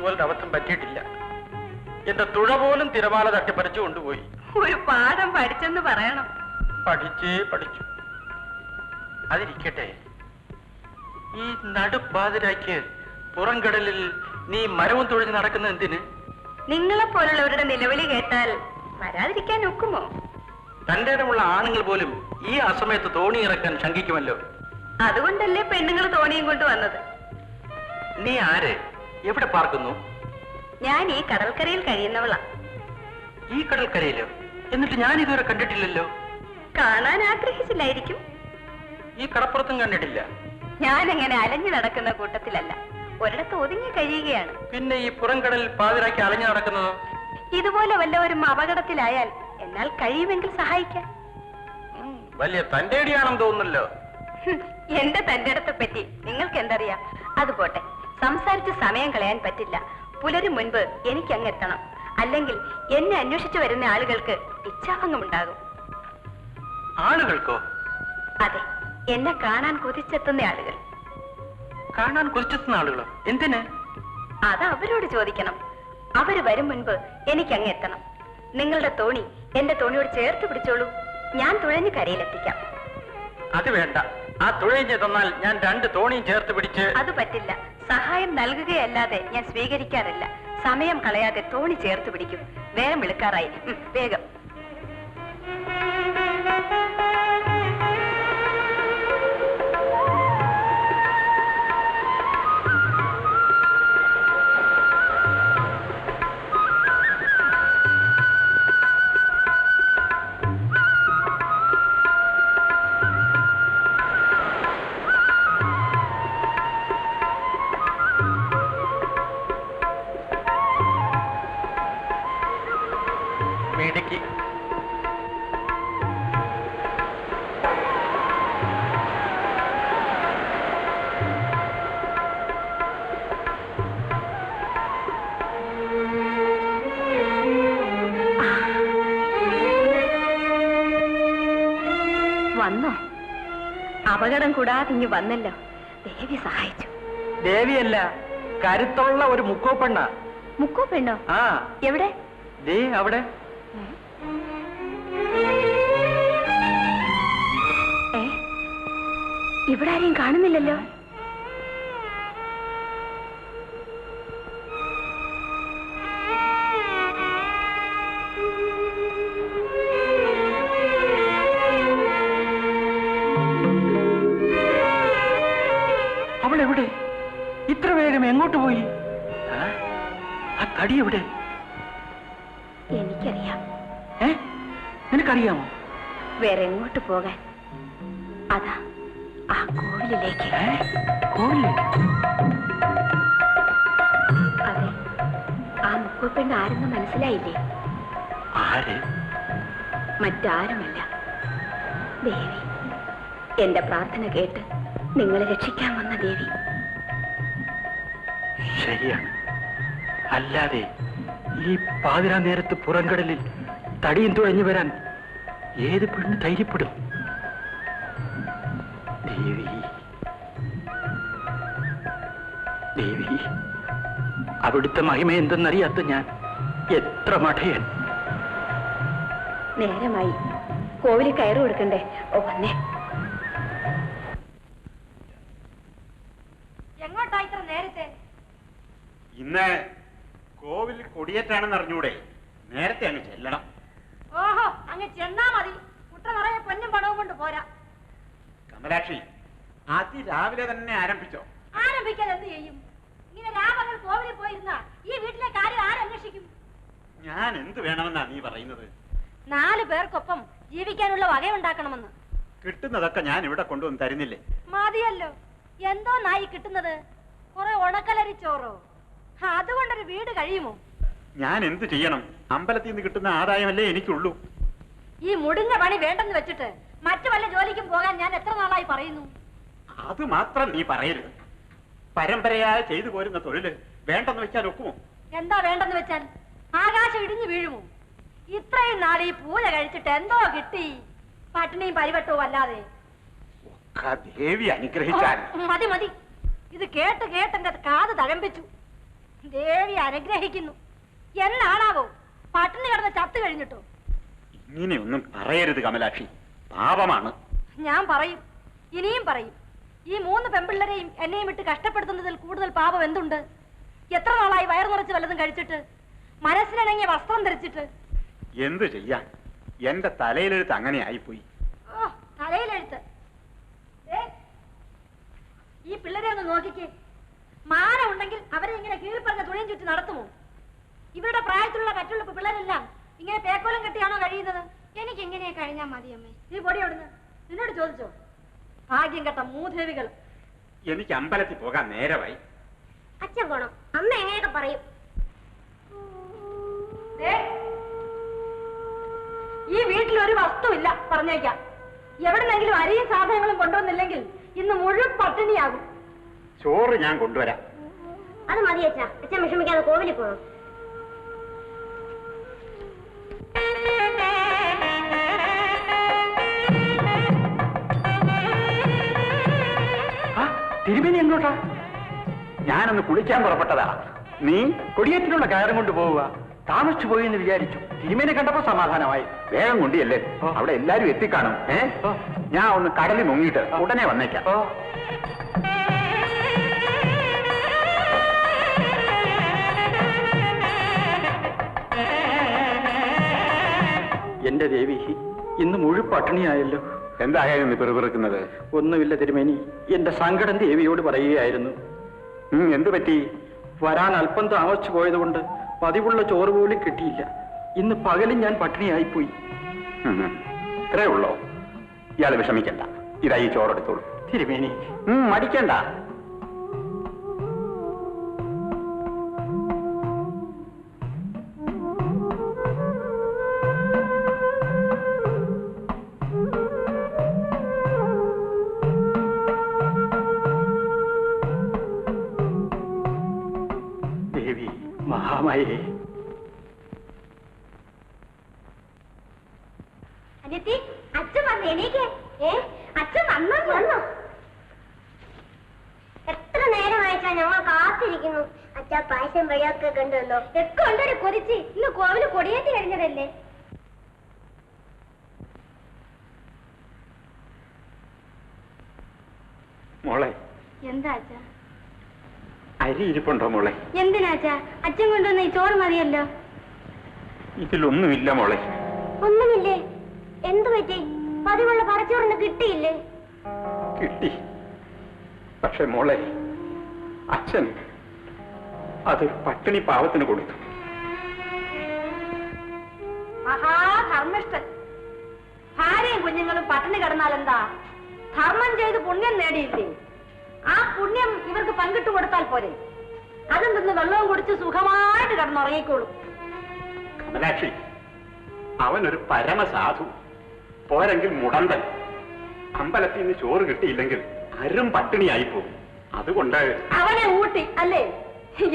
ഇതുപോലൊരു അബദ്ധം പറ്റിയിട്ടില്ല. എന്റെ തുഴ പോലും തിരമാല തട്ടിപ്പറിച്ചു കൊണ്ടുപോയി. ഒരു പാഠം പഠിച്ചെന്ന് പറയണം. പഠിച്ചു. അതിരിക്കട്ടെ, ഈ നടുപ്പാതിരായ്ക്ക് പുറംകടലിൽ നീ മരവും തുഴഞ്ഞ് നടക്കുന്ന എന്തിന്? നിങ്ങളെപ്പോലുള്ളവരുടെ നിലവിളി കേട്ടാൽ വരാതിരിക്കാൻ ഒക്കുമോ? തന്റെ ഇടമുള്ള ആണുങ്ങൾ പോലും ഈ അസമയത്ത് തോണി ഇറക്കാൻ ശങ്കിക്കുമല്ലോ. അതുകൊണ്ടല്ലേ പെണ്ണുങ്ങൾ തോണിയും കൊണ്ട് വന്നത്. നീ ആര്? എവിടെ പാർക്കുന്നു? ഞാൻ ഈ കടൽക്കരയിൽ കഴിയുന്നവളാ. ഈ കടൽക്കരയിലോ? എന്നിട്ട് ഞാൻ ഇതുവരെ കണ്ടിട്ടില്ലല്ലോ. കാണാൻ ആഗ്രഹിച്ചില്ലായിരിക്കും. ഈ കടപ്പുറത്തും കണ്ടിട്ടില്ല. ഞാൻ അങ്ങനെ അലഞ്ഞു നടക്കുന്ന കൂട്ടത്തിലല്ല, ഒരിടത്ത് ഒതുങ്ങി കഴിയുകയാണ്. പിന്നെ ഈ പുറംകടൽ പാതിരാക്കി അലഞ്ഞു നടക്കുന്നതോ? ഇതുപോലെ വല്ലവരും അപകടത്തിലായാൽ എന്നാൽ കഴിയുമെങ്കിൽ സഹായിക്കാൻ. വലിയ തന്റേടിയാണെന്ന് തോന്നുന്നല്ലോ. എന്റെ തന്റെ അടുത്തെ പറ്റി നിങ്ങൾക്ക് എന്തറിയാം? അത് പോട്ടെ, സംസാരിച്ച് സമയം കളയാൻ പറ്റില്ല. പുലരും മുൻപ് എനിക്ക് അങ്ങെത്തണം. അല്ലെങ്കിൽ എന്നെ അന്വേഷിച്ചു വരുന്ന ആളുകൾക്ക് ഇച്ഛാഭംഗമുണ്ടാകും. ആളുകൾക്കോ? അതെ, എന്നെ കാണാൻ കൊതിച്ചെത്തുന്ന ആളുകൾ. കാണാൻ കൊതിച്ചെത്തുന്ന ആളുകളോ? എന്തിന്? അത് അവരോട് ചോദിക്കണം. അവര് വരും മുൻപ് എനിക്ക് അങ്ങെത്തണം. നിങ്ങളുടെ തോണി എന്റെ തോണിയോട് ചേർത്ത് പിടിച്ചോളൂ. ഞാൻ തുഴഞ്ഞ് കരയിലെത്തിക്കാം. അത് വേണ്ട. ആ തുഴഞ്ഞ് തന്നാൽ ഞാൻ 2 തോണിയും ചേർത്ത് പിടിച്ച്. അത് പറ്റില്ല. സഹായം നൽകുകയല്ലാതെ ഞാൻ സ്വീകരിക്കാറില്ല. സമയം കളയാതെ തോണി ചേർത്ത് പിടിക്കും. വേഗം വിളിക്കാറായി. വേഗം. മിടുക്കി. വന്നോ? അപകടം കൂടാതെ ഇങ്ങ് വന്നല്ലോ. ദേവി സഹായിച്ചു. ദേവിയല്ല, കരുത്തുള്ള ഒരു മുക്കോ പെണ്ണ. മുക്കോ പെണ്ണോ? ആ. എവിടെ? ദേ അവിടെ. ഇവിടെ ആരെയും കാണുന്നില്ലല്ലോ. അവളെവിടെ? ഇത്ര വേഗം എങ്ങോട്ട് പോയി? ആ തടി എവിടെ? എനിക്കറിയാം. നിനക്കറിയാമോ? വേറെ എങ്ങോട്ട് പോകാൻ? അതാ ആ കോവിലിലേക്ക്. അതെ, ആ മുക്കോപ്പെണ്ണ് ആരെന്ന് മനസ്സിലായില്ലേ? ആര്? മറ്റാരുമല്ല, ദേവി. എന്റെ പ്രാർത്ഥന കേട്ട് നിങ്ങളെ രക്ഷിക്കാൻ വന്ന ദേവി. ശരിയാണ്. അല്ലാതെ ഈ പാതിരാ നേരത്ത് പുറംകടലിൽ തടിയും തുഴഞ്ഞു വരാൻ ഏത് പെണ്ണ് ധൈര്യപ്പെടും? ദേവി, ദേവി, അവിടുത്തെ മഹിമ എന്തെന്നറിയാത്ത ഞാൻ എത്ര മഠയൻ. നേരമായി, കോവിലിൽ കയറി കൊടുക്കണ്ടേ? ഓ, വന്നേ. എങ്ങോട്ടാ ഇത്ര നേരത്തെ? ഇന്ന് കോവിൽ കൊടിയേറ്റാണെന്ന് അറിഞ്ഞൂടെ? നേരത്തെ അങ്ങ് ചെല്ലണം. ഓഹോ, അങ്ങ് ചെന്നാ മതി. കുട്ട നിറയെ പൊന്നും പണവും കൊണ്ട് പോരാ. കമലാക്ഷി, അതിരാവിലെ തന്നെ ആരംഭിച്ചോ? ആരംഭിക്കാൻ എന്ത് ചെയ്യും? ഇങ്ങനെ രാമങ്ങൾ കോവിലിൽ പോയിരുന്നാ ഈ വീട്ടിലെ കാര്യം ആരന്വേഷിക്കും? ഞാൻ എന്ത് വേണമെന്നാ നീ പറയുന്നത്? 4 പേർക്കൊപ്പം ജീവിക്കാനുള്ള വകയുണ്ടാക്കണമെന്ന്. കിട്ടുന്നതൊക്കെ ഞാൻ ഇവിടെ കൊണ്ടുവന്ന് തരുന്നില്ലേ? മതിയല്ലോ. എന്തോ നായി കിട്ടുന്നത്? കുറെ ഉണക്കലരിച്ചോറോ? അതുകൊണ്ടൊരു വീട് കഴിയുമോ? ഞാൻ എന്ത് ചെയ്യണം? അമ്പലത്തിൽ നിന്ന് കിട്ടുന്ന ആദായമല്ലേ എനിക്കുള്ളൂ. ഈ മുടിഞ്ഞ പണി വേണ്ടെന്ന് വെച്ചിട്ട് മറ്റു വല്ല ജോലിക്കും പോകാൻ ഞാൻ എത്ര നാളായി പറയുന്നു. അത് മാത്രം നീ പറയരുത്. പരമ്പരയായി ചെയ്തു പോരുന്ന തൊഴില് വേണ്ടെന്ന് വെച്ചാൽ ഒക്കുമോ? എന്താ വേണ്ടെന്ന് വെച്ചാൽ? ആകാശം ഇടിഞ്ഞു വീഴുമോ? ഇത്രയും നാൾ ഈ പൂജ കഴിച്ചിട്ട് എന്തോ കിട്ടി? പട്ടിണിയും പരിവട്ടവും അല്ലാതെ. ദേവി അനുഗ്രഹിച്ചാൽ. മതി മതി, ഇത് കേട്ട് കേട്ട് എന്റെ കാത് തഴമ്പിച്ചു. ദേവി അനുഗ്രഹിക്കുന്നു. എന്നാണാവോ പട്ടിണി കിടന്ന് ചത്തു കഴിഞ്ഞിട്ടോ? ഇങ്ങനെയൊന്നും പറയരുത് കമലാക്ഷി, പാപമാണ്. ഞാൻ പറയും, ഇനിയും പറയും. ഈ 3 പെമ്പിള്ളരെയും എന്നെയും വിട്ട് കഷ്ടപ്പെടുത്തുന്നതിൽ കൂടുതൽ പാപം എന്തുണ്ട്? എത്ര നാളായി വയറു നിറച്ച് വല്ലതും കഴിച്ചിട്ട്, മനസ്സിനിണങ്ങിയ വസ്ത്രം ധരിച്ചിട്ട്? എന്തു ചെയ്യാൻ, എന്റെ തലയിലെഴുത്ത് അങ്ങനെ ആയിപ്പോയി. ഓ, തലയിലെഴുത്ത്. ഈ പിള്ളേരെ ഒന്ന് നോക്കിക്കേ. മാനം ഉണ്ടെങ്കിൽ അവരെ ഇങ്ങനെ കീഴ്പ്പറഞ്ഞ തുണിയും ചുറ്റി നടത്തുമോ? ഇവരുടെ പ്രായത്തിലുള്ള മറ്റുള്ള പിള്ളേരെല്ലാം ഇങ്ങനെ പേക്കോലം കെട്ടിയാണോ കഴിയുന്നത്? എനിക്ക് എങ്ങനെയാ കഴിഞ്ഞാൽ മതി അമ്മേ. നീ പൊടി അവിടുന്ന്. നിന്നോട് ചോദിച്ചോ? ഭാഗ്യം കെട്ട മൂദേവികൾ. എനിക്ക് അമ്പലത്തിൽ പോകാൻ നേരമായി. അച്ഛൻ പോണം, അമ്മ എങ്ങനെയൊക്കെ പറയും. ഈ വീട്ടിൽ ഒരു വസ്തുവില്ല പറഞ്ഞേക്കാം. എവിടെന്നെങ്കിലും അരിയും സാധനങ്ങളും കൊണ്ടുവന്നില്ലെങ്കിൽ ഇന്ന് മുഴുവൻ പട്ടിണിയാകും. ചോറ് ഞാൻ കൊണ്ടുവരാം. അത് മതി അച്ഛാ. അച്ഛൻ വിഷമിക്കാതെ കോവിലിൽ പോകണം. തിരുമേനി എങ്ങോട്ടാ? ഞാനൊന്ന് കുളിക്കാൻ പുറപ്പെട്ടതാ. നീ കൊടിയേറ്റിനുള്ള കയറും കൊണ്ട് പോവുക. താമസിച്ചു പോയി എന്ന് വിചാരിച്ചു. തിരുമേനെ കണ്ടപ്പോ സമാധാനമായി. വേഗം കൊണ്ടിയല്ലേ, അവിടെ എല്ലാരും എത്തിക്കാണും. ഞാൻ ഒന്ന് കടലിൽ മുങ്ങിയിട്ട് ഉടനെ വന്നേക്കാം. എന്റെ ദേവി, ഇന്ന് മുഴുവൻ പട്ടിണിയായല്ലോ. എന്തായാലും നീ പെറുപിറുക്കുന്നത്? ഒന്നുമില്ല തിരുമേനി, എന്റെ സങ്കടം ദേവിയോട് പറയുകയായിരുന്നു. എന്തു പറ്റി? വരാൻ അല്പം താമസിച്ചു പോയതുകൊണ്ട് പതിവുള്ള ചോറ് പോലും കിട്ടിയില്ല. ഇന്ന് പകലും ഞാൻ പട്ടിണിയായിപ്പോയി. ഇത്രേ ഉള്ളോ? ഇയാള് വിഷമിക്കണ്ട, ഇതാ ഈ ചോറെടുത്തോളൂ. തിരുമേനി മടിക്കണ്ട. ദേവി മഹാമായേ, അനിയത്തി, അച്ഛൻ വന്ന് എണീക്ക്. അച്ഛൻ വന്നോ? എത്ര നേരമായിട്ടാ ഞങ്ങൾ കാത്തിരിക്കുന്നു. അച്ഛാ പായസം വഴിയൊക്കെ കണ്ടുവന്നോ? ഒക്കെ ഉണ്ടൊരു കൊതിച്ച്. ഇന്ന് കോവില് കൊടിയേറ്റി കഴിഞ്ഞതല്ലേ? മോളെ, എന്താ അച്ഛാ? അരി ഇരിപ്പുണ്ടോ മോളെ? എന്തിനാ അച്ഛാ? അച്ഛൻ കൊണ്ടുവന്ന ഈ ചോറ് മതിയല്ലോ. ഇതിലൊന്നുമില്ല മോളെ. ഒന്നുമില്ലേ? എന്തു പറ്റി? പതിവുള്ള പറച്ചോറിന് കിട്ടിയില്ലേ? കിട്ടി. പക്ഷെ മോളെ, അച്ഛൻ അത് പട്ടിണി പാവത്തിന് കൊടുത്തു. മഹാധർമ്മിഷ്ഠൻ. ഭാര്യയും കുഞ്ഞുങ്ങളും പട്ടിണി കിടന്നാൽ എന്താ? ധർമ്മം ചെയ്ത് പുണ്യം നേടിയില്ലേ? ആ പുണ്യം ഇവർക്ക് പങ്കിട്ട് കൊടുത്താൽ പോരെ? അതും തിന്ന് വെള്ളവും കുടിച്ച് സുഖമായിട്ട് കിടന്നുറങ്ങിക്കോളും. കമലാക്ഷി, അവനൊരു പരമസാധു. പോരെങ്കിൽ മുടന്തൻ. അമ്പലത്തിൽ നിന്ന് ചോറ് കിട്ടിയില്ലെങ്കിൽ അരും പട്ടിണിയായി പോകും. അതുകൊണ്ട് അവനെ ഊട്ടി അല്ലേ?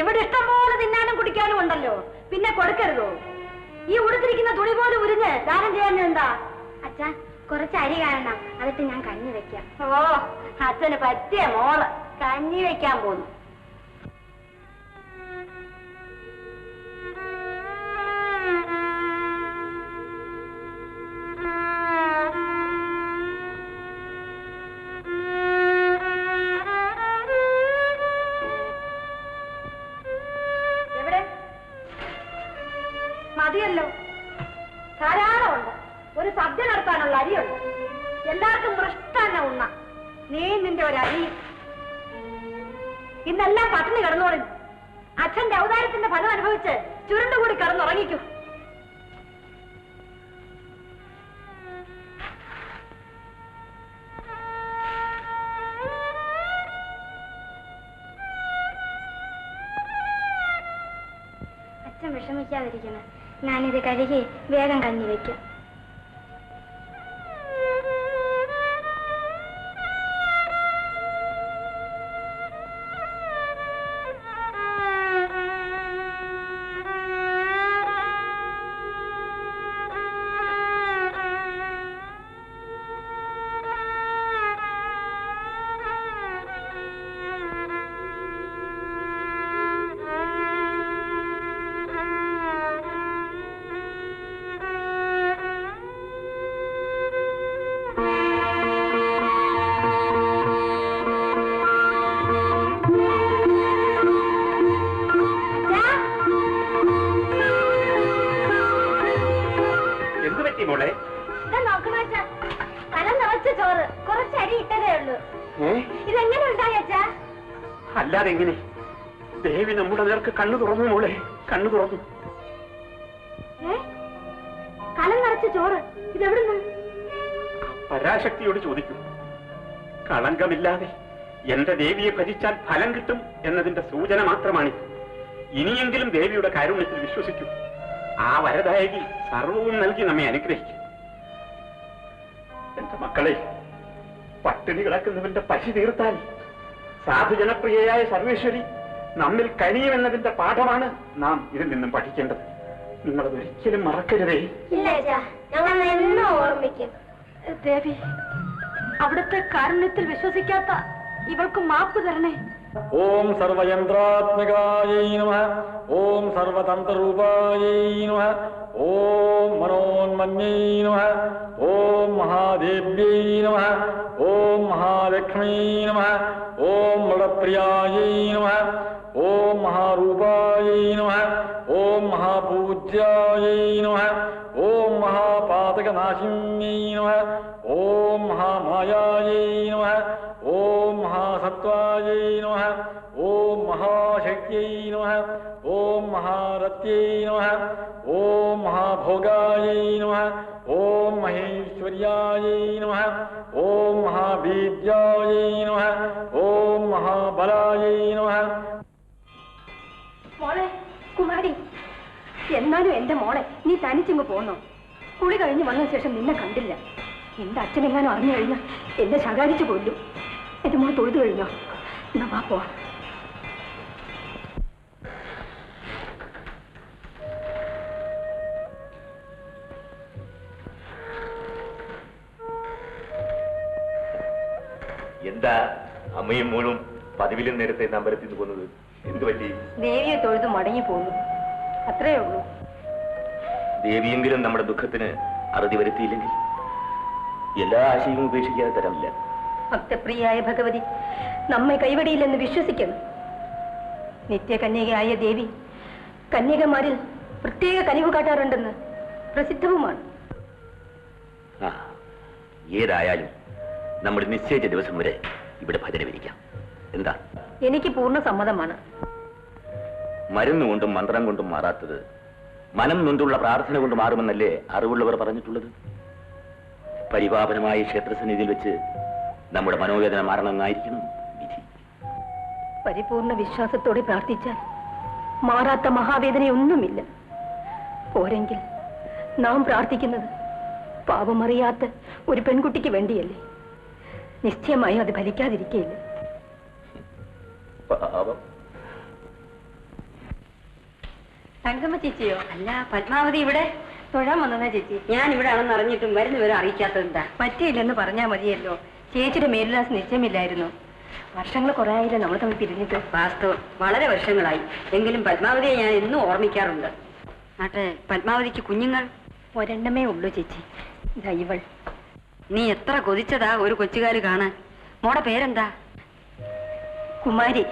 ഇവിടെ ഇഷ്ടം പോലെ തിന്നാനും കുടിക്കാനും ഉണ്ടല്ലോ, പിന്നെ കൊടുക്കരുതോ? ഈ ഉടുത്തിരിക്കുന്ന തുണി പോലും ഉരിഞ്ഞ് ദാനം ചെയ്യാൻ എന്താ? അച്ഛാ, കുറച്ച് അരി കാണണം, അതിട്ട് ഞാൻ കഞ്ഞി വെക്കാം. ഓ, അച്ഛന് പറ്റിയ മോള് കഞ്ഞി വെക്കാൻ പോന്നു. മതിയല്ലോ, ധാരാളമുണ്ട്. ഒരു സദ്യ നടത്താനുള്ള അരിയുണ്ട്. എല്ലാവർക്കും മൃഷ്ടാന്ന ഉണ്ണ. നീ നിന്റെ ഒരു അരി ഇന്നെല്ലാം പട്ടിണി കിടന്നോളും. അച്ഛന്റെ ഔദാര്യത്തിന്റെ ഫലം അനുഭവിച്ച് ചുരുണ്ടുകൂടി കിടന്നുറങ്ങിക്കൂ. അച്ഛൻ വിഷമിക്കാതിരിക്കണം. ഞാനിത് കഴുകി വേഗം കഞ്ഞി വെക്കാം. നോക്കണോച്ചാ കലം നിറച്ച ചോറ് കുറച്ചരി ഇട്ടതേ ഉള്ളൂ. ഇതെങ്ങനെ ഉണ്ടായച്ചാ? അല്ലാതെ എങ്ങനെ? ദേവി നമ്മുടെ നേർക്ക് കണ്ണു തുറന്നു മോളെ, കണ്ണു തുറന്നു. കലം നിറച്ച ചോറ് ഇതെവിടുന്ന്? പരാശക്തിയോട് ചോദിക്കും. കളങ്കമില്ലാതെ എന്റെ ദേവിയെ ഭജിച്ചാൽ ഫലം കിട്ടും എന്നതിന്റെ സൂചന മാത്രമാണ്. ഇനിയെങ്കിലും ദേവിയുടെ കാരുണ്യത്തിൽ വിശ്വസിക്കൂ. ആ വരദായകി സർവവും നൽകി നമ്മെ അനുഗ്രഹിക്കും. എന്റെ മക്കളെ, പട്ടിണി കിടക്കുന്നവന്റെ പശി തീർത്താൽ സാധുജനപ്രിയയായ സർവേശ്വരി നമ്മിൽ കനിയുമെന്നതിന്റെ പാഠമാണ് നാം ഇതിൽ നിന്നും പഠിക്കേണ്ടത്. നിങ്ങളത് ഒരിക്കലും മറക്കരുതേ. ഇല്ല ഞങ്ങൾ എന്നും ഓർമ്മിക്കും. ദേവി, അവിടുത്തെ കാരുണ്യത്തിൽ വിശ്വസിക്കാത്ത ഇവൾക്ക് മാപ്പ് തരണേ. ഓം സർവയന്ത്രാത്മകായൈ നമഃ. ഓം സർവതന്ത്രരൂപായൈ നമഃ. ഓം മനോന്മന്യൈ നമഃ. ഓം മഹാദേവ്യൈ നമഃ. ഓം മഹാലക്ഷ്മീ നമഃ. ഓം മൃഡപ്രിയായൈ നമഃ. ഓം മഹാരൂപായൈ നമഃ. ഓം മഹാപൂജ്യായൈ നമഃ. ഓം മഹാപാതകനാശിന്യൈ നമഃ. ഓം മഹാമായായൈ നമഃ. ഓം മഹാസത്വായൈ നമഃ. ഓം മഹാശക്തിയൈ നമഃ. ഓം മഹാരത്यै നമഃ. ഓം മഹാഭോഗായൈ നമഃ. ഓം മഹേശ്വര്യായൈ നമഃ. ഓം മഹാവീര്യായൈ നമഃ. ഓം മഹാബലായൈ നമഃ. മോളെ, കുമാരി, എന്നാലും എന്റെ മോളെ, നീ തനിച്ചിങ്ങ് പോന്നോ? കുളി കഴിഞ്ഞ് വന്ന ശേഷം നിന്നെ കണ്ടില്ല. എന്റെ അച്ഛനെങ്ങാനും അറിഞ്ഞു കഴിഞ്ഞാൽ എന്നെ ശകാരിച്ചു കൊല്ലും. എന്റെ മോൾ തൊഴുതു കഴിഞ്ഞോ? എന്നാ വാ പോവാ. എന്താ അമ്മയും മോളും പതിവിലും നേരത്തെ അമ്പലത്തിൽ നിന്ന് പോകുന്നത്? എന്തു പറ്റി? ദേവിയെ തൊഴുത് മടങ്ങി പോകുന്നു, അത്രേ ഉള്ളൂ. ദേവിയെങ്കിലും നമ്മുടെ ദുഃഖത്തിന് അറുതി വരുത്തിയില്ലെങ്കിൽ എല്ലാ ആശയവും ഉപേക്ഷിക്കാതെ തരമില്ല. ഭക്തപ്രിയായ ഭഗവതി നമ്മെ കൈവടിയില്ലെന്ന് വിശ്വസിക്കണം. നിത്യകന്യകയായ ദേവി കന്യകമാരിൽ പ്രത്യേക കനിവ് കാട്ടാറുണ്ടെന്ന് പ്രസിദ്ധവുമാണ്. ഏതായാലും നമ്മുടെ നിശ്ചയിച്ച ദിവസം വരെ ഇവിടെ ഭജന വിരിക്കാം. എന്താ? എനിക്ക് പൂർണ്ണ സമ്മതമാണ്. മരുന്നുകൊണ്ടും മന്ത്രം കൊണ്ടും മാറാത്തത് മനം നൊന്തുള്ള പ്രാർത്ഥന കൊണ്ട് മാറുമെന്നല്ലേ അറിവുള്ളവർ പറഞ്ഞിട്ടുള്ളത്? പരിപാവനമായ ക്ഷേത്രസന്നിധിയിൽ വെച്ച് നമ്മുടെ മനോവേദന മാറണമെന്നായിരിക്കണം വിധി. പരിപൂർണ വിശ്വാസത്തോടെ പ്രാർത്ഥിച്ചാൽ മാറാത്ത മഹാവേദനയൊന്നുമില്ല. പോരെങ്കിൽ നാം പ്രാർത്ഥിക്കുന്നത് പാപമറിയാത്ത ഒരു പെൺകുട്ടിക്ക് വേണ്ടിയല്ലേ? നിശ്ചയമായും അത് ഫലിക്കാതിരിക്കുകയില്ല. തങ്കമ്മ ചേച്ചിയോ? അല്ല, പത്മാവതി ഇവിടെ തൊഴാൻ വന്നതാ ചേച്ചി. ഞാൻ ഇവിടെ ആണെന്ന് അറിഞ്ഞിട്ടും വരുന്നവരെ അറിയിക്കാത്തതെന്താ? പറ്റിയില്ലെന്ന് പറഞ്ഞാൽ മതിയല്ലോ. ചേച്ചിയുടെ മേലുലാസ് നിശ്ചയമില്ലായിരുന്നു. വർഷങ്ങൾ കുറെ ആയില്ലേ നമ്മൾ തമ്മിൽ പിരിഞ്ഞിട്ട്? വാസ്തവം, വളരെ വർഷങ്ങളായി. എങ്കിലും പത്മാവതിയെ ഞാൻ എന്നും ഓർമ്മിക്കാറുണ്ട്. ആട്ടെ, പത്മാവതിക്ക് കുഞ്ഞുങ്ങൾ? ഒരെണ്ണമേ ഉള്ളൂ ചേച്ചി, ഇവൾ. നീ എത്ര കൊതിച്ചതാ ഒരു കൊച്ചുകാര് കാണാൻ. മോടെ പേരെന്താ? കുമാരി.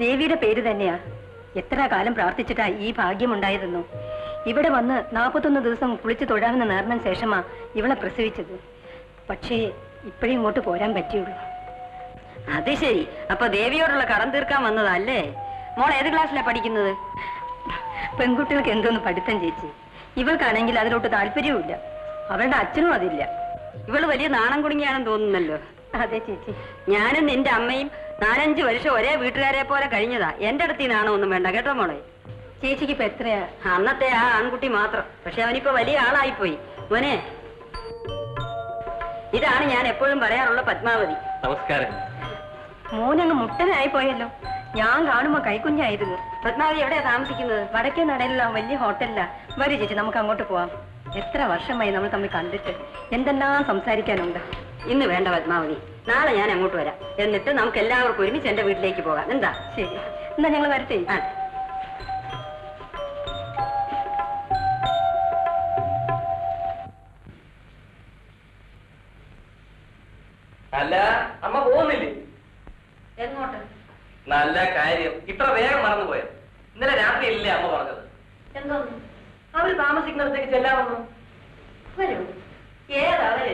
ദേവിയുടെ പേര് തന്നെയാ. എത്ര കാലം പ്രാർത്ഥിച്ചിട്ടാ ഈ ഭാഗ്യമുണ്ടായതെന്നോ. ഇവിടെ വന്ന് 41 ദിവസം കുളിച്ചു തൊഴാമെന്ന് നേർന്ന ശേഷമാ ഇവളെ പ്രസവിച്ചത്. പക്ഷേ ഇപ്പോഴും ഇങ്ങോട്ട് പോരാൻ പറ്റിയുള്ളൂ. അത് ശരി. അപ്പൊ ദേവിയോടുള്ള കടം തീർക്കാൻ വന്നതല്ലേ? മോൾ ഏത് ക്ലാസ്സിലാ പഠിക്കുന്നത്? പെൺകുട്ടികൾക്ക് എന്തോന്ന് പഠിത്തം ചേച്ചി. ഇവൾക്കാണെങ്കിൽ അതിലോട്ട് താല്പര്യവുമില്ല. അവളുടെ അച്ഛനും അതില്ല. ഇവള് വലിയ നാണം കുടുങ്ങിയാണെന്ന് തോന്നുന്നല്ലോ. അതെ ചേച്ചി. ഞാനും നിന്റെ അമ്മയും 4-5 വർഷം ഒരേ വീട്ടുകാരെ പോലെ കഴിഞ്ഞതാ. എന്റെ അടുത്ത് നാണം ഒന്നും വേണ്ട കേട്ടോ മോളെ. ചേച്ചിക്ക് ഇപ്പൊ എത്രയാ? അന്നത്തെ ആ ആൺകുട്ടി മാത്രം. പക്ഷെ അവനിപ്പോ വലിയ ആളായിപ്പോയി. മോനെ, ഇതാണ് ഞാൻ എപ്പോഴും പറയാറുള്ള പത്മാവതി. നമസ്കാരം. മോനങ്ങ് മുട്ടനായി പോയല്ലോ. ഞാൻ കാണുമ്പോ കൈക്കുഞ്ഞായിരുന്നു. പത്മാവതി എവിടെയാ താമസിക്കുന്നത്? വടക്കേ നടയിലുള്ള വലിയ ഹോട്ടലിലാ. വരൂ ചേച്ചി, നമുക്ക് അങ്ങോട്ട് പോവാം. എത്ര വർഷമായി നമ്മൾ തമ്മിൽ കണ്ടിട്ട്. എന്തെല്ലാം സംസാരിക്കാനുണ്ട്. ഇന്ന് വേണ്ട പത്മാവതി, നാളെ ഞാൻ അങ്ങോട്ട് വരാം. എന്നിട്ട് നമുക്ക് എല്ലാവർക്കും ഒരുമിച്ച് എന്റെ വീട്ടിലേക്ക് പോകാം. എന്താ? ശരി, എന്നാ ഞങ്ങൾ വരട്ടെ. അല്ല, അമ്മ പോകുന്നില്ലേ? എങ്ങോട്ട്? നല്ല കാര്യം. ഇത്ര വേഗം മറന്നുപോയത്. ഇന്നലെ രാത്രി ഇല്ലേ അമ്മ പറഞ്ഞത്? എന്തോന്ന്? അവർ താമസിക്കുന്നിടത്തേക്ക് ചെല്ലാമെന്നു. വരൂ. ഏതാ അവര്?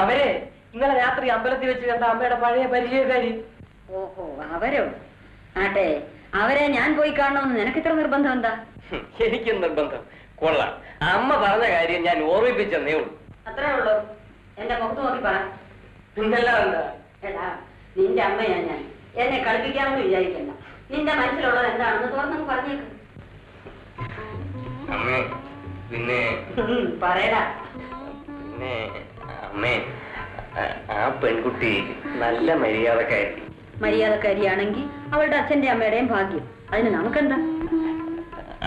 അവരെ ഇന്നലെ രാത്രി അമ്പലത്തിൽ വെച്ച് കണ്ട അമ്മയുടെ പഴയ പരിചയക്കാരി. ഓഹോ, അവരോ? ആട്ടെ, അവരെ ഞാൻ പോയി കാണണമെന്ന് നിനക്ക് ഇത്ര നിർബന്ധം എന്താ? എനിക്കും നിർബന്ധം. കൊള്ളാം, അമ്മ പറഞ്ഞ കാര്യം ഞാൻ ഓർമ്മിപ്പിച്ചെന്നേ ഉള്ളൂ. അത്രേ ഉള്ളൂ. എന്റെ മുഖത്ത് നോക്കി പറ. പിന്നെല്ലാം എന്താ? എടാ, നിന്റെ അമ്മയാ ഞാൻ. എന്നെ കളിപ്പിക്കാമെന്ന് വിചാരിക്കണ്ട. നിന്റെ മനസ്സിലുള്ളത് എന്താണെന്ന് തുറന്നു പറഞ്ഞേക്കും. അമ്മേ, പിന്നെ പറയടാ. പിന്നെ അമ്മേ, ആ പെൺകുട്ടി നല്ല മര്യാദക്കാരി. മര്യാദക്കാരിയാണെങ്കിൽ അവളുടെ അച്ഛന്റെ അമ്മയുടെയും ഭാഗ്യം. അതിന് നമുക്കെന്താ?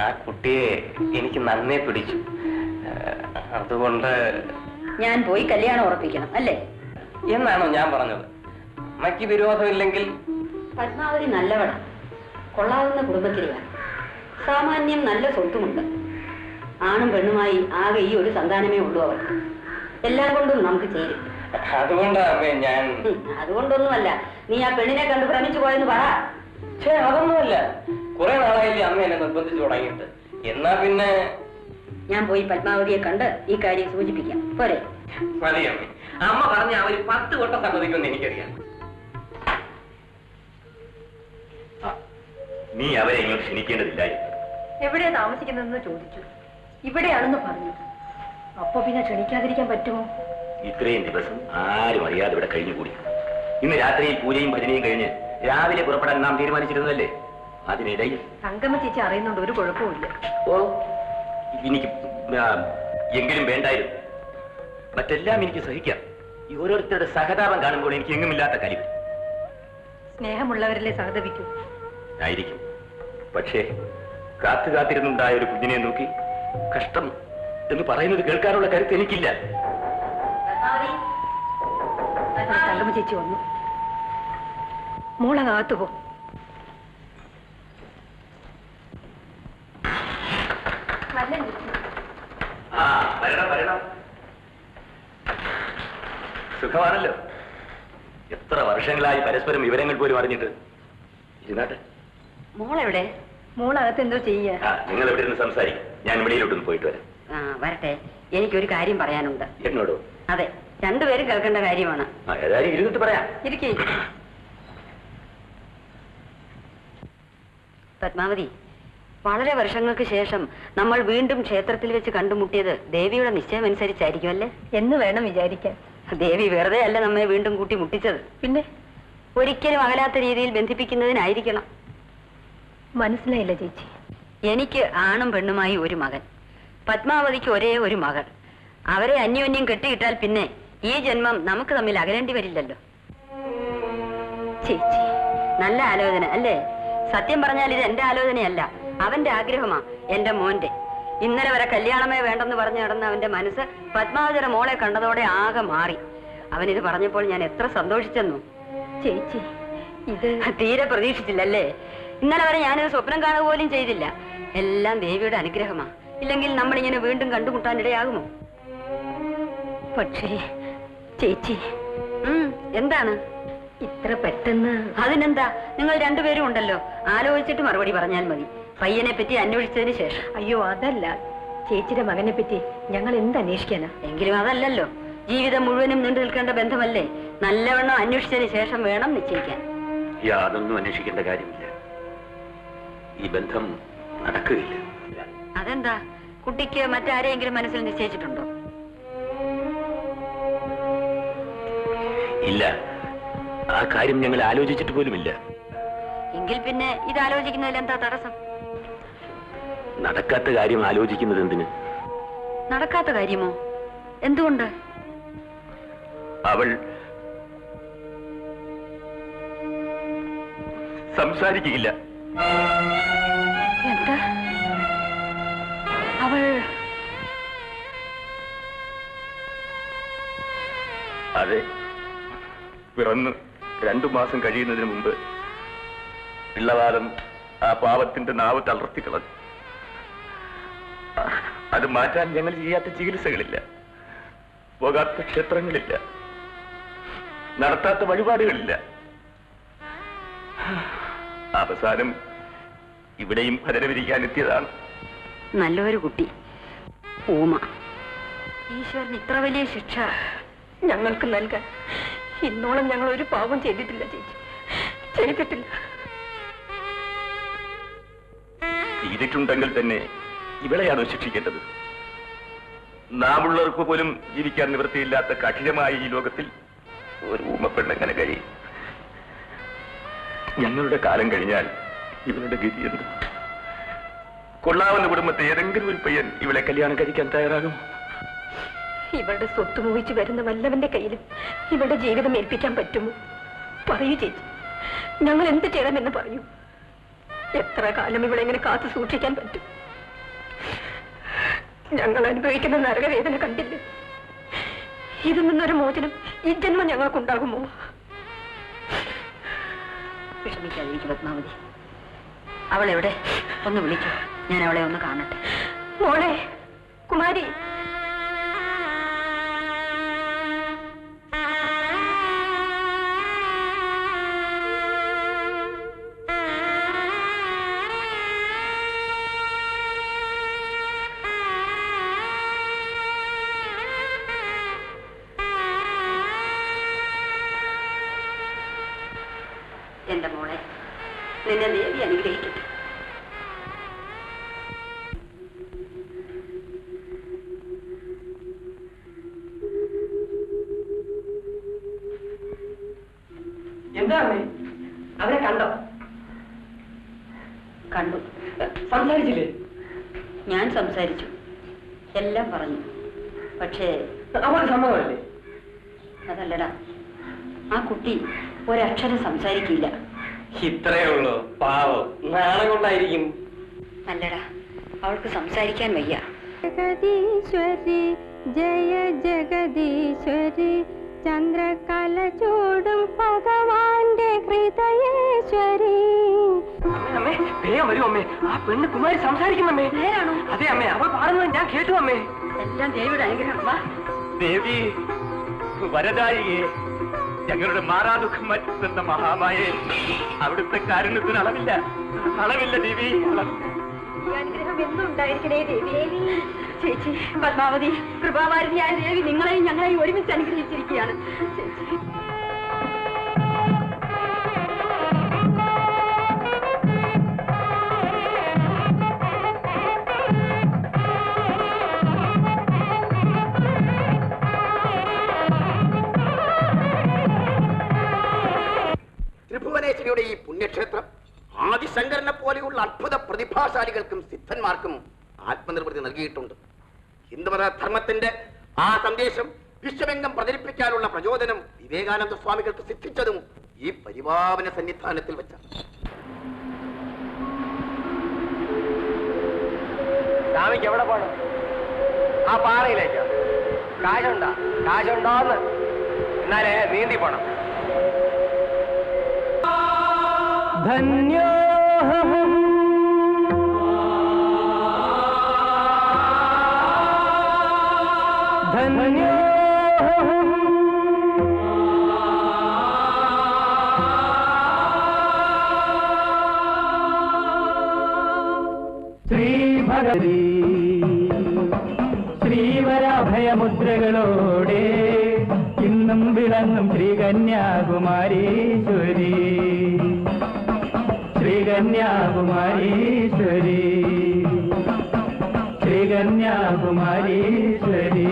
ആ കുട്ടിയെ എനിക്ക് നന്നേ പിടിച്ചു. അതുകൊണ്ട് ഞാൻ പോയി കല്യാണം ഉറപ്പിക്കണം അല്ലേ എന്നാണോ ഞാൻ പറഞ്ഞത്? അമ്മയ്ക്ക് വിരോധമില്ലെങ്കിൽ? പത്മാവതി നല്ലവളാ, കൊള്ളാവുന്ന കുടുംബത്തിലെയാണ്. സാമാന്യം നല്ല സ്വത്തുമുണ്ട്. ആണും പെണ്ണുമായി ആകെ ഈ ഒരു സന്താനമേ ഉള്ളൂ അവർക്ക്. എല്ലാം കൊണ്ടും നമുക്ക് ചേരും. അതുകൊണ്ടാണ് ഞാൻ. അതുകൊണ്ടൊന്നുമല്ല, നീ ആ പെണ്ണിനെ കണ്ട് ഭ്രമിച്ചു പോയെന്ന് പറ. അതൊന്നുമല്ല, കുറെ നാളായില്ലേ അമ്മ എന്നെ നിർബന്ധിച്ചു തുടങ്ങിയിട്ട്. എന്നാ പിന്നെ ഞാൻ പോയി പത്മാവതിയെ കണ്ട് ഈ കാര്യം സൂചിപ്പിക്കാം. പോരെ? മതി അമ്മേ. അമ്മ പറഞ്ഞ അവര് 10 വട്ടം സമ്മതിക്കുമെന്ന് എനിക്കറിയാം. നീ അവരെ ഇങ്ങോട്ട് ക്ഷണിക്കേണ്ടതില്ലായിരുന്നു. എവിടെയാ താമസിക്കുന്നതെന്ന് ചോദിച്ചു. ഇവിടെയാണെന്ന് പറഞ്ഞു. അപ്പൊ പിന്നെ ക്ഷണിക്കാതിരിക്കാൻ പറ്റുമോ? ഇത്രയും ദിവസം ആരും അറിയാതെ ഇവിടെ കഴിഞ്ഞുകൂടി. ഇന്ന് രാത്രിയിൽ പൂജയും ഭജനയും കഴിഞ്ഞ് രാവിലെ പുറപ്പെടാൻ നാം തീരുമാനിച്ചിരുന്നതല്ലേ? അതിനിടയിൽ തങ്കമ്മ ചേച്ചി അറിയുന്നുണ്ട്, ഒരു കുഴപ്പമില്ല. ഓ, എനിക്ക് എങ്കിലും വേണ്ടായിരുന്നു. മറ്റെല്ലാം എനിക്ക് സഹിക്കാം. ഈ ഓരോരുത്തരുടെ സഹതാപം കാണുമ്പോൾ എനിക്ക് എങ്ങുമില്ലാത്ത കാര്യം. സ്നേഹമുള്ളവരല്ലേ സഹതപിക്കൂ. ആയിരിക്കും. പക്ഷേ കാത്തിരുന്നുണ്ടായ ഒരു കുഞ്ഞിനെ നോക്കി കഷ്ടം എന്ന് പറയുന്നത് കേൾക്കാനുള്ള കരുത്ത് എനിക്കില്ല. തങ്കമ്മ ചേച്ചി വന്നു. മോളകത്തു പോ. വരണം. സുഖമാണല്ലോ. എത്ര വർഷങ്ങളായി പരസ്പരം വിവരങ്ങൾ പോലും അറിഞ്ഞിട്ട്. ഇരുന്നാട്ടെ. മോളെവിടെ? മോളകത്ത് എന്തോ ചെയ്യ? നിങ്ങൾ എവിടെ നിന്ന് സംസാരിക്കും? ഞാൻ വെളിയിലോട്ടൊന്ന് പോയിട്ട് വരാം. വരട്ടെ, എനിക്കൊരു കാര്യം പറയാനുണ്ട്. എന്നോടോ? അതെ, രണ്ടുപേരും കേൾക്കേണ്ട കാര്യമാണ്. ഏതായാലും ഇരുന്നിട്ട് പറയാം. ഇരിക്കേ. പത്മാവതി, വളരെ വർഷങ്ങൾക്ക് ശേഷം നമ്മൾ വീണ്ടും ക്ഷേത്രത്തിൽ വെച്ച് കണ്ടുമുട്ടിയത് ദേവിയുടെ നിശ്ചയം അനുസരിച്ചായിരിക്കും അല്ലേ? എന്ന് വേണം വിചാരിക്കാൻ. ദേവി വെറുതെ അല്ല നമ്മെ വീണ്ടും കൂട്ടി മുട്ടിച്ചത്. പിന്നെ ഒരിക്കലും അകലാത്ത രീതിയിൽ ബന്ധിപ്പിക്കുന്നതിനായിരിക്കണം. മനസ്സിലായില്ല ചേച്ചി. എനിക്ക് ആണും പെണ്ണുമായി ഒരു മകൻ, പത്മാവതിക്ക് ഒരേ ഒരു മകൾ. അവരെ അന്യോന്യം കെട്ടിയിട്ടാൽ പിന്നെ ഈ ജന്മം നമുക്ക് തമ്മിൽ അകലേണ്ടി വരില്ലല്ലോ. ചേച്ചി, നല്ല ആലോചന അല്ലേ? സത്യം പറഞ്ഞാൽ ഇത് എന്റെ ആലോചനയല്ല, അവന്റെ ആഗ്രഹമാ, എന്റെ മോന്റെ. ഇന്നലെ വരെ കല്യാണമേ വേണ്ടെന്ന് പറഞ്ഞു നടന്ന അവന്റെ മനസ്സ് പത്മാവതിയുടെ മോളെ കണ്ടതോടെ ആകെ മാറി. അവനിത് പറഞ്ഞപ്പോൾ ഞാൻ എത്ര സന്തോഷിച്ചെന്നു. ചേച്ചി, ഇത് തീരെ പ്രതീക്ഷിച്ചില്ലല്ലേ? ഇന്നലെ വരെ ഞാനിത് സ്വപ്നം കാണുക പോലും ചെയ്തില്ല. എല്ലാം ദേവിയുടെ അനുഗ്രഹമാ. ഇല്ലെങ്കിൽ നമ്മൾ ഇങ്ങനെ വീണ്ടും കണ്ടുമുട്ടാനിടയാകുമോ? പക്ഷേ ചേച്ചി, എന്താണ് ഇത്ര പെട്ടെന്ന്? അതിനെന്താ, നിങ്ങൾ രണ്ടുപേരും ഉണ്ടല്ലോ, ആലോചിച്ചിട്ട് മറുപടി പറഞ്ഞാൽ മതി. പയ്യനെ പറ്റി അന്വേഷിച്ചതിന് ശേഷം. അയ്യോ, അതല്ല, ചേച്ചിയുടെ മകനെ പറ്റി ഞങ്ങൾ എന്ത് അന്വേഷിക്കാനാ? എങ്കിലും അതല്ലല്ലോ, ജീവിതം മുഴുവനും നീണ്ടു നിൽക്കേണ്ട ബന്ധമല്ലേ. നല്ലവണ്ണം അന്വേഷിച്ചതിന് ശേഷം വേണം നിശ്ചയിക്കാൻ. യാതൊന്നും അന്വേഷിക്കേണ്ട കാര്യമില്ല. ഈ ബന്ധം നടക്കുകയില്ല. അതെന്താ, കുട്ടിക്ക് മറ്റാരെയെങ്കിലും മനസ്സിൽ നിശ്ചയിച്ചിട്ടുണ്ടോ? ഇല്ല, ആ കാര്യം ഞങ്ങൾ ആലോചിച്ചിട്ട് പോലുമില്ല. എങ്കിൽ പിന്നെ ഇത് ആലോചിക്കുന്നതിൽ എന്താ തടസ്സം? നടക്കാത്ത കാര്യം ആലോചിക്കുന്നത് എന്തിന്? നടക്കാത്ത കാര്യമോ? എന്തുകൊണ്ട്? അവൾ സംസാരിക്കില്ല. എന്താ? അവൾ അതെ, പിറന്ന് 2 മാസം കഴിയുന്നതിന് മുമ്പ് പിള്ളവാദം ആ പാവത്തിന്റെ നാവ് തളർത്തിക്കളഞ്ഞു. അത് മാറ്റാൻ ഞങ്ങൾ ചെയ്യാത്ത ചികിത്സകളില്ല, പോകാത്ത ക്ഷേത്രങ്ങളില്ല, നടത്താത്ത വഴിപാടുകളില്ല. അവസാനം ഇവിടെയും ഭജന വിരിക്കാൻ എത്തിയതാണ്. നല്ലൊരു കുട്ടി, ഊമ. ഈശ്വരൻ ഇത്ര വലിയ ശിക്ഷ ഞങ്ങൾക്ക് നൽകാൻ ഇന്നോളം ഞങ്ങൾ ഒരു പാപം ചെയ്തിട്ടില്ല ചേച്ചി, ചെയ്തിട്ടില്ല. ചെയ്തിട്ടുണ്ടെങ്കിൽ തന്നെ ഇവളെയാണ് ശിക്ഷിക്കേണ്ടത്. നാമുള്ളവർക്ക് പോലും ജീവിക്കാൻ നിവൃത്തിയില്ലാത്ത കഠിനമായ ഈ ലോകത്തിൽ ഒരു ഊമപ്പെണ്ണെങ്ങനെ കഴിയും? ഞങ്ങളുടെ കാലം കഴിഞ്ഞാൽ ഇവരുടെ ഗതി എന്ത്? കൊള്ളാവുന്ന കുടുംബത്തെ ഏതെങ്കിലും ഒരു പയ്യൻ ഇവളെ കല്യാണം കഴിക്കാൻ തയ്യാറാകും? ഇവരുടെ സ്വത്ത് മോഹിച്ചു വരുന്ന വല്ലവന്റെ കയ്യിലും ഇവരുടെ ജീവിതം ഏൽപ്പിക്കാൻ പറ്റുമോ? പറയൂ ചേച്ചി, ഞങ്ങൾ എന്ത് ചെയ്യണമെന്ന് പറയൂ. എത്ര കാലം ഇവിടെ എങ്ങനെ കാത്തു സൂക്ഷിക്കാൻ പറ്റും? ഞങ്ങൾ അനുഭവിക്കുന്ന നരകവേദന കണ്ടില്ലേ? ഇതിൽ നിന്നൊരു മോചനം ഈ ജന്മം ഞങ്ങൾക്കുണ്ടാകുമോ? വിഷമിക്കാതിരിക്കും പത്മാവതി. അവളെവിടെ? ഒന്ന് വിളിക്കൂ, ഞാൻ അവളെ ഒന്ന് കാണട്ടെ. മോളെ കുമാരി, എന്റെ മോളെ, നിന്നെ ദേവി അനുഗ്രഹിക്കട്ടെ. എന്താ അവരെ കണ്ടോ? കണ്ടു. സംസാരിച്ചില്ലേ? ഞാൻ സംസാരിച്ചു, എല്ലാം പറഞ്ഞു. പക്ഷേ അവർക്ക് സമ്മതമല്ലേ? അതല്ലടാ, ആ കുട്ടി ഒരക്ഷരം സംസാരിക്കില്ല. ഇത്രയേ ഉള്ളൂ, പാവം, നാളെ കൊണ്ടായിരിക്കും. അല്ലടാ, അവൾക്ക് സംസാരിക്കാൻ വയ്യ. ജഗദീശ്വരി ജയ ജഗദീശ്വരി, ചന്ദ്രകല ചൂടും ഭഗവാന്റെ ഹൃദയേശ്വരി. അമ്മേ, വേഗം വരൂ അമ്മേ. ആ പെണ്ണ് കുമാരി സംസാരിക്കുന്നമ്മേ. അതെ അമ്മേ, അവൾ പാടുന്നത് ഞാൻ കേട്ടു അമ്മേ. എല്ലാം ദേവിയുടെ അനുഗ്രഹം. വാ ദേവി വരദായികയെ, ഞങ്ങളുടെ മാറാദുഃഖം മാറ്റുന്ന മഹാമായെ, അവിടുത്തെ കാരുണ്യത്തിന് അളവില്ല, അളവില്ല ദേവി, അളവില്ല. അനുഗ്രഹം എന്നും ഉണ്ടായിരിക്കണേ ദേവി. ചേച്ചി പത്മാവതി, കൃപാവാരിധിയായ ദേവി നിങ്ങളെയും ഞങ്ങളെയും ഒരുമിച്ച് അനുഗ്രഹിച്ചിരിക്കുകയാണ്. ചേച്ചി ത്രിഭുവനേശ്വരിയുടെ ഈ പുണ്യക്ഷേത്രം ആദിശങ്കരനെ പോലെയുള്ള അത്ഭുത പ്രതിഭാശാലികൾക്കും സിദ്ധന്മാർക്കും ആത്മനിർവൃത്തി നൽകിയിട്ടുണ്ട്. ഹിന്ദുമത ധർമ്മത്തിന്റെ ആ സന്ദേശം വിശ്വമെങ്ങും പ്രചരിപ്പിക്കാനുള്ള പ്രചോദനം വിവേകാനന്ദ സ്വാമികൾക്ക് സിദ്ധിച്ചതും ഈ പരിപാവന സന്നിധാനത്തിൽ വെച്ചാണ്. സ്വാമിക്ക് എവിടെ പോണം? ആ പാറയിലേക്കോ? കാശുണ്ടോ? കാശുണ്ടോന്ന്? എന്നാലേ നീന്തി പോണം. ധന്യോഹം ധന്യോഹം ശ്രീഭഗവതി ശ്രീവരാഭയമുദ്രകളോടെ ഇന്നും വിളങ്ങും ശ്രീകന്യാകുമാരീശ്വരി, ശ്രീകന്യാകുമാരീശ്വരി, ശ്രീകന്യാകുമാരീശ്വരി.